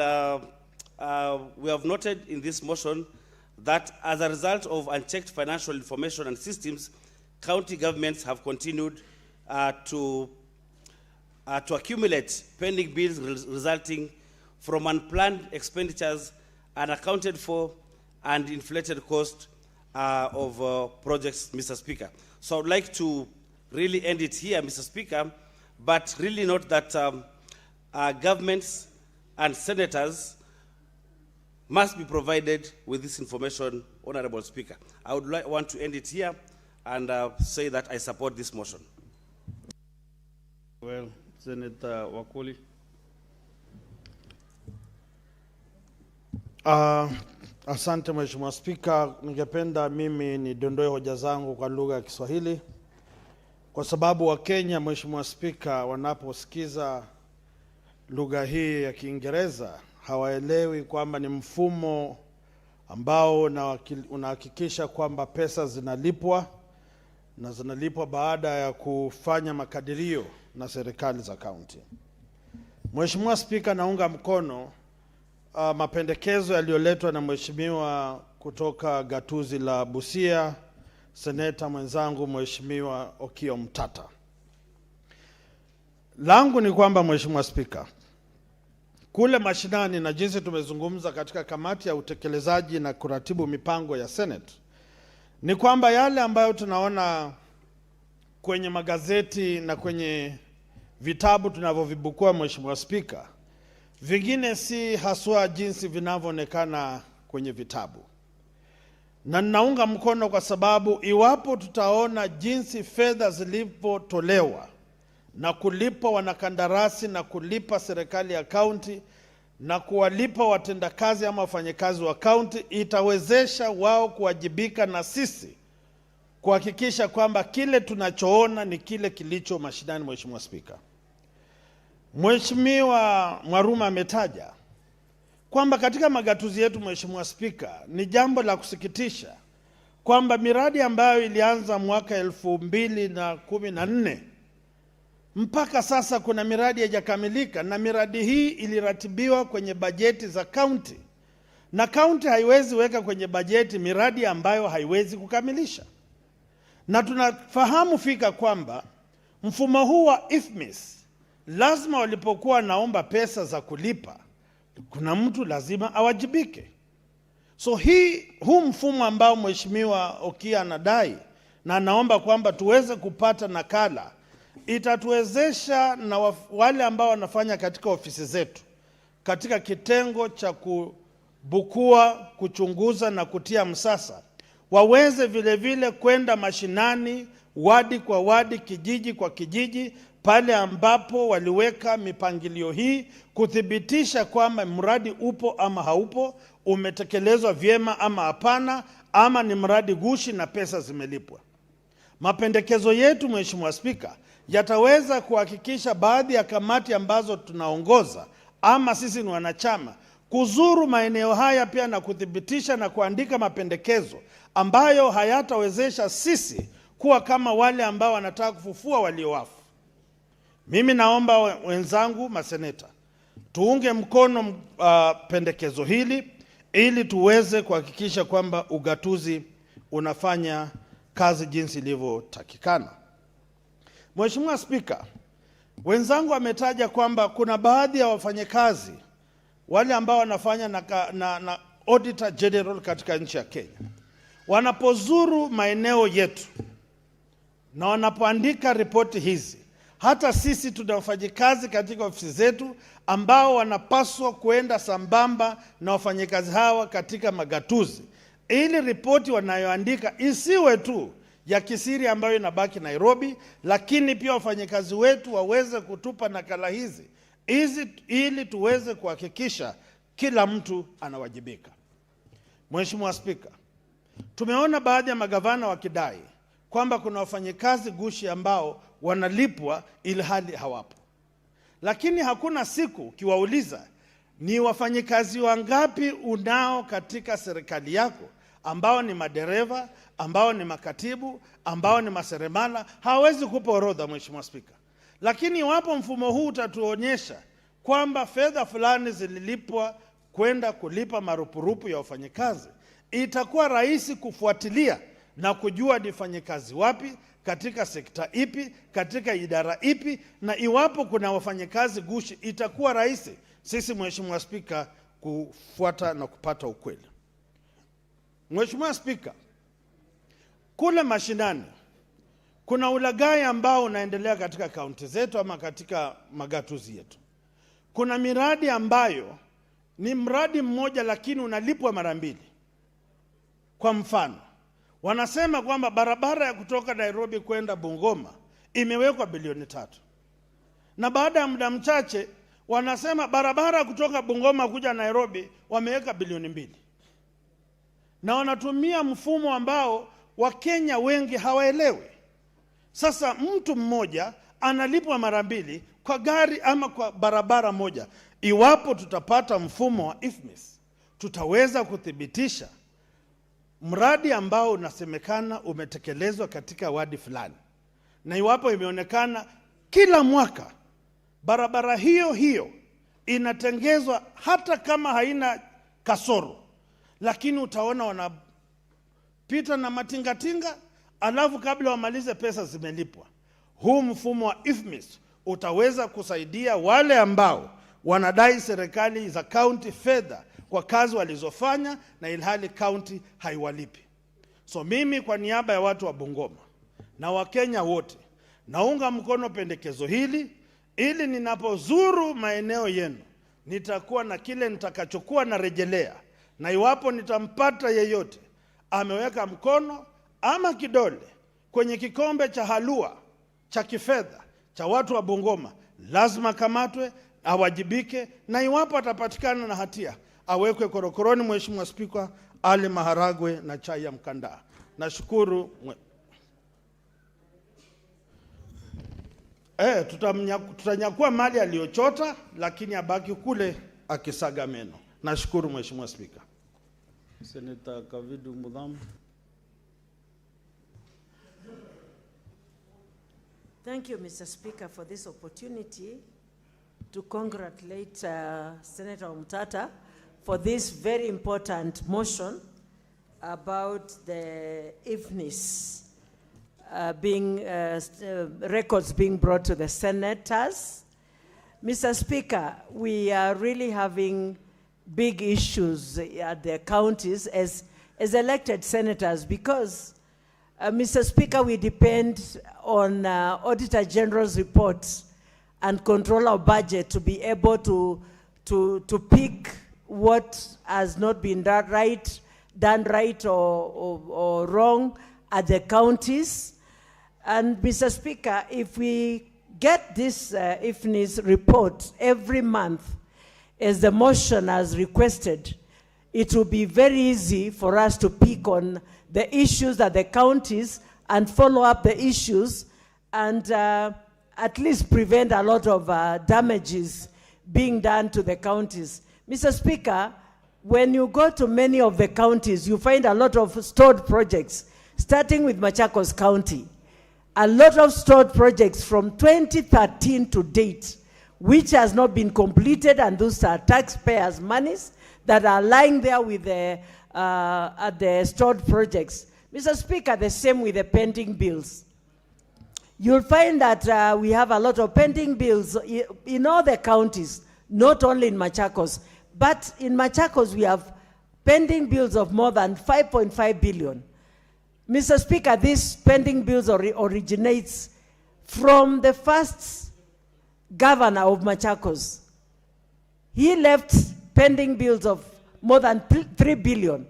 we have noted in this motion that as a result of unchecked financial information and systems, county governments have continued to accumulate pending bills resulting from unplanned expenditures, unaccounted for, and inflated cost of projects, Mr. Speaker. So I would like to really end it here, Mr. Speaker, but really note that governments and senators must be provided with this information, Honorable Speaker. I would want to end it here and say that I support this motion. Well, Senator Wakoli. Asante Mheshimiwa Spika, ningependa mimi nidondoe hoja zangu kwa lugha ya Kiswahili kwa sababu Wakenya, Mheshimiwa Spika, wanaposikiza lugha hii ya Kiingereza hawaelewi kwamba ni mfumo ambao unahakikisha kwamba pesa zinalipwa na zinalipwa baada ya kufanya makadirio na serikali za kaunti. Mheshimiwa Spika, naunga mkono mapendekezo yaliyoletwa na Mheshimiwa kutoka gatuzi la Busia, seneta mwenzangu Mheshimiwa Okiya Omtata. Langu ni kwamba Mheshimiwa Spika, kule mashinani na jinsi tumezungumza katika kamati ya utekelezaji na kuratibu mipango ya Senate, ni kwamba yale ambayo tunaona kwenye magazeti na kwenye vitabu tunavyovibukua Mheshimiwa Spika, vingine si haswa jinsi vinavyoonekana kwenye vitabu. Na ninaunga mkono kwa sababu iwapo tutaona jinsi fedha zilivyotolewa na kulipa wanakandarasi na kulipa serikali ya kaunti na kuwalipa watendakazi ama wafanyakazi wa kaunti, itawezesha wao kuwajibika na sisi kuhakikisha kwamba kile tunachoona ni kile kilicho mashinani. Mheshimiwa Spika, Mheshimiwa Mwaruma ametaja kwamba katika magatuzi yetu, Mheshimiwa Spika, ni jambo la kusikitisha kwamba miradi ambayo ilianza mwaka 2014 mpaka sasa kuna miradi haijakamilika, na miradi hii iliratibiwa kwenye bajeti za kaunti, na kaunti haiwezi weka kwenye bajeti miradi ambayo haiwezi kukamilisha. Na tunafahamu fika kwamba mfumo huu wa IFMIS lazima walipokuwa naomba pesa za kulipa, kuna mtu lazima awajibike. So huu mfumo ambao Mheshimiwa Okiya anadai na anaomba kwamba tuweze kupata nakala, itatuwezesha na wale ambao wanafanya katika ofisi zetu katika kitengo cha kubukua, kuchunguza na kutia msasa, waweze vile vile kwenda mashinani, wadi kwa wadi, kijiji kwa kijiji, pale ambapo waliweka mipangilio hii, kuthibitisha kwamba mradi upo ama haupo, umetekelezwa vyema ama hapana, ama ni mradi gushi na pesa zimelipwa. Mapendekezo yetu Mheshimiwa Spika yataweza kuhakikisha baadhi ya kamati ambazo tunaongoza ama sisi ni wanachama kuzuru maeneo haya pia na kuthibitisha na kuandika mapendekezo ambayo hayatawezesha sisi kuwa kama wale ambao wanataka kufufua waliowafu. Mimi naomba wenzangu maseneta tuunge mkono pendekezo hili ili tuweze kuhakikisha kwamba ugatuzi unafanya kazi jinsi ilivyotakikana. Mheshimiwa Spika, wenzangu wametaja kwamba kuna baadhi ya wafanyakazi wale ambao wanafanya na Auditor General katika nchi ya Kenya, wanapozuru maeneo yetu na wanapoandika ripoti hizi, hata sisi tuna wafanyakazi katika ofisi zetu ambao wanapaswa kuenda sambamba na wafanyakazi hawa katika magatuzi, ili ripoti wanayoandika isiwe tu ya kisiri ambayo inabaki Nairobi, lakini pia wafanyakazi wetu waweze kutupa nakala hizi ili tuweze kuhakikisha kila mtu anawajibika. Mheshimiwa Spika, tumeona baadhi ya magavana wakidai kwamba kuna wafanyakazi gushi ambao wanalipwa ilhali hawapo. Lakini hakuna siku kiwauliza ni wafanyakazi wangapi unao katika serikali yako ambao ni madereva, ambao ni makatibu, ambao ni maseremala, hawezi kupa orodha Mheshimiwa Spika. Lakini iwapo mfumo huu utatuonyesha kwamba fedha fulani zililipwa kwenda kulipa marupurupu ya wafanyakazi, itakuwa rahisi kufuatilia na kujua ni wafanyakazi wapi, katika sekta ipi, katika idara ipi, na iwapo kuna wafanyakazi gushi itakuwa rahisi sisi Mheshimiwa Spika kufuata na kupata ukweli. Mheshimiwa Spika, kule mashinani kuna ulaghai ambao unaendelea katika kaunti zetu ama katika magatuzi yetu. Kuna miradi ambayo ni mradi mmoja lakini unalipwa mara mbili. Kwa mfano, wanasema kwamba barabara ya kutoka Nairobi kwenda Bungoma imewekwa bilioni 3. na baada ya muda mchache wanasema barabara kutoka Bungoma kuja Nairobi wameweka bilioni 2, na wanatumia mfumo ambao Wakenya wengi hawaelewi. Sasa mtu mmoja analipwa mara 2 kwa gari ama kwa barabara moja. Iwapo tutapata mfumo wa IFMIS, tutaweza kuthibitisha mradi ambao unasemekana umetekelezwa katika wadi fulani, na iwapo imeonekana kila mwaka barabara hiyo hiyo inatengezwa hata kama haina kasoro, lakini utaona wanapita na matingatinga, alafu kabla wamalize pesa zimelipwa. Huu mfumo wa IFMIS utaweza kusaidia wale ambao wanadai serikali za county fedha kwa kazi walizofanya na ilhali county haiwalipi. So mimi kwa niaba ya watu wa Bungoma na Wakenya wote naunga mkono pendekezo hili, ili ninapozuru maeneo yenu nitakuwa na kile nitakachokuwa na rejelea, na iwapo nitampata yeyote ameweka mkono ama kidole kwenye kikombe cha halua cha kifedha cha watu wa Bungoma, lazima kamatwe, awajibike, na iwapo atapatikana na hatia awekwe korokoroni. Mheshimiwa Spika, ale maharagwe na chai ya mkandaa. Nashukuru. Tutanyakua mali aliyochota, lakini abaki kule akisaga meno. Nashukuru Mheshimiwa Spika. Senator Kavindu Mudhama. Thank you, Mr. Speaker, for this opportunity to congratulate Senator Omtata for this very important motion about the IFMIS records being brought to the senators. Mr. Speaker, we are really having big issues at the counties as elected senators because, Mr. Speaker, we depend on Auditor General's reports and control our budget to be able to pick what has not been done right or wrong at the counties. And Mr. Speaker, if we get this IFMIS report every month, as the motion has requested, it will be very easy for us to pick on the issues at the counties and follow up the issues and at least prevent a lot of damages being done to the counties. Mr. Speaker, when you go to many of the counties, you find a lot of stored projects, starting with Machakos County. A lot of stored projects from 2013 to date, which has not been completed, and those are taxpayers' monies that are lying there with at the stored projects. Mr. Speaker, the same with the pending bills. You'll find that we have a lot of pending bills in all the counties, not only in Machakos, but in Machakos we have pending bills of more than 5.5 billion. Mr. Speaker, these pending bills originates from the first governor of Machakos. He left pending bills of more than 3 billion.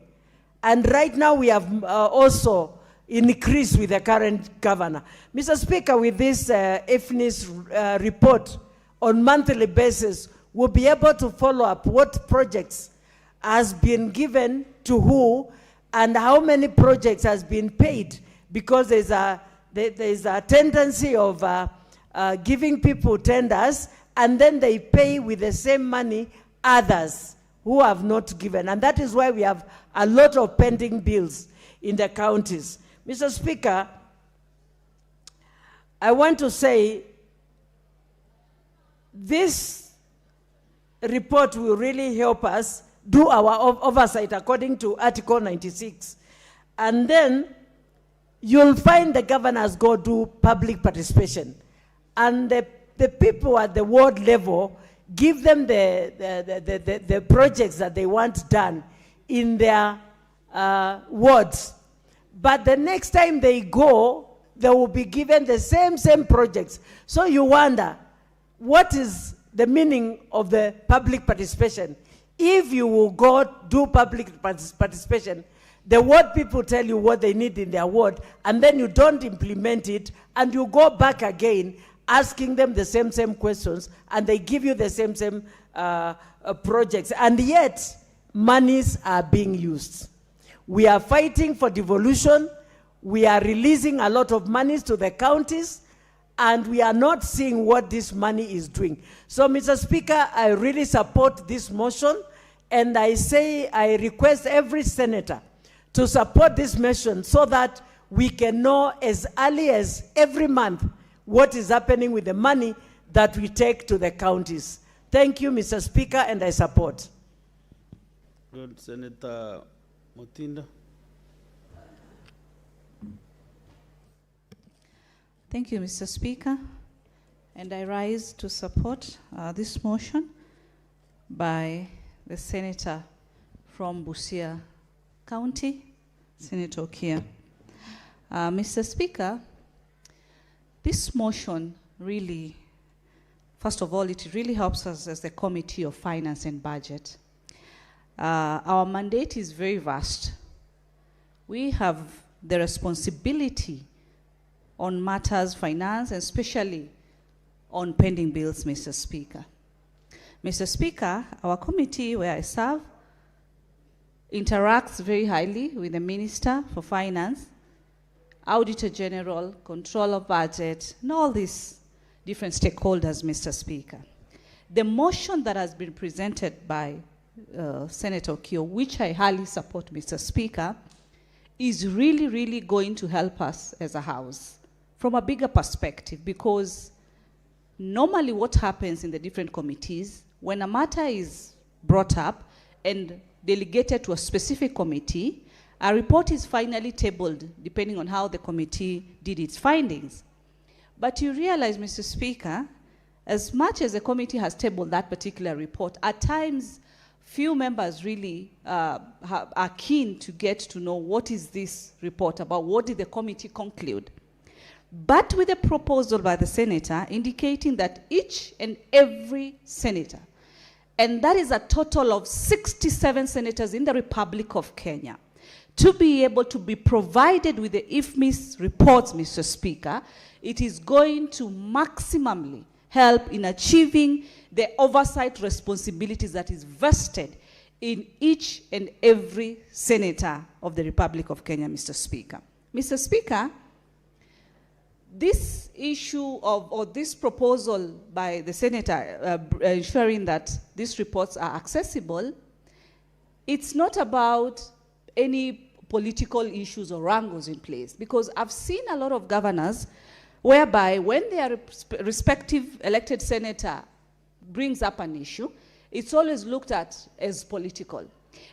And right now we have also increased with the current governor. Mr. Speaker, with this IFMIS report on monthly basis, we'll be able to follow up what projects has been given to who and how many projects has been paid, because there's a tendency of giving people tenders and then they pay with the same money others who have not given. And that is why we have a lot of pending bills in the counties. Mr. Speaker, I want to say this report will really help us do our oversight according to Article 96. And then you'll find the governors go do public participation. And the people at the ward level give them the projects that they want done in their wards. But the next time they go, they will be given the same projects. So you wonder, what is the meaning of the public participation? If you will go do public participation, the ward people tell you what they need in their ward, and then you don't implement it, and you go back again asking them the same questions, and they give you the same projects, and yet monies are being used. We are fighting for devolution. We are releasing a lot of monies to the counties, and we are not seeing what this money is doing. So, Mr. Speaker, I really support this motion, and I request every senator to support this motion so that we can know as early as every month what is happening with the money that we take to the counties. Thank you, Mr. Speaker, and I support. Good. Senator Mutinda. Thank you, Mr. Speaker. And I rise to support this motion by the senator from Busia County, Senator Okia. Mr. Speaker, this motion really, first of all, it really helps us as the Committee of Finance and Budget. Our mandate is very vast. We have the responsibility on matters finance, and especially on pending bills, Mr. Speaker. Mr. Speaker, our committee where I serve interacts very highly with the Minister for Finance, Auditor General, Control of Budget, and all these different stakeholders, Mr. Speaker. The motion that has been presented by Senator Kio, which I highly support, Mr. Speaker, is really going to help us as a House from a bigger perspective, because normally what happens in the different committees, when a matter is brought up and delegated to a specific committee, a report is finally tabled depending on how the committee did its findings. But you realize, Mr. Speaker, as much as the committee has tabled that particular report, at times few members really are keen to get to know what is this report about, what did the committee conclude. But with a proposal by the senator indicating that each and every senator, and that is a total of 67 senators in the Republic of Kenya, to be able to be provided with the IFMIS reports, Mr. Speaker, it is going to maximally help in achieving the oversight responsibilities that is vested in each and every senator of the Republic of Kenya, Mr. Speaker. Mr. Speaker, this issue of, or this proposal by the senator ensuring that these reports are accessible, it's not about any political issues or wrangles in place, because I've seen a lot of governors whereby when their respective elected senator brings up an issue, it's always looked at as political.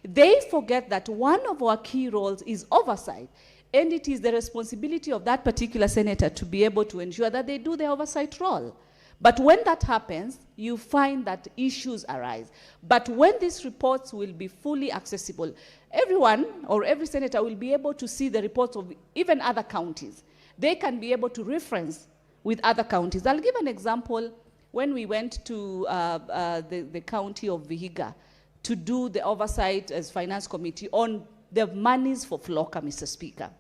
They forget that one of our key roles is oversight. And it is the responsibility of that particular senator to be able to ensure that they do the oversight role. But when that happens, you find that issues arise. But when these reports will be fully accessible, everyone or every senator will be able to see the reports of even other counties. They can be able to reference with other counties. I'll give an example. When we went to the county of Vihiga to do the oversight as finance committee on the monies for FLOCA, Mr. Speaker.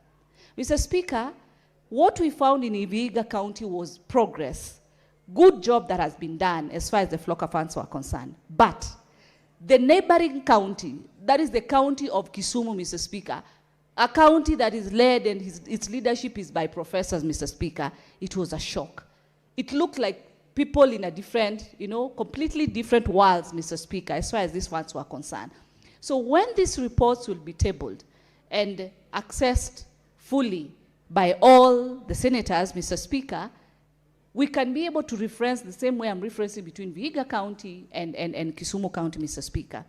Mr. Speaker, what we found in Vihiga County was progress. Good job that has been done as far as the FLOCA funds were concerned. But the neighboring county, that is the county of Kisumu, Mr. Speaker, a county that is led and its leadership is by professors, Mr. Speaker, it was a shock. It looked like people in a different, completely different worlds, Mr. Speaker, as far as these funds were concerned. So when these reports will be tabled and accessed fully by all the senators, Mr. Speaker, we can be able to reference the same way I'm referencing between Vihiga County and Kisumu County, Mr. Speaker.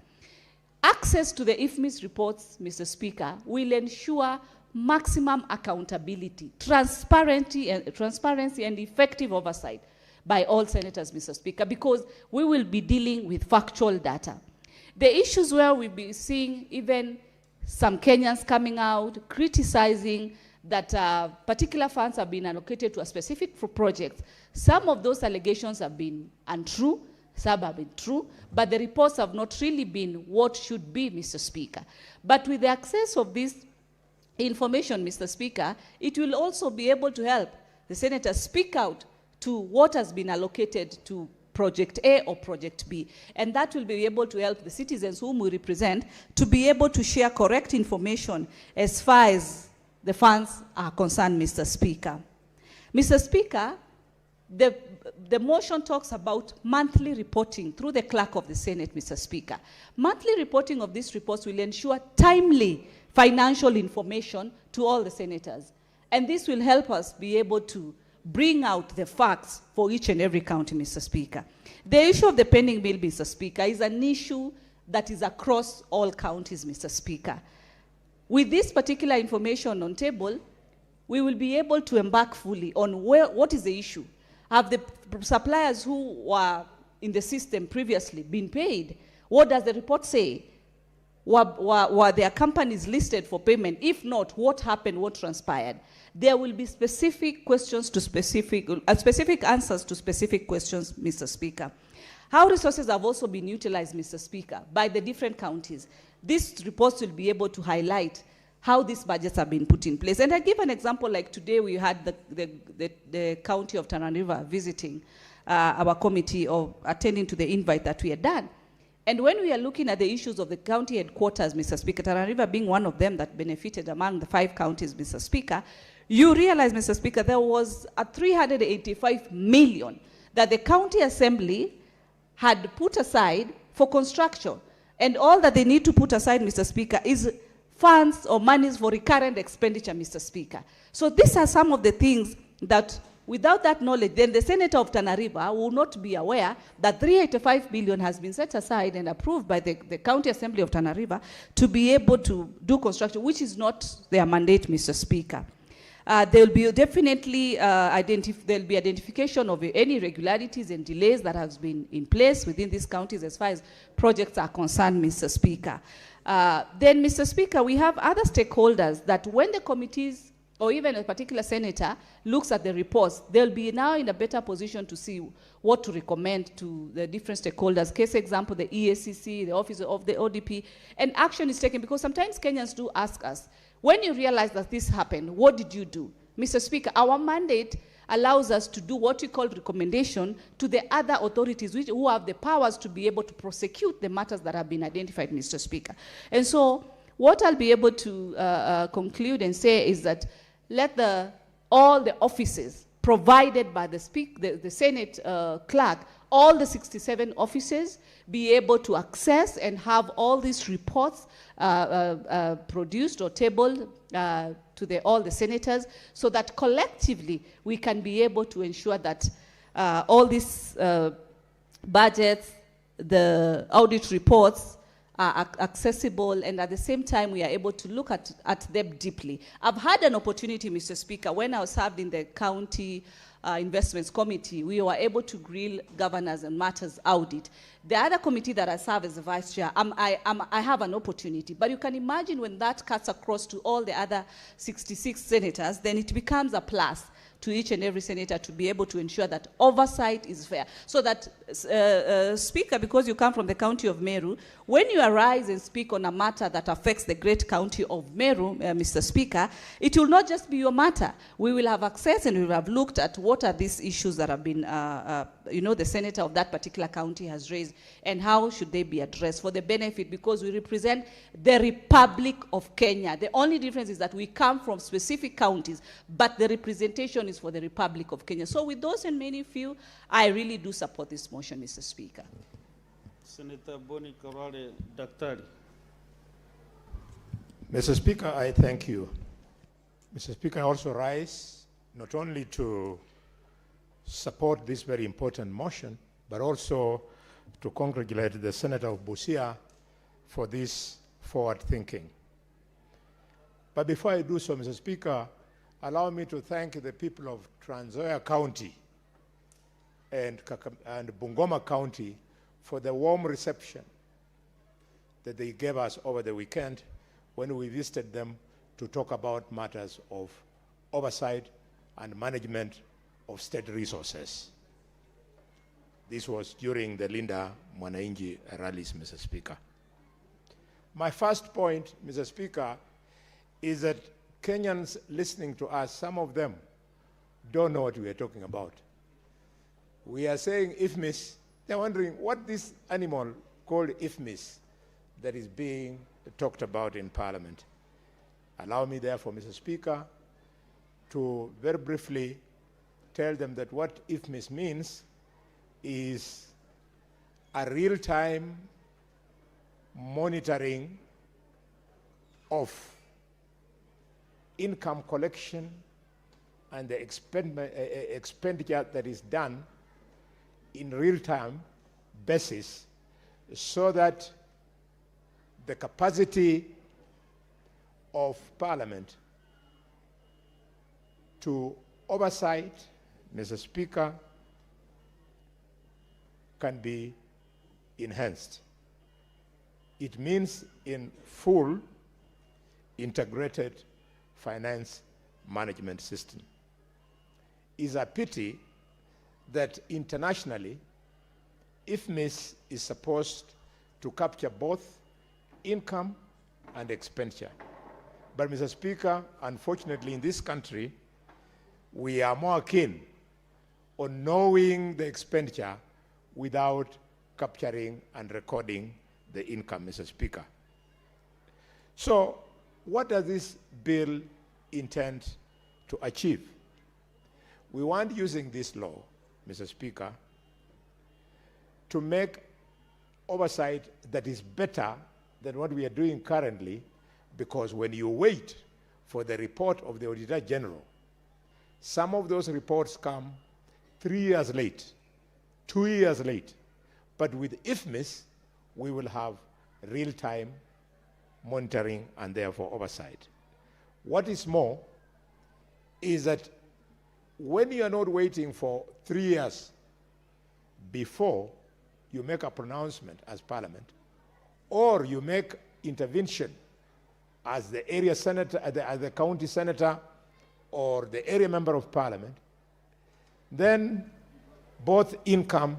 Access to the IFMIS reports, Mr. Speaker, will ensure maximum accountability, transparency and effective oversight by all senators, Mr. Speaker, because we will be dealing with factual data. The issues where we'll be seeing even some Kenyans coming out criticizing that particular funds have been allocated to a specific project. Some of those allegations have been untrue, some have been true, but the reports have not really been what should be, Mr. Speaker. But with the access of this information, Mr. Speaker, it will also be able to help the senators speak out to what has been allocated to Project A or Project B. And that will be able to help the citizens whom we represent to be able to share correct information as far as the funds are concerned, Mr. Speaker. Mr. Speaker, the motion talks about monthly reporting through the clerk of the Senate, Mr. Speaker. Monthly reporting of these reports will ensure timely financial information to all the senators. And this will help us be able to bring out the facts for each and every county, Mr. Speaker. The issue of the pending bill, Mr. Speaker, is an issue that is across all counties, Mr. Speaker. With this particular information on table, we will be able to embark fully on what is the issue. Have the suppliers who were in the system previously been paid? What does the report say? Were their companies listed for payment? If not, what happened, what transpired? There will be specific questions to specific answers to specific questions, Mr. Speaker. How resources have also been utilized, Mr. Speaker, by the different counties. These reports will be able to highlight how these budgets have been put in place. And I give an example, like today we had the county of Tana River visiting our committee, or attending to the invite that we had done. And when we are looking at the issues of the county headquarters, Mr. Speaker, Tana River being one of them that benefited among the 5 counties, Mr. Speaker, you realize, Mr. Speaker, there was a 385 million that the county assembly had put aside for construction. And all that they need to put aside, Mr. Speaker, is funds or monies for recurrent expenditure, Mr. Speaker. So these are some of the things that, without that knowledge, then the senator of Tana River will not be aware that 385 billion has been set aside and approved by the county assembly of Tana River to be able to do construction, which is not their mandate, Mr. Speaker. There will be definitely there'll be identification of any irregularities and delays that has been in place within these counties as far as projects are concerned, Mr. Speaker. Then, Mr. Speaker, we have other stakeholders that when the committees or even a particular senator looks at the reports, they'll be now in a better position to see what to recommend to the different stakeholders. Case example, the EACC, the Office of the ODP, and action is taken, because sometimes Kenyans do ask us, when you realize that this happened, what did you do? Mr. Speaker, our mandate allows us to do what we call recommendation to the other authorities who have the powers to be able to prosecute the matters that have been identified, Mr. Speaker. And so what I'll be able to conclude and say is that let all the offices provided by the Senate clerk, all the 67 offices, be able to access and have all these reports produced or tabled to all the senators, so that collectively we can be able to ensure that all these budgets, the audit reports, are accessible, and at the same time we are able to look at them deeply. I've had an opportunity, Mr. Speaker, when I served in the county investments committee, we were able to grill governors and matters audit. The other committee that I serve as the vice chair, I have an opportunity, but you can imagine when that cuts across to all the other 66 senators, then it becomes a plus to each and every senator to be able to ensure that oversight is fair. So that, Speaker, because you come from the county of Meru, when you arise and speak on a matter that affects the great county of Meru, Mr. Speaker, it will not just be your matter. We will have access and we will have looked at what are these issues that have been, the senator of that particular county has raised, and how should they be addressed for the benefit, because we represent the Republic of Kenya. The only difference is that we come from specific counties, but the representation is for the Republic of Kenya. So with those and many few, I really do support this motion, Mr. Speaker. Senator Boni Karwale, Daktari. Mr. Speaker, I thank you. Mr. Speaker, I also rise not only to support this very important motion, but also to congratulate the Senator of Busia for this forward thinking. But before I do so, Mr. Speaker, allow me to thank the people of Trans Nzoia County and Bungoma County for the warm reception that they gave us over the weekend when we visited them to talk about matters of oversight and management of state resources. This was during the Linda Mwananchi rallies, Mr. Speaker. My first point, Mr. Speaker, is that Kenyans listening to us, some of them don't know what we are talking about. we are saying IFMIS. They're wondering what this animal called IFMIS that is being talked about in Parliament. Allow me therefore, Mr. Speaker, to very briefly tell them that what IFMIS means is a real-time monitoring of income collection and the expenditure that is done in real-time basis, so that the capacity of Parliament to oversight, Mr. Speaker, can be enhanced. It means in full integrated finance management system. It's a pity that internationally, IFMIS is supposed to capture both income and expenditure. But Mr. Speaker, unfortunately in this country, we are more keen on knowing the expenditure without capturing and recording the income, Mr. Speaker. So what does this bill intend to achieve? We want, using this law, Mr. Speaker, to make oversight that is better than what we are doing currently, because when you wait for the report of the Auditor General, some of those reports come 3 years late, 2 years late. But with IFMIS, we will have real-time monitoring and therefore oversight. What is more is that when you are not waiting for 3 years before you make a pronouncement as Parliament, or you make intervention as the area senator, as the county senator, or the area member of Parliament, then both income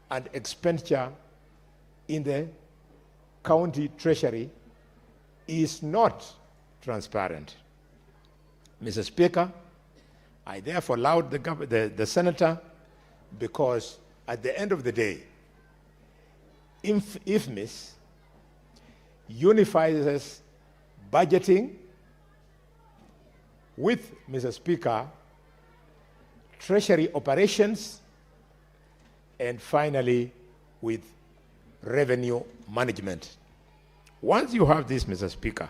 and expenditure in the county treasury is not transparent. Mr. Speaker, I therefore allowed the senator, because at the end of the day, IFMIS unifies budgeting with, Mr. Speaker, treasury operations, and finally with revenue management. Once you have this, Mr. Speaker,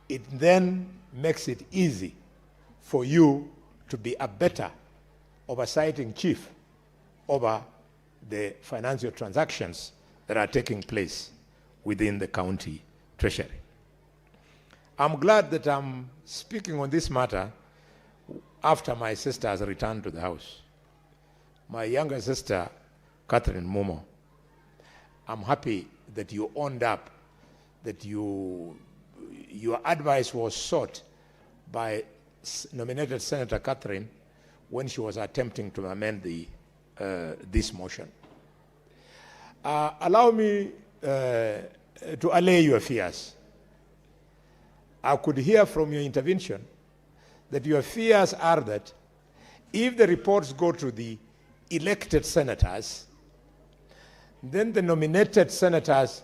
it then makes it easy for you to be a better oversighting chief over the financial transactions that are taking place within the county treasury. I'm glad that I'm speaking on this matter after my sister has returned to the house. My younger sister, Catherine Momo, I'm happy that you owned up, that your advice was sought by nominated Senator Catherine when she was attempting to amend this motion. Allow me to allay your fears. I could hear from your intervention that your fears are that if the reports go to the elected senators, then the nominated senators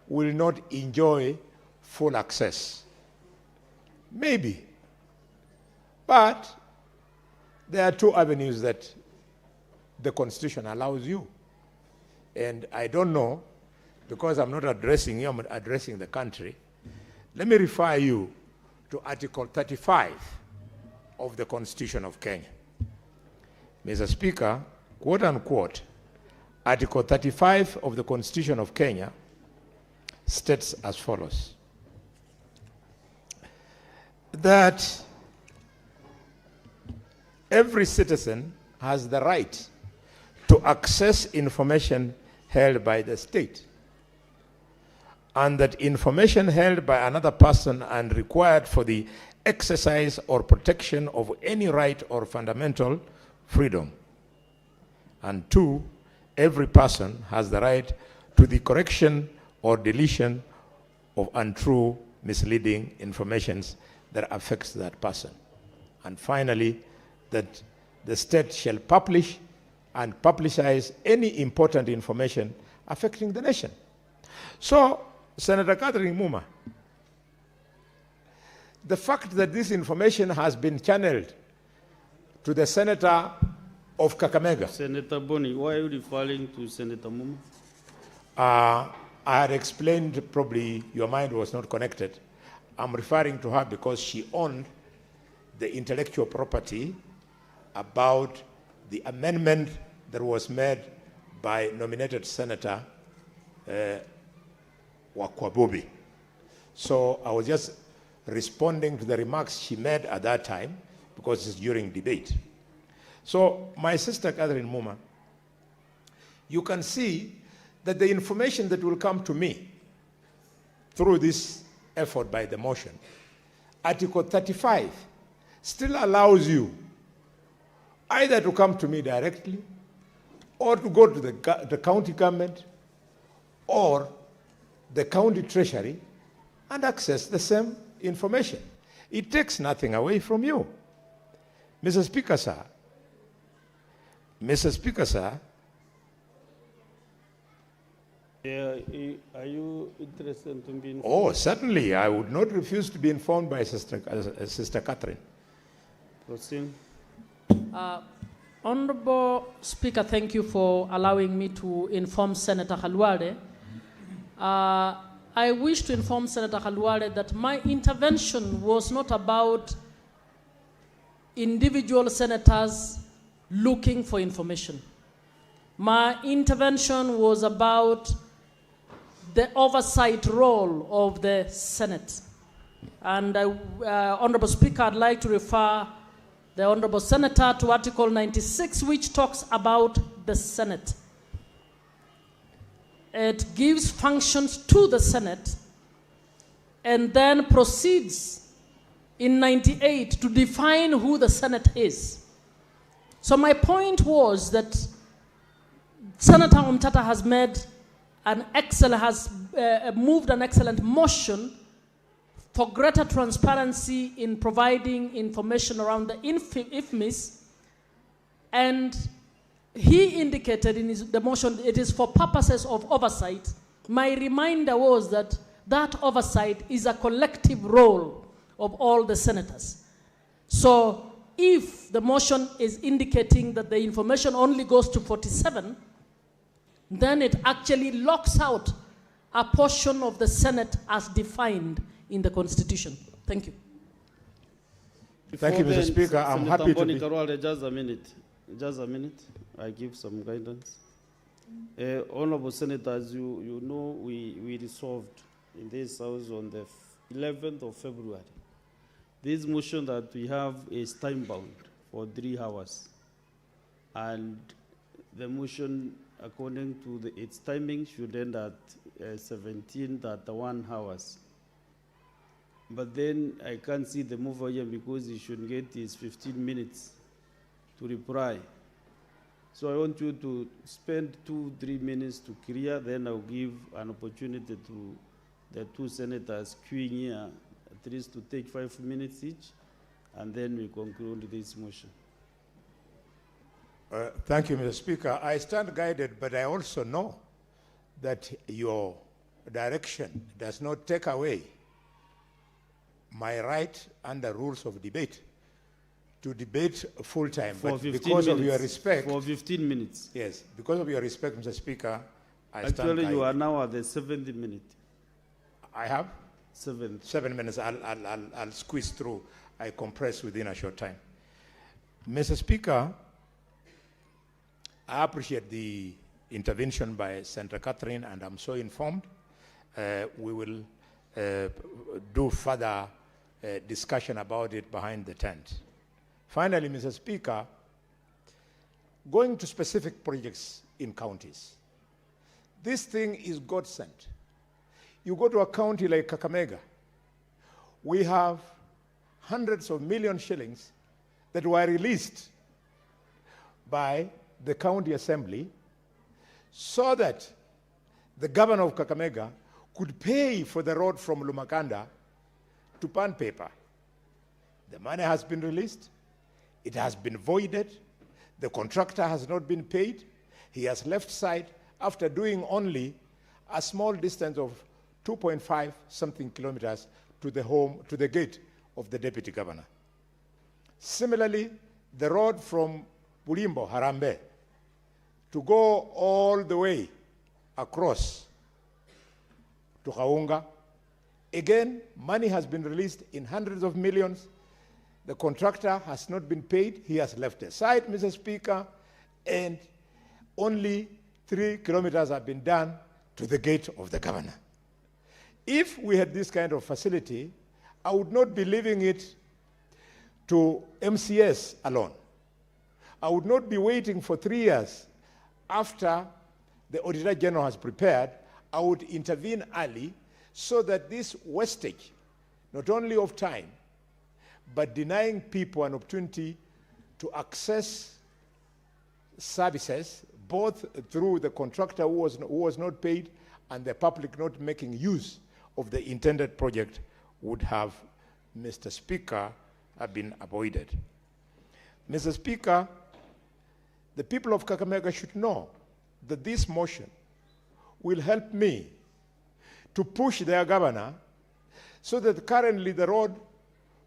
will not enjoy full access. Maybe. But there are two avenues that the Constitution allows you. And I don't know, because I'm not addressing you, I'm addressing the country. Let me refer you to Article 35 of the Constitution of Kenya. Mr. Speaker, quote unquote, Article 35 of the Constitution of Kenya states as follows: that every citizen has the right to access information held by the state, and that information held by another person and required for the exercise or protection of any right or fundamental freedom. And two, every person has the right to the correction or deletion of untrue, misleading information that affects that person. And finally, that the state shall publish and publicize any important information affecting the nation. So, Senator Catherine Muma, the fact that this information has been channeled to the senator of Kakamega. Senator Boni, why are you referring to Senator Muma? I had explained, probably your mind was not connected. I'm referring to her because she owned the intellectual property about the amendment that was made by nominated Senator Wakwabobi. So I was just responding to the remarks she made at that time because it's during debate. So my sister Catherine Muma, you can see that the information that will come to me through this effort by the motion, Article 35 still allows you either to come to me directly or to go to the county government or the county treasury and access the same information. It takes nothing away from you. Mr. Speaker, sir. Mr. Speaker, sir. Yeah, are you interested in being informed? Oh, certainly. I would not refuse to be informed by Sister Catherine. Proceed. Honorable Speaker, thank you for allowing me to inform Senator Halwale. I wish to inform Senator Halwale that my intervention was not about individual senators looking for information. My intervention was about the oversight role of the Senate. And Honorable Speaker, I'd like to refer the Honorable Senator to Article 96, which talks about the Senate. It gives functions to the Senate and then proceeds in 98 to define who the Senate is. So my point was that Senator Omtata has made moved an excellent motion for greater transparency in providing information around the IFMIS, and he indicated in the motion it is for purposes of oversight. My reminder was that that oversight is a collective role of all the senators. So if the motion is indicating that the information only goes to 47, then it actually locks out a portion of the Senate as defined in the Constitution. Thank you. Thank you, Mr. Speaker. I'm happy to be... Karwale, just a minute. I give some guidance. Honorable Senators, you know we resolved in this House on the 11th of February. This motion that we have is time-bound for 3 hours. And the motion, according to its timing, should end at 17:31 hours. But then I can't see the mover here because he should get his 15 minutes to reply. So I want you to spend 2-3 minutes to clear, then I'll give an opportunity to the 2 senators queuing here, at least to take 5 minutes each, and then we conclude this motion. Thank you, Mr. Speaker. I stand guided, but I also know that your direction does not take away my right under rules of debate to debate full time. For But because of your respect... For 15 minutes. Yes, because of your respect, Mr. Speaker, I stand Actually, guided. you are now at the 70th minute. I have? 7. 7 minutes. I'll squeeze through. I compress within a short time. Mr. Speaker, I appreciate the intervention by Senator Catherine, and I'm so informed. We will do further discussion about it behind the tent. Finally, Mr. Speaker, going to specific projects in counties. This thing is God-sent. You go to a county like Kakamega, we have hundreds of million shillings that were released by the county assembly so that the governor of Kakamega could pay for the road from Lumakanda to Pan Paper. The money has been released. It has been voided. The contractor has not been paid. He has left site after doing only a small distance of 2.5 something kilometers to the gate of the deputy governor. Similarly, the road from Bulimbo, Harambe, to go all the way across to Kaunga, again, money has been released in hundreds of millions. The contractor has not been paid. He has left the site, Mr. Speaker, and only 3 kilometers have been done to the gate of the governor. If we had this kind of facility, I would not be leaving it to MCS alone. I would not be waiting for 3 years after the Auditor General has prepared. I would intervene early so that this wastage, not only of time, but denying people an opportunity to access services, both through the contractor who was not paid and the public not making use of the intended project, would have, Mr. Speaker, have been avoided. Mr. Speaker, the people of Kakamega should know that this motion will help me to push their governor so that currently the road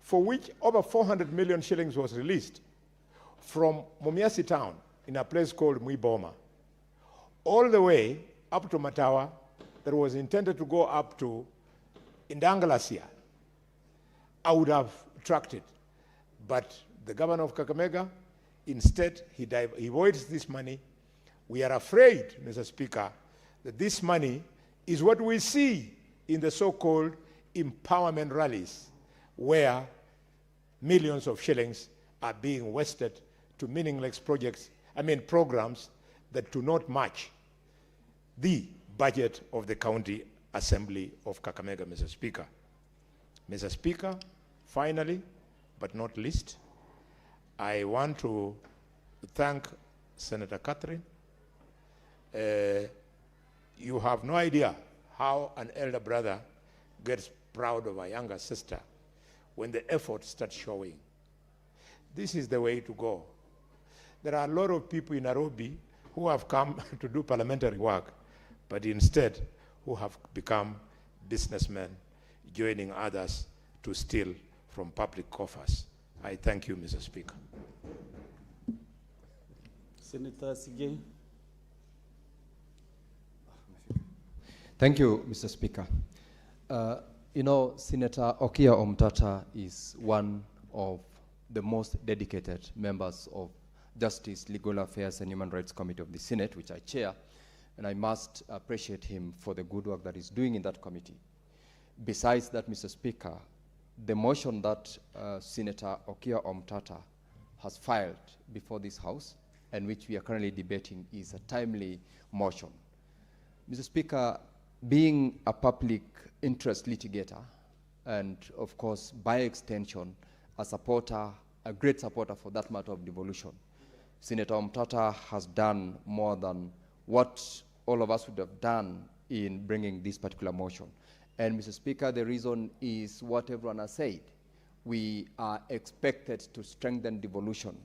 for which over 400 million shillings was released from Mumiasi town in a place called Muiboma, all the way up to Matawa, that was intended to go up to Indangalasia, I would have tracked it. But the governor of Kakamega, instead, he voids this money. We are afraid, Mr. Speaker, that this money is what we see in the so-called empowerment rallies, where millions of shillings are being wasted to meaningless programs that do not match the budget of the County Assembly of Kakamega, Mr. Speaker. Mr. Speaker, finally, but not least, I want to thank Senator Catherine. You have no idea how an elder brother gets proud of a younger sister when the effort starts showing. This is the way to go. There are a lot of people in Nairobi who have come to do parliamentary work, but instead who have become businessmen, joining others to steal from public coffers. I thank you, Mr. Speaker. Senator Sige. Thank you, Mr. Speaker. You know, Senator Okia Omtata is one of the most dedicated members of Justice, Legal Affairs and Human Rights Committee of the Senate, which I chair, and I must appreciate him for the good work that he's doing in that committee. Besides that, Mr. Speaker, the motion that Senator Okia Omtata has filed before this House, and which we are currently debating, is a timely motion. Mr. Speaker, being a public interest litigator, and of course, by extension, a supporter, a great supporter for that matter of devolution, Senator Omtata has done more than what all of us would have done in bringing this particular motion. And Mr. Speaker, the reason is what everyone has said. We are expected to strengthen devolution.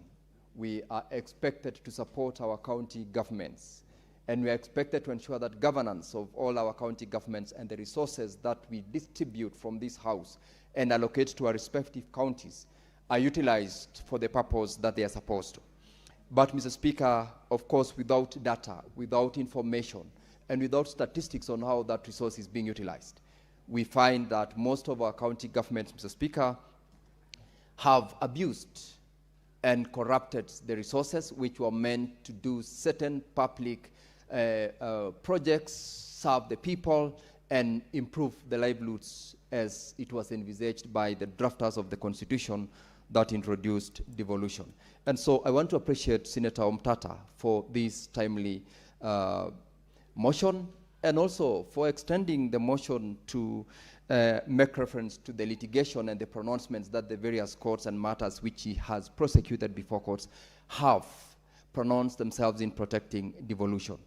We are expected to support our county governments. And we are expected to ensure that governance of all our county governments and the resources that we distribute from this House and allocate to our respective counties are utilized for the purpose that they are supposed to. But, Mr. Speaker, of course, without data, without information, and without statistics on how that resource is being utilized, we find that most of our county governments, Mr. Speaker, have abused and corrupted the resources which were meant to do certain public projects, serve the people, and improve the livelihoods as it was envisaged by the drafters of the Constitution that introduced devolution. And so I want to appreciate Senator Omtata for this timely motion, and also for extending the motion to make reference to the litigation and the pronouncements that the various courts and matters which he has prosecuted before courts have pronounced themselves in protecting devolution.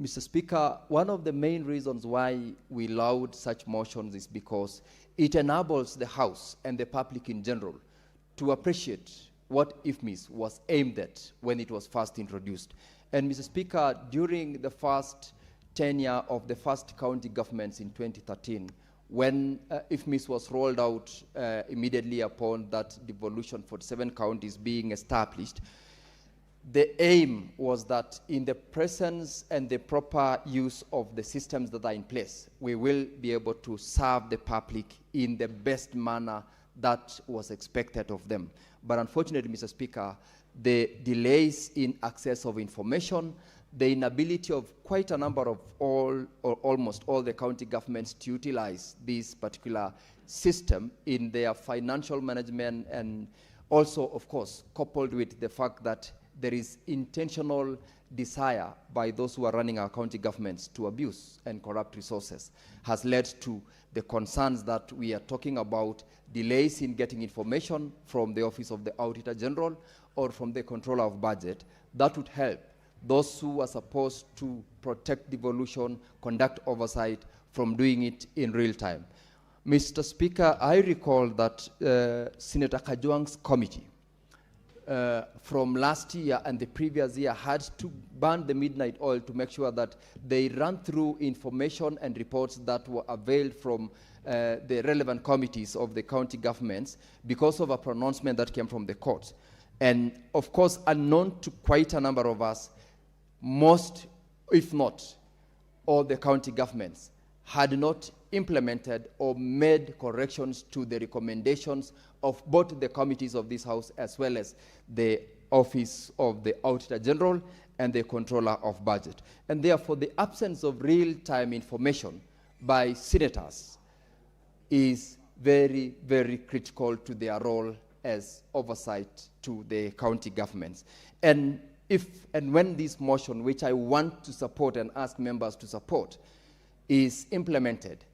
Mr. Speaker, one of the main reasons why we allowed such motions is because it enables the House and the public in general to appreciate what IFMIS was aimed at when it was first introduced. And Mr. Speaker, during the first tenure of the first county governments in 2013, when IFMIS was rolled out immediately upon that devolution for 7 counties being established, the aim was that in the presence and the proper use of the systems that are in place, we will be able to serve the public in the best manner that was expected of them. But unfortunately, Mr. Speaker, the delays in access of information, the inability of quite a number of all or almost all the county governments to utilize this particular system in their financial management, and also, of course, coupled with the fact that there is intentional desire by those who are running our county governments to abuse and corrupt resources, has led to the concerns that we are talking about, delays in getting information from the Office of the Auditor General or from the Controller of Budget that would help those who are supposed to protect devolution, conduct oversight, from doing it in real time. Mr. Speaker, I recall that Senator Kajwang's committee from last year and the previous year had to burn the midnight oil to make sure that they ran through information and reports that were availed from the relevant committees of the county governments because of a pronouncement that came from the court. And of course, unknown to quite a number of us, most, if not all the county governments had not implemented or made corrections to the recommendations of both the committees of this House as well as the Office of the Auditor General and the Controller of Budget. And therefore, the absence of real-time information by senators is very, very critical to their role as oversight to the county governments. And if and when this motion, which I want to support and ask members to support, is implemented,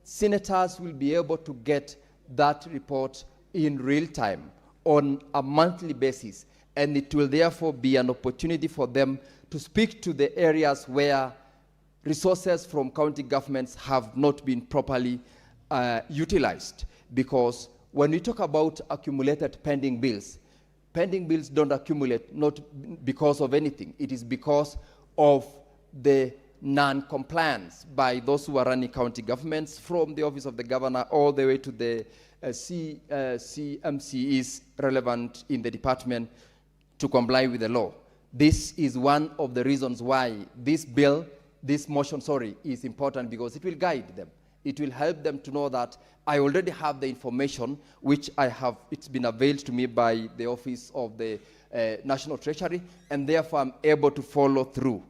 senators will be able to get that report in real time on a monthly basis, and it will therefore be an opportunity for them to speak to the areas where resources from county governments have not been properly utilized. Because when we talk about accumulated pending bills don't accumulate not because of anything. It is because of the non-compliance by those who are running county governments, from the Office of the Governor all the way to the CMCs relevant in the department to comply with the law. This is one of the reasons why this motion, is important, because it will guide them. It will help them to know that I already have the information which it's been availed to me by the Office of the National Treasury, and therefore I'm able to follow through.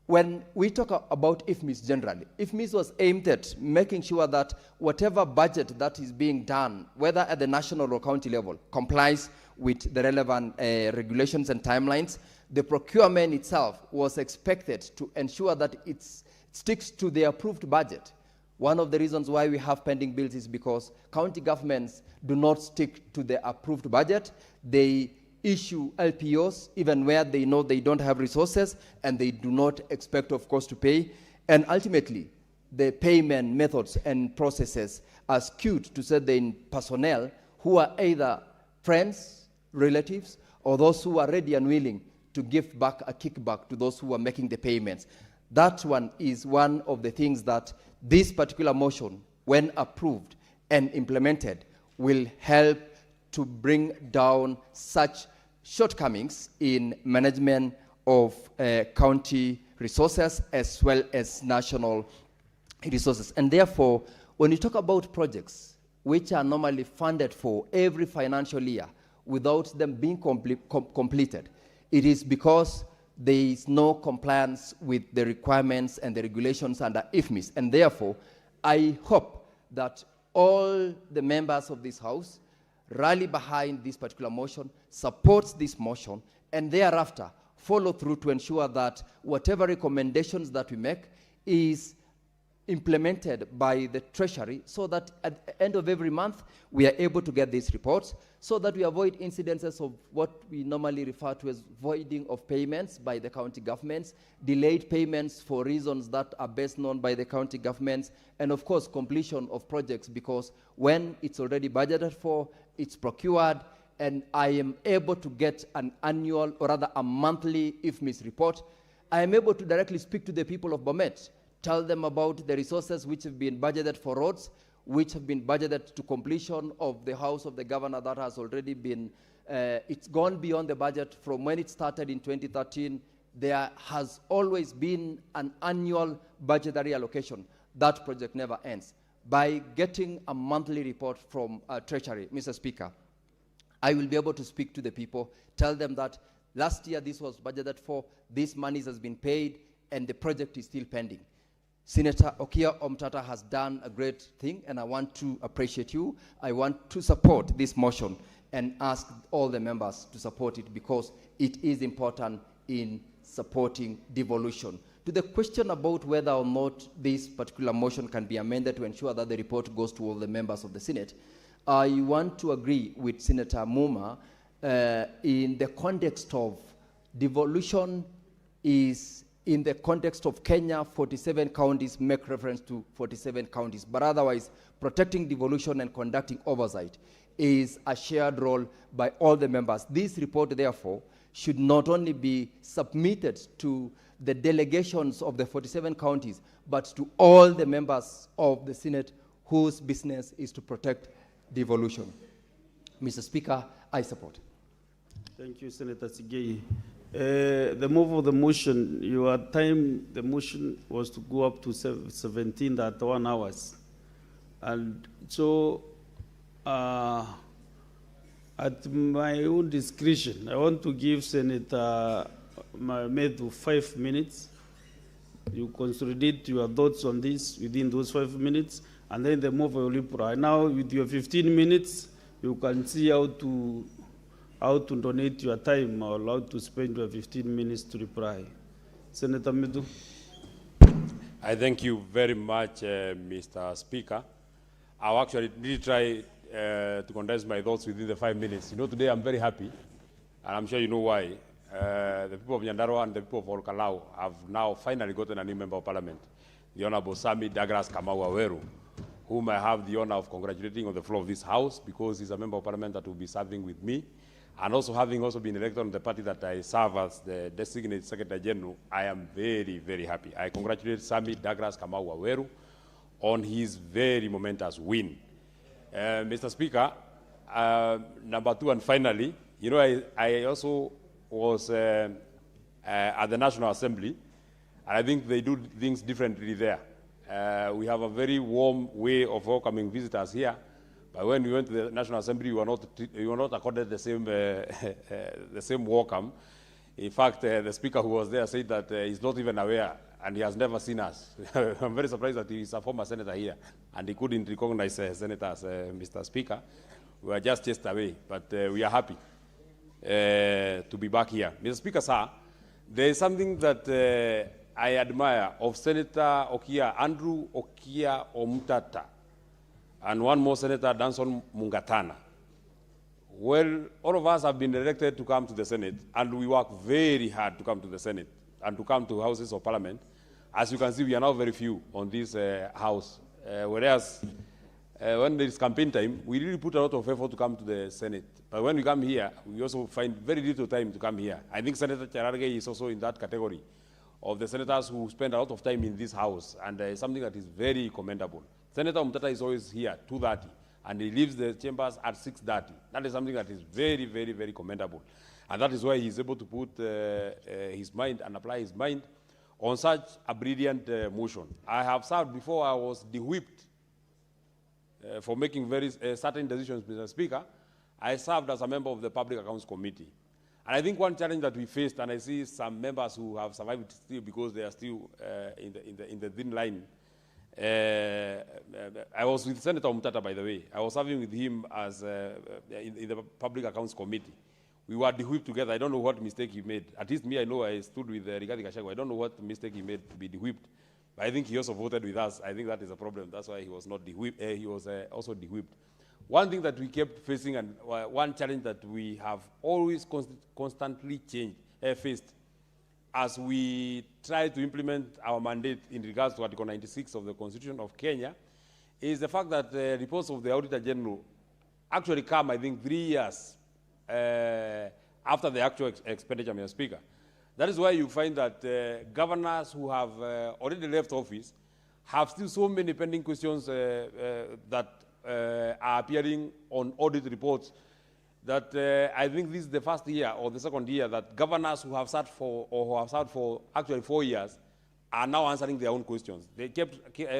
When we talk about IFMIS generally, IFMIS was aimed at making sure that whatever budget that is being done, whether at the national or county level, complies with the relevant regulations and timelines. The procurement itself was expected to ensure that it sticks to the approved budget. One of the reasons why we have pending bills is because county governments do not stick to the approved budget. They issue LPOs even where they know they don't have resources, and they do not expect, of course, to pay. And ultimately, the payment methods and processes are skewed to certain personnel who are either friends, relatives, or those who are ready and willing to give back a kickback to those who are making the payments. That one is one of the things that this particular motion, when approved and implemented, will help to bring down such shortcomings in management of county resources as well as national resources. And therefore, when you talk about projects which are normally funded for every financial year without them being completed, it is because there is no compliance with the requirements and the regulations under IFMIS. And therefore, I hope that all the members of this House rally behind this particular motion, supports this motion, and thereafter follow through to ensure that whatever recommendations that we make is implemented by the Treasury, so that at the end of every month we are able to get these reports, so that we avoid incidences of what we normally refer to as voiding of payments by the county governments, delayed payments for reasons that are best known by the county governments, and of course completion of projects, because when it's already budgeted for, it's procured, and I am able to get an annual, or rather a monthly IFMIS report, I am able to directly speak to the people of Bomet, tell them about the resources which have been budgeted for roads, which have been budgeted to completion of the House of the Governor that has already been, it's gone beyond the budget from when it started in 2013. There has always been an annual budgetary allocation. That project never ends. By getting a monthly report from Treasury, Mr. Speaker, I will be able to speak to the people, tell them that last year this was budgeted for, this money has been paid, and the project is still pending. Senator Okia Omtata has done a great thing, and I want to appreciate you. I want to support this motion and ask all the members to support it because it is important in supporting devolution. To the question about whether or not this particular motion can be amended to ensure that the report goes to all the members of the Senate, I want to agree with Senator Muma in the context of devolution is in the context of Kenya, 47 counties make reference to 47 counties, but otherwise protecting devolution and conducting oversight is a shared role by all the members. This report, therefore, should not only be submitted to the delegations of the 47 counties, but to all the members of the Senate whose business is to protect devolution. Mr. Speaker, I support. Thank you, Senator Sigei. The move of the motion, your time, the motion was to go up to 17.1 hours. And so, at my own discretion, I want to give Senator Medu 5 minutes. You consolidate your thoughts on this within those 5 minutes, and then the move will reply. Now, with your 15 minutes, you can see how to donate your time or how to spend your 15 minutes to reply. Senator Medu. I thank you very much, Mr. Speaker. I'll actually really try to condense my thoughts within the 5 minutes. You know, today I'm very happy, and I'm sure you know why. The people of Nyandarua and the people of Olkalau have now finally gotten a new member of parliament, the Honorable Sami Douglas Kamau Aweru, whom I have the honor of congratulating on the floor of this house because he's a member of parliament that will be serving with me. And also having also been elected on the party that I serve as the designated Secretary General, I am very, very happy. I congratulate Sami Douglas Kamau Aweru on his very momentous win. Mr. Speaker, number two, and finally, you know, I also was at the National Assembly, and I think they do things differently there. We have a very warm way of welcoming visitors here. But when we went to the National Assembly, we were not accorded the same welcome. In fact, the speaker who was there said that he's not even aware and he has never seen us. I'm very surprised that he's a former senator here and he couldn't recognize senators, Mr. Speaker. We were just chased away, but we are happy to be back here. Mr. Speaker, sir, there is something that I admire of Senator Andrew Okia Omtata, and one more Senator, Danson Mungatana. Well, all of us have been elected to come to the Senate, and we work very hard to come to the Senate and to come to houses of parliament. As you can see, we are now very few on this house, whereas when there is campaign time, we really put a lot of effort to come to the Senate. But when we come here, we also find very little time to come here. I think Senator Cherargei is also in that category of the senators who spend a lot of time in this house, and something that is very commendable. Senator Omtata is always here at 2:30, and he leaves the chambers at 6:30. That is something that is very, very, very commendable. And that is why he's able to put his mind and apply his mind on such a brilliant motion. I have served before I was de-whipped for making very certain decisions, Mr. Speaker. I served as a member of the Public Accounts Committee. And I think one challenge that we faced, and I see some members who have survived still because they are still in the thin line. I was with Senator Omtata, by the way. I was serving with him as in the Public Accounts Committee. We were de-whipped together. I don't know what mistake he made. At least me, I know I stood with Rigathi Gachagua. I don't know what mistake he made to be de-whipped. But I think he also voted with us. I think that is a problem. That's why he was not de-whipped. He was also de-whipped. One thing that we kept facing, and one challenge that we have always constantly faced as we try to implement our mandate in regards to Article 96 of the Constitution of Kenya, is the fact that reports of the Auditor General actually come, I think, 3 years after the actual expenditure, Mr. Speaker. That is why you find that governors who have already left office have still so many pending questions that are appearing on audit reports that I think this is the first year or the second year that governors who have sat for, or who have sat for actually 4 years, are now answering their own questions. They kept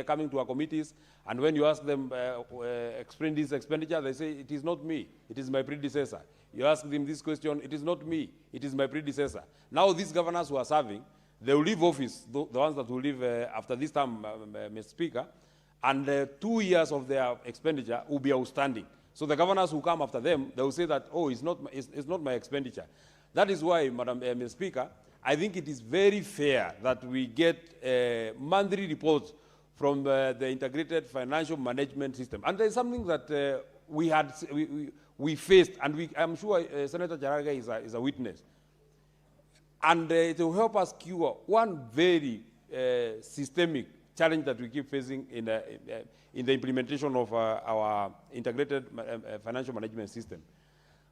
coming to our committees, and when you ask them, explain this expenditure, they say, it is not me, it is my predecessor. You ask them this question, it is not me, it is my predecessor. Now these governors who are serving, they will leave office, the ones that will leave after this time, Mr. Speaker, and 2 years of their expenditure will be outstanding. So the governors who come after them, they will say that, oh, it's not my expenditure. That is why, Madam Mr. Speaker, I think it is very fair that we get monthly reports from the integrated financial management system. And there's something that we faced, and I'm sure Senator Jaraga is a witness. And it will help us cure one very systemic challenge that we keep facing in the implementation of our integrated financial management system,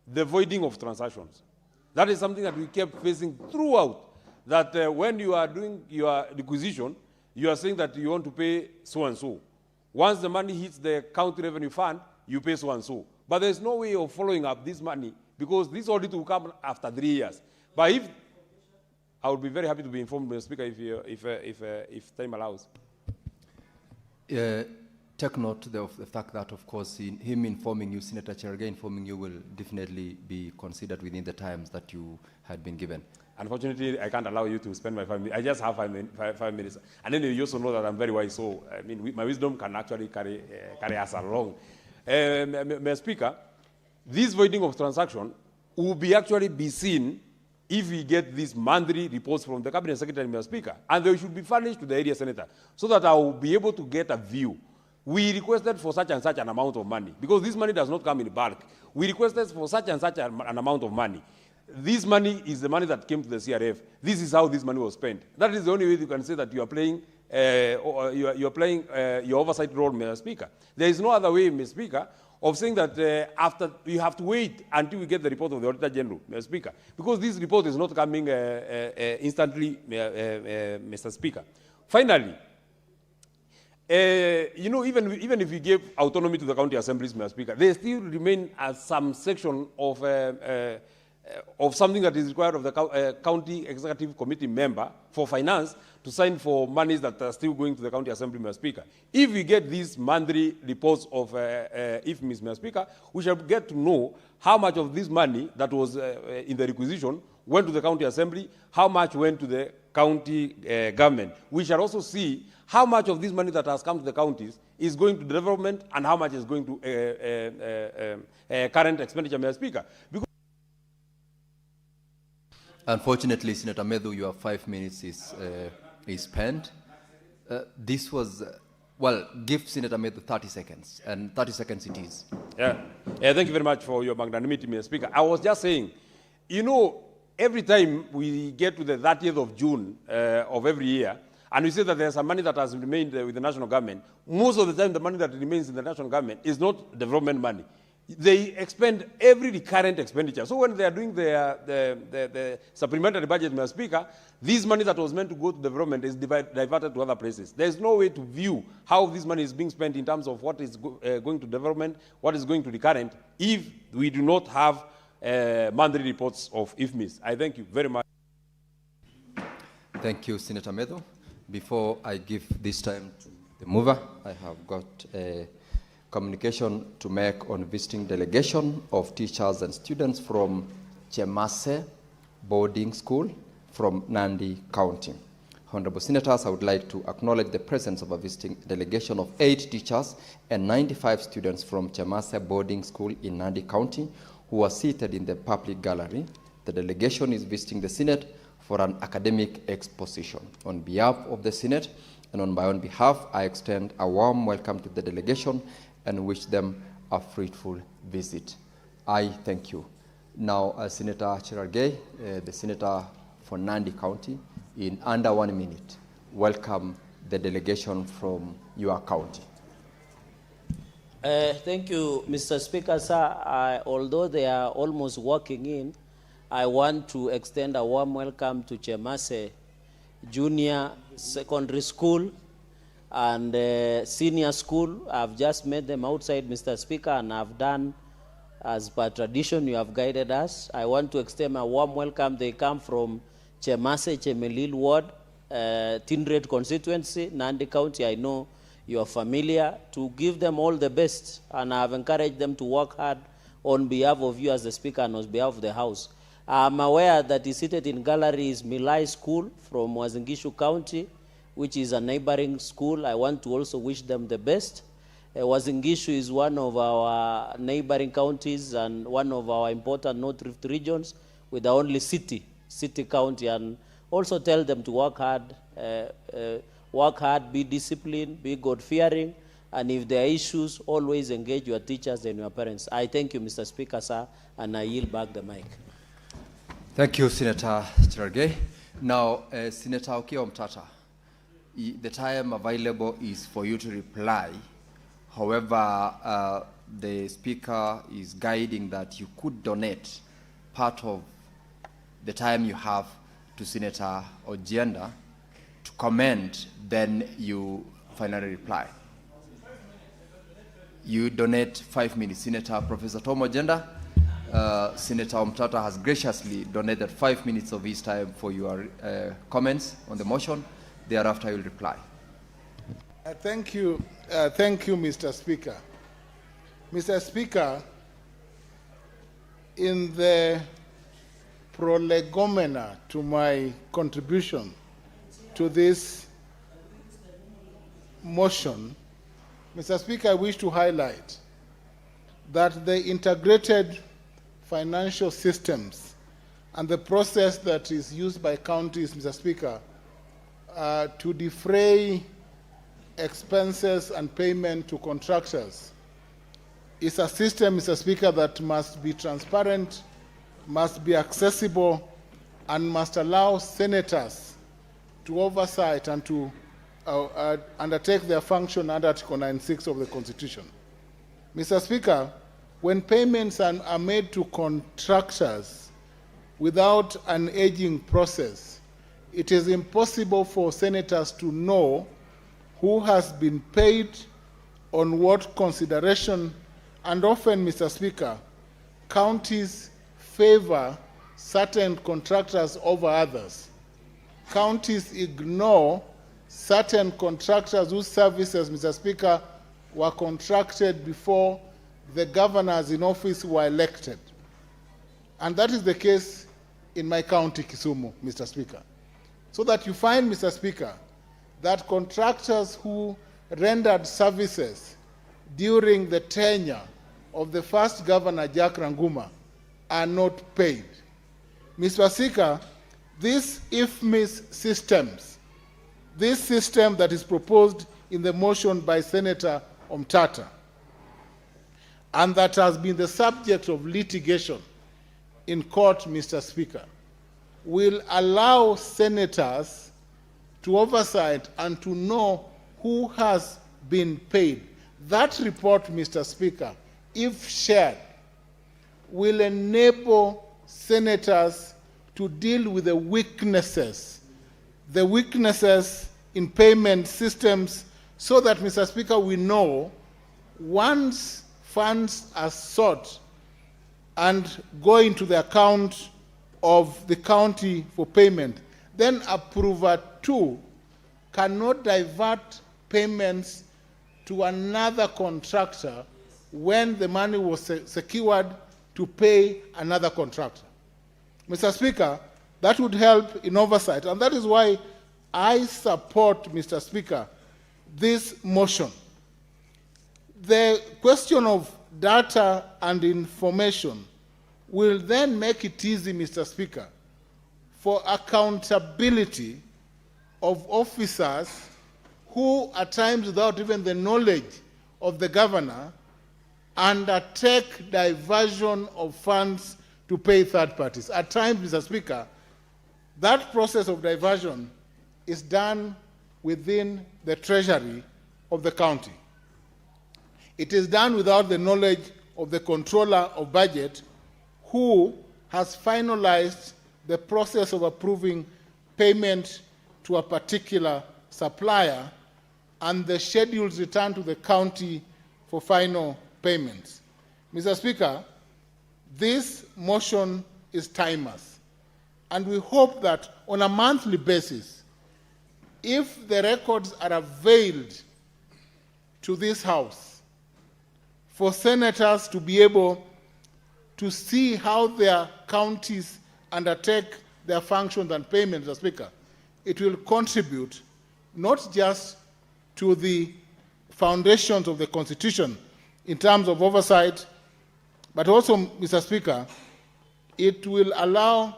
the voiding of transactions. That is something that we kept facing throughout, that when you are doing your requisition, you are saying that you want to pay so-and-so. Once the money hits the county revenue fund, you pay so-and-so. But there's no way of following up this money, because this audit will come after 3 years. But if, I would be very happy to be informed, Mr. Speaker, if time allows. Take note of the fact that, of course, him informing you, Senator Cherargei informing you, will definitely be considered within the times that you had been given. Unfortunately, I can't allow you to spend my 5 minutes. I just have 5 minutes. And then you also know that I'm very wise, so I mean, my wisdom can actually carry us along. Mr. Speaker, this voiding of transaction will be seen if we get these monthly reports from the Cabinet Secretary, Mr. Speaker, and they should be furnished to the area senator, so that I will be able to get a view. We requested for such and such an amount of money, because this money does not come in bulk. We requested for such and such an amount of money. This money is the money that came to the CRF. This is how this money was spent. That is the only way you can say that you are playing, your oversight role, Mr. Speaker. There is no other way, Mr. Speaker, of saying that after you have to wait until we get the report of the Auditor General, Mr. Speaker, because this report is not coming instantly, Mr. Speaker. Finally, you know, even if we give autonomy to the county assemblies, Mr. Speaker, there still remain some section of something that is required of the county executive committee member for finance to sign for monies that are still going to the county assembly, Mr. Speaker. If we get these monthly reports of IFMIS, Mr. Speaker, we shall get to know how much of this money that was in the requisition went to the county assembly, how much went to the county government. We shall also see how much of this money that has come to the counties is going to development and how much is going to current expenditure, Mr. Speaker. Because unfortunately, Senator Medhu, your 5 minutes is spent. This was, well, give Senator Medhu 30 seconds, and 30 seconds it is. Yeah. Thank you very much for your magnanimity, Mr. Speaker. I was just saying, you know, every time we get to the 30th of June of every year, and we say that there's some money that has remained with the national government, most of the time the money that remains in the national government is not development money. They expend every recurrent expenditure. So when they are doing the supplementary budget, Mr. Speaker, this money that was meant to go to development is diverted to other places. There's no way to view how this money is being spent in terms of what is going to development, what is going to recurrent, if we do not have monthly reports of IFMIS. I thank you very much. Thank you, Senator Medhu. Before I give this time to the mover, I have got a communication to make on visiting delegation of teachers and students from Chemase Boarding School from Nandi County. Honorable Senators, I would like to acknowledge the presence of a visiting delegation of 8 teachers and 95 students from Chemase Boarding School in Nandi County who are seated in the public gallery. The delegation is visiting the Senate for an academic exposition. On behalf of the Senate and on my own behalf, I extend a warm welcome to the delegation and wish them a fruitful visit. I thank you. Now, Senator Cherargei, the Senator for Nandi County, in under 1 minute, welcome the delegation from your county. Thank you, Mr. Speaker, sir. Although they are almost walking in, I want to extend a warm welcome to Chemase Junior Secondary School and Senior School. I've just met them outside, Mr. Speaker, and I've done, as per tradition, you have guided us. I want to extend a warm welcome. They come from Chemase, Chemelil Ward, Tindred constituency, Nandi County. I know you are familiar, to give them all the best, and I have encouraged them to work hard on behalf of you as the Speaker and on behalf of the House. I'm aware that is seated in gallery is Milai School from Wazingishu County, which is a neighboring school. I want to also wish them the best. Wazingishu is one of our neighboring counties and one of our important North Rift regions with the only city county, and also tell them to work hard, be disciplined, be God-fearing, and if there are issues, always engage your teachers and your parents. I thank you, Mr. Speaker, sir, and I yield back the mic. Thank you, Senator Cherargei. Now, Senator Okiya Omtata, the time available is for you to reply. However, the Speaker is guiding that you could donate part of the time you have to Senator Ojienda to comment, then you finally reply. You donate 5 minutes. Senator Professor Tom Ojienda, Senator Omtata has graciously donated 5 minutes of his time for your comments on the motion. Thereafter, you'll reply. Thank you, Mr. Speaker. Mr. Speaker, in the prolegomena to my contribution to this motion, Mr. Speaker, I wish to highlight that the integrated financial systems and the process that is used by counties, Mr. Speaker, to defray expenses and payment to contractors is a system, Mr. Speaker, that must be transparent, must be accessible, and must allow senators to oversight and to undertake their function under Article 96 of the Constitution. Mr. Speaker, when payments are made to contractors without an aging process, it is impossible for senators to know who has been paid, on what consideration, and often, Mr. Speaker, counties favor certain contractors over others. Counties ignore certain contractors whose services, Mr. Speaker, were contracted before the governors in office were elected. And that is the case in my county, Kisumu, Mr. Speaker. So that you find, Mr. Speaker, that contractors who rendered services during the tenure of the first governor, Jack Ranguma, are not paid. Mr. Speaker, these IFMIS systems, this system that is proposed in the motion by Senator Omtata, and that has been the subject of litigation in court, Mr. Speaker, will allow senators to oversight and to know who has been paid. That report, Mr. Speaker, if shared, will enable senators to deal with the weaknesses in payment systems, so that, Mr. Speaker, we know once funds are sought and go into the account of the county for payment, then approver 2 cannot divert payments to another contractor when the money was secured to pay another contractor. Mr. Speaker, that would help in oversight, and that is why I support, Mr. Speaker, this motion. The question of data and information will then make it easy, Mr. Speaker, for accountability of officers who, at times without even the knowledge of the governor, undertake diversion of funds to pay third parties. At times, Mr. Speaker, that process of diversion is done within the treasury of the county. It is done without the knowledge of the controller of budget, who has finalized the process of approving payment to a particular supplier, and the schedules return to the county for final payments. Mr. Speaker, this motion is timeless, and we hope that on a monthly basis, if the records are availed to this House, for senators to be able to see how their counties undertake their functions and payments, Mr. Speaker, it will contribute not just to the foundations of the Constitution in terms of oversight, but also, Mr. Speaker, it will allow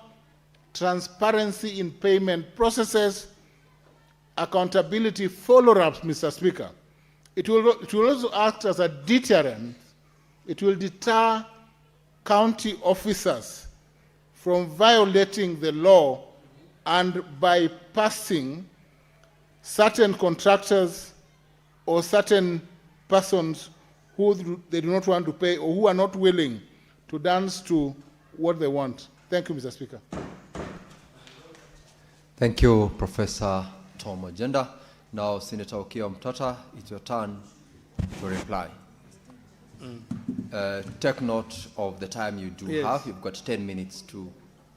transparency in payment processes, accountability follow-ups, Mr. Speaker. It will also act as a deterrent. It will deter county officers from violating the law and bypassing certain contractors or certain persons who they do not want to pay or who are not willing to dance to what they want. Thank you, Mr. Speaker. Thank you, Professor Tom Ojenda. Now, Senator Okiya Omtata, it's your turn to reply. Take note of the time you do have. You've got 10 minutes to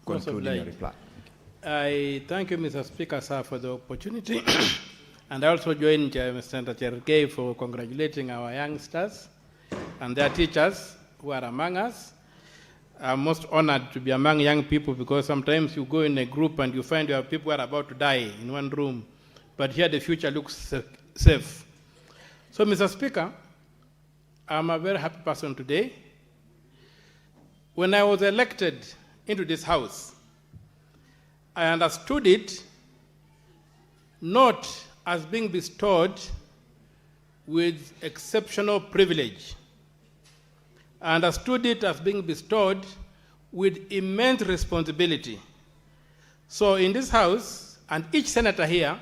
conclude your reply. I thank you, Mr. Speaker, sir, for the opportunity. And I also join Senator Chergey for congratulating our youngsters and their teachers who are among us. I'm most honored to be among young people, because sometimes you go in a group and you find your people are about to die in one room. But here the future looks safe. So, Mr. Speaker, I'm a very happy person today. When I was elected into this House, I understood it not as being bestowed with exceptional privilege. I understood it as being bestowed with immense responsibility. So in this House, and each senator here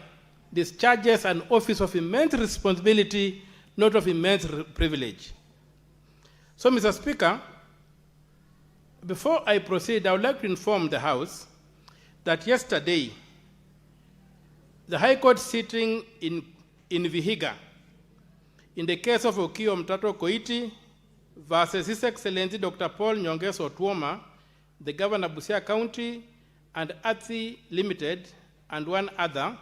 discharges an office of immense responsibility, not of immense privilege. So, Mr. Speaker, before I proceed, I would like to inform the House that yesterday, the High Court sitting in Vihiga, in the case of Okiya Omtata Koiti versus His Excellency Dr. Paul Nyongeso Otuoma, the Governor of Busia County, and Athi Limited, and one other,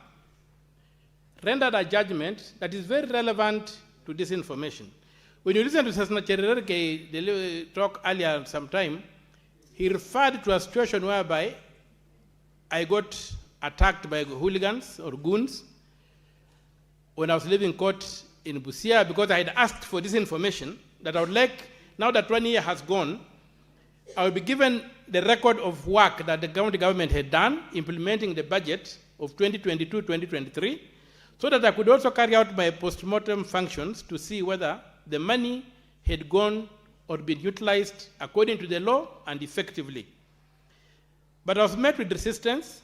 rendered a judgment that is very relevant to this information. When you listen to Senator Chergey talk earlier sometime, he referred to a situation whereby I got attacked by hooligans or goons when I was leaving court in Busia, because I had asked for this information that I would like, now that 1 year has gone, I will be given the record of work that the county government had done implementing the budget of 2022-2023, so that I could also carry out my post-mortem functions to see whether the money had gone or been utilized according to the law and effectively. But I was met with resistance.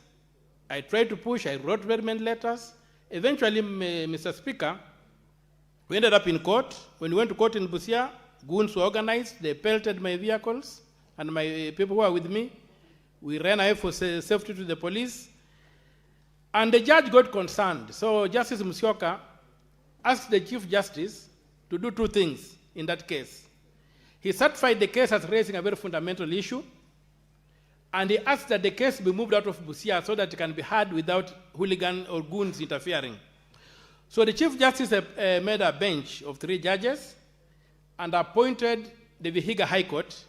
I tried to push, I wrote very many letters. Eventually, Mr. Speaker, we ended up in court. When we went to court in Busia, goons were organized, they pelted my vehicles and my people who were with me. We ran away for safety to the police. And the judge got concerned. So Justice Musyoka asked the Chief Justice to do two things in that case. He certified the case as raising a very fundamental issue, and he asked that the case be moved out of Busia so that it can be heard without hooligan or goons interfering. So the Chief Justice made a bench of 3 judges and appointed the Vihiga High Court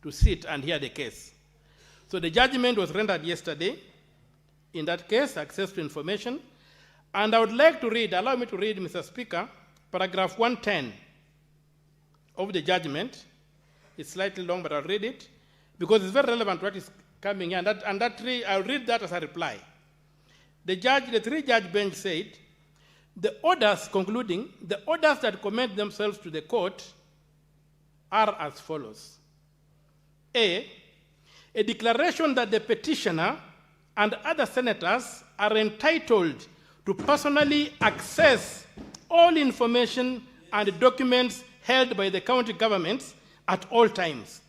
to sit and hear the case. So the judgment was rendered yesterday. In that case, access to information. And I would like to read, allow me to read, Mr. Speaker, paragraph 110 of the judgment. It's slightly long, but I'll read it because it's very relevant to what is coming here. I'll read that as a reply. The 3-judge bench said, the orders, concluding, the orders that commend themselves to the court are as follows. A declaration that the petitioner and other senators are entitled to personally access all information and documents held by the county governments at all times.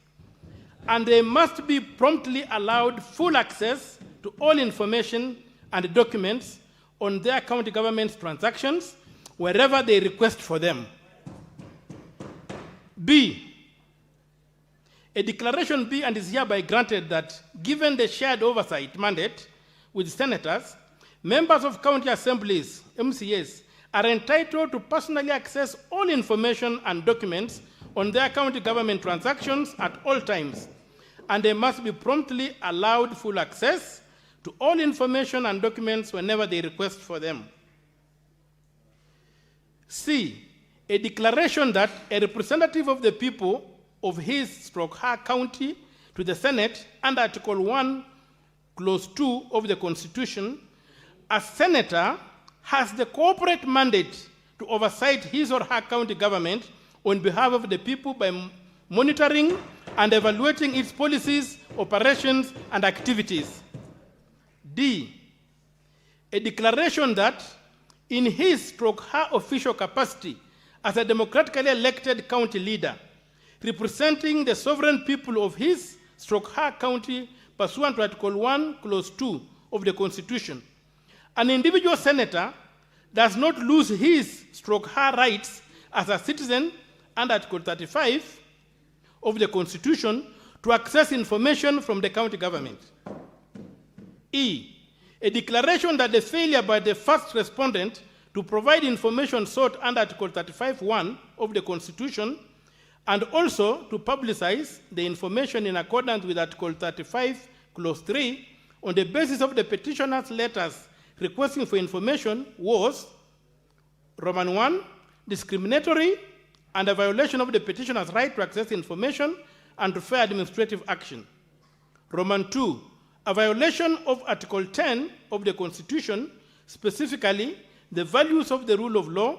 And they must be promptly allowed full access to all information and documents on their county government's transactions wherever they request for them. B, a declaration be and is hereby granted that, given the shared oversight mandate with senators, members of county assemblies, MCAs, are entitled to personally access all information and documents on their county government transactions at all times, and they must be promptly allowed full access to all information and documents whenever they request for them. C, a declaration that a representative of the people of his/her county to the Senate under Article 1, Clause 2 of the Constitution, a senator has the corporate mandate to oversight his or her county government on behalf of the people by monitoring and evaluating its policies, operations, and activities. D, a declaration that in his/her official capacity as a democratically elected county leader, representing the sovereign people of his/her county pursuant to Article 1, Clause 2 of the Constitution, an individual senator does not lose his/her rights as a citizen under Article 35 of the Constitution to access information from the county government. E, a declaration that the failure by the first respondent to provide information sought under Article 35(1) of the Constitution and also to publicize the information in accordance with Article 35, Clause 3, on the basis of the petitioner's letters requesting for information was, Roman 1, discriminatory and a violation of the petitioner's right to access information and to fair administrative action. Roman 2, a violation of Article 10 of the Constitution, specifically the values of the rule of law,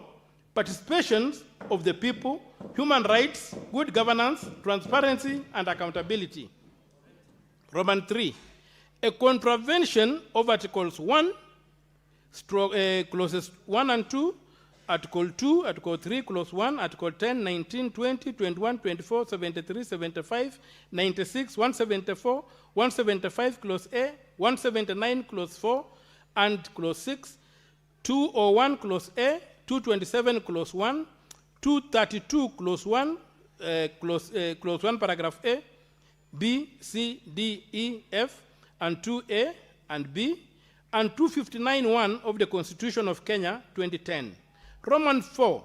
participation of the people, human rights, good governance, transparency, and accountability. Roman 3, a contravention of Articles 1, Clauses 1 and 2, Article 2, Article 3, Clause 1, Article 10, 19, 20, 21, 24, 73, 75, 96, 174, 175, Clause A, 179, Clause 4, and Clause 6, 201, Clause A, 227, Clause 1, 232, Clause 1, Clause 1, Paragraph A, B, C, D, E, F, and 2A and B, and 259(1) of the Constitution of Kenya, 2010. Roman 4,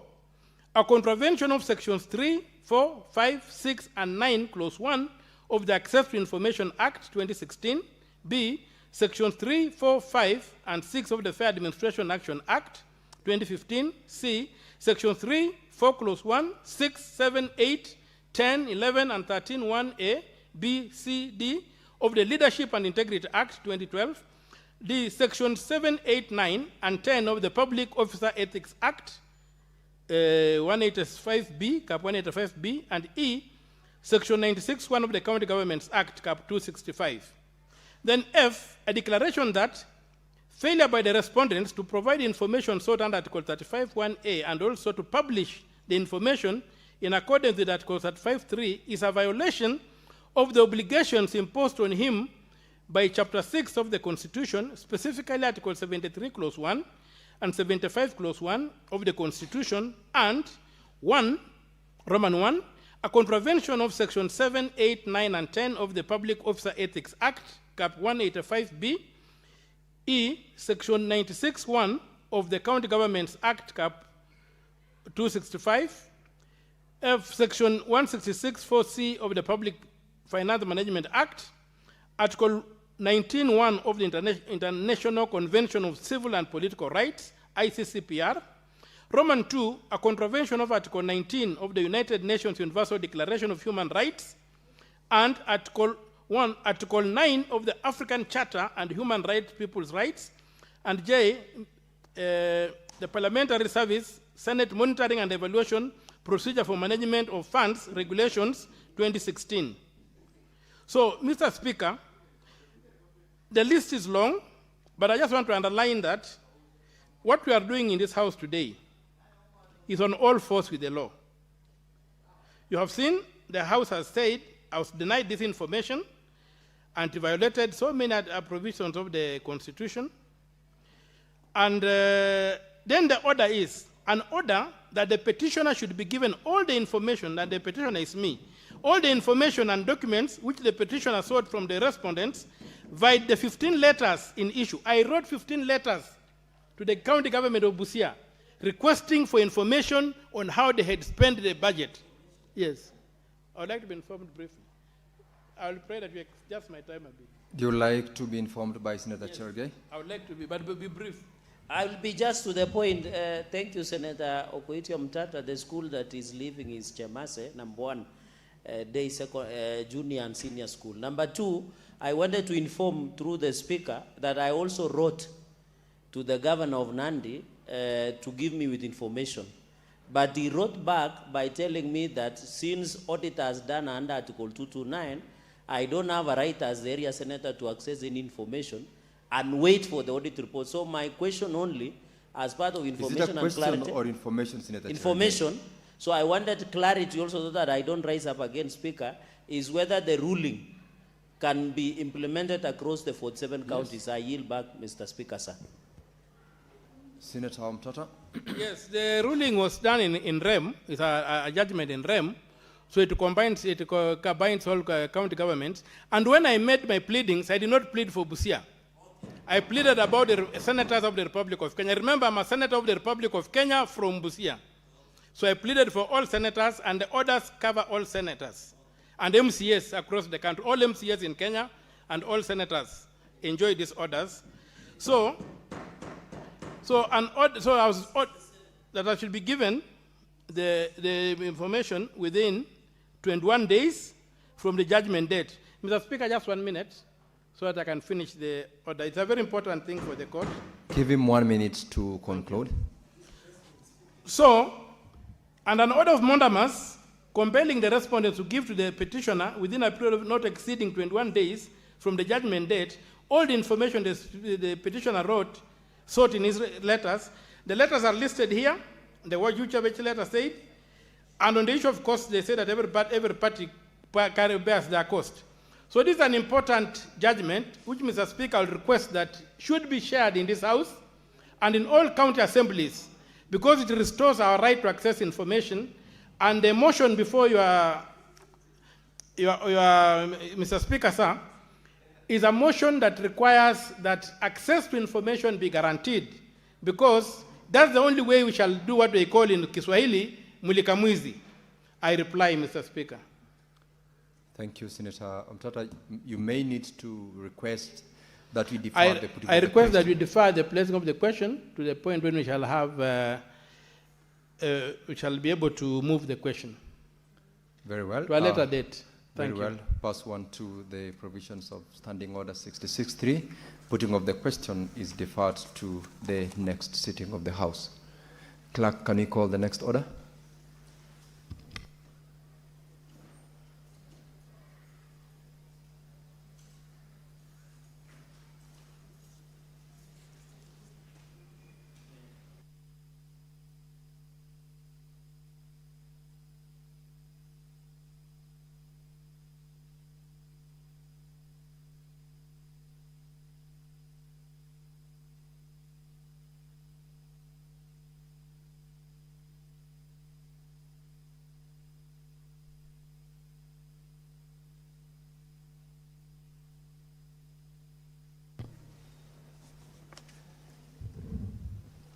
a contravention of Sections 3, 4, 5, 6, and 9, Clause 1 of the Access to Information Act, 2016. B, Sections 3, 4, 5, and 6 of the Fair Administration Action Act, 2015. C, Section 3, 4, Clause 1, 6, 7, 8, 10, 11, and 13, 1A, B, C, D of the Leadership and Integrity Act, 2012. D, Section 7, 8, 9, and 10 of the Public Officer Ethics Act, 185B, Cap 185B, and E, Section 96, 1 of the County Governments Act, Cap 265. Then F, a declaration that failure by the respondents to provide information sought under Article 35(1)A and also to publish the information in accordance with Article 35(3) is a violation of the obligations imposed on him by Chapter 6 of the Constitution, specifically Article 73, Clause 1, and 75, Clause 1 of the Constitution, and 1, Roman 1, a contravention of Section 7, 8, 9, and 10 of the Public Officer Ethics Act, Cap 185B, E, Section 96, 1 of the County Governments Act, Cap 265, F, Section 166, 4C of the Public Finance Management Act, Article 19(1) of the International Convention of Civil and Political Rights, ICCPR, Roman 2, a contravention of Article 19 of the United Nations Universal Declaration of Human Rights, and Article 9 of the African Charter and Human Rights, People's Rights, and J, the Parliamentary Service, Senate Monitoring and Evaluation Procedure for Management of Funds, Regulations, 2016. So, Mr. Speaker, the list is long, but I just want to underline that what we are doing in this House today is on all fours with the law. You have seen the House has said I was denied this information and violated so many provisions of the Constitution. And then the order is an order that the petitioner should be given all the information, and the petitioner is me, all the information and documents which the petitioner sought from the respondents via the 15 letters in issue. I wrote 15 letters to the county government of Busia requesting for information on how they had spent the budget. Yes. I would like to be informed briefly. I will pray that you adjust my time a bit. Do you like to be informed by Senator Chergey? I would like to be, but be brief. I'll be just to the point. Thank you, Senator Okoitio Mtata. The school that is leaving is Chemase, number 1, junior and senior school. Number 2, I wanted to inform through the speaker that I also wrote to the governor of Nandi to give me with information. But he wrote back by telling me that since audit has done under Article 229, I don't have a right as the area senator to access any information and wait for the audit report. So my question only, as part of information Is it a question and clarity, or information, Senator? information. So I wanted clarity also so that I don't rise up against Speaker, is whether the ruling can be implemented across the 47 counties. I yield back, Mr. Speaker, sir. Senator Mtata. Yes, the ruling was done in REM. It's a judgment in REM. So it combines all county governments. And when I made my pleadings, I did not plead for Busia. I pleaded about the senators of the Republic of Kenya. Remember, I'm a senator of the Republic of Kenya from Busia. So I pleaded for all senators, and the orders cover all senators and MCS across the country. All MCS in Kenya and all senators enjoy these orders. So I was that I should be given the information within 21 days from the judgment date. Mr. Speaker, just 1 minute so that I can finish the order. It's a very important thing for the court. Give him 1 minute to conclude. So, and an order of mandamus compelling the respondent to give to the petitioner within a period of not exceeding 21 days from the judgment date all the information the petitioner sought in his letters. The letters are listed here, the word which letter said, and on the issue of cost, they say that every party bears their cost. So this is an important judgment, which, Mr. Speaker, I will request that should be shared in this House and in all county assemblies, because it restores our right to access information. And the motion before your Mr. Speaker, sir, is a motion that requires that access to information be guaranteed, because that's the only way we shall do what we call in Kiswahili, mulika mwizi. I reply, Mr. Speaker. Thank you, Senator Mtata. You may need to request that we defer the putting I request that we defer the placing of the question to the point when we shall have, we shall be able to move the question. Very well. To a later date. Very well. Pass one to the provisions of Standing Order 66.3. Putting of the question is deferred to the next sitting of the House. Clerk, can you call the next order?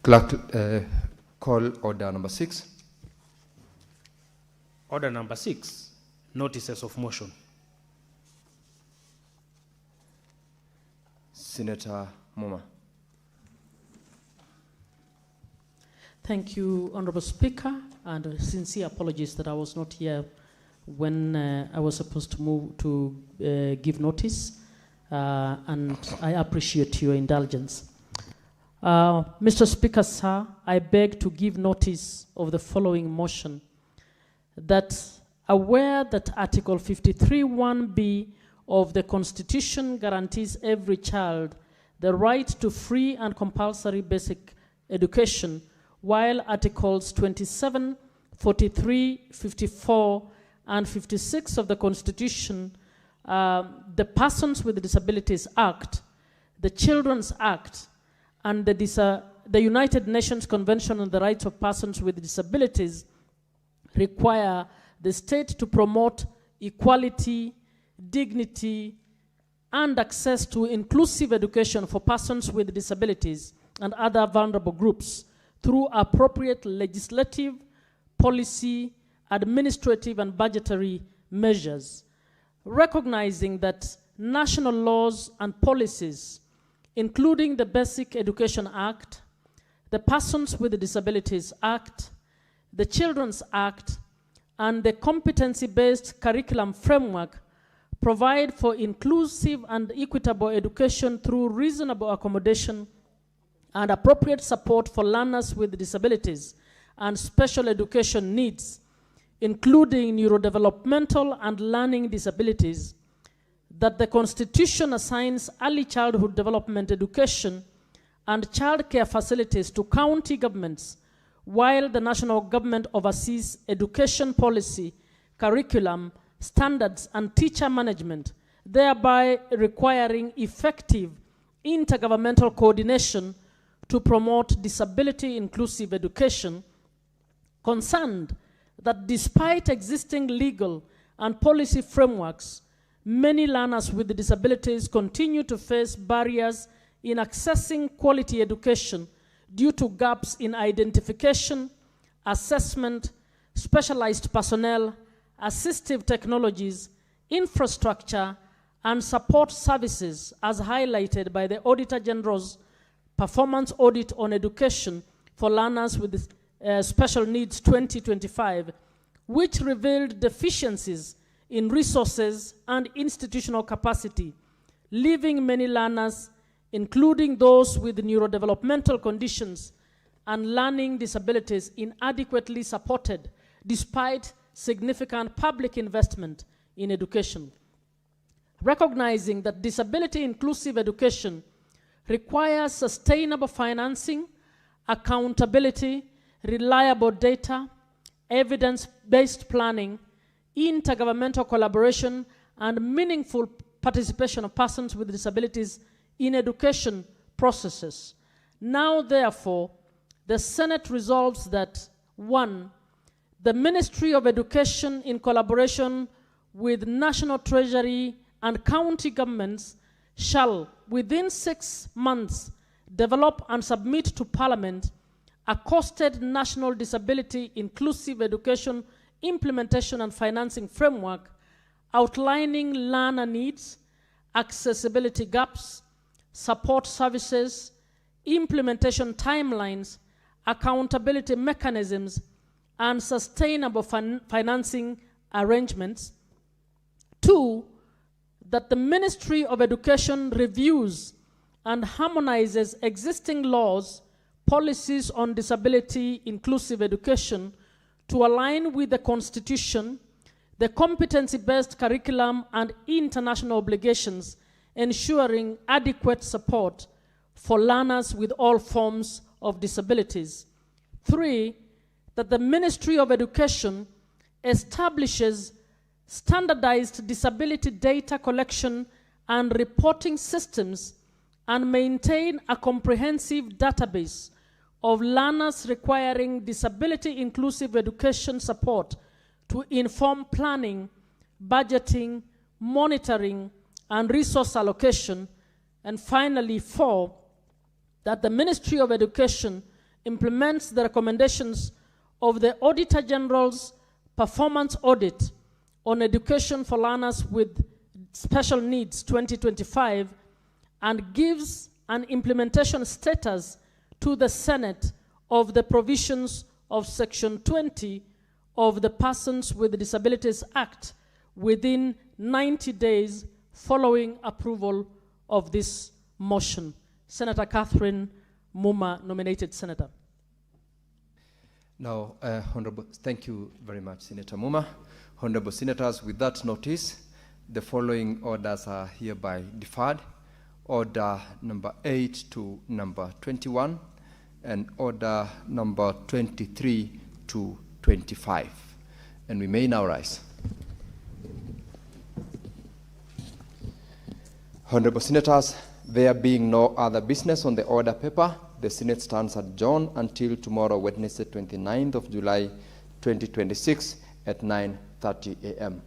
Clerk, call order number 6. Order number 6, notices of motion. Senator Moma. Thank you, Honorable Speaker, and sincere apologies that I was not here when I was supposed to move to give notice, and I appreciate your indulgence. Mr. Speaker, sir, I beg to give notice of the following motion, that aware that Article 53(1)(b) of the Constitution guarantees every child the right to free and compulsory basic education, while Articles 27, 43, 54, and 56 of the Constitution, the Persons with Disabilities Act, the Children's Act, and the United Nations Convention on the Rights of Persons with Disabilities require the state to promote equality, dignity, and access to inclusive education for persons with disabilities and other vulnerable groups through appropriate legislative, policy, administrative, and budgetary measures. Recognizing that national laws and policies, including the Basic Education Act, the Persons with Disabilities Act, the Children's Act, and the competency-based curriculum framework provide for inclusive and equitable education through reasonable accommodation and appropriate support for learners with disabilities and special education needs, including neurodevelopmental and learning disabilities, that the Constitution assigns early childhood development education and child care facilities to county governments, while the national government oversees education policy, curriculum, standards, and teacher management, thereby requiring effective intergovernmental coordination to promote disability-inclusive education. Concerned that despite existing legal and policy frameworks, many learners with disabilities continue to face barriers in accessing quality education due to gaps in identification, assessment, specialized personnel, assistive technologies, infrastructure, and support services, as highlighted by the Auditor General's Performance Audit on Education for Learners with Special Needs 2025, which revealed deficiencies in resources and institutional capacity, leaving many learners, including those with neurodevelopmental conditions and learning disabilities, inadequately supported despite significant public investment in education. Recognizing that disability-inclusive education requires sustainable financing, accountability, reliable data, evidence-based planning, intergovernmental collaboration, and meaningful participation of persons with disabilities in education processes. Now, therefore, the Senate resolves that, 1, the Ministry of Education, in collaboration with National Treasury and county governments, shall, within 6 months, develop and submit to Parliament a costed national disability inclusive education implementation and financing framework outlining learner needs, accessibility gaps, support services, implementation timelines, accountability mechanisms, and sustainable financing arrangements. 2, that the Ministry of Education reviews and harmonizes existing laws, policies on disability inclusive education to align with the Constitution, the competency-based curriculum, and international obligations, ensuring adequate support for learners with all forms of disabilities. 3, that the Ministry of Education establishes standardized disability data collection and reporting systems and maintain a comprehensive database of learners requiring disability-inclusive education support to inform planning, budgeting, monitoring, and resource allocation. And finally, 4, that the Ministry of Education implements the recommendations of the Auditor General's Performance Audit on Education for Learners with Special Needs 2025 and gives an implementation status to the Senate of the provisions of Section 20 of the Persons with Disabilities Act within 90 days following approval of this motion. Senator Catherine Muma, nominated senator. Now, Honorable, thank you very much, Senator Muma. Honorable Senators, with that notice, the following orders are hereby deferred. Order number 8 to number 21, and order number 23 to 25. And we may now rise. Honorable Senators, there being no other business on the order paper, the Senate stands adjourned until tomorrow, Wednesday, 29th of July, 2026 at 9:30 a.m.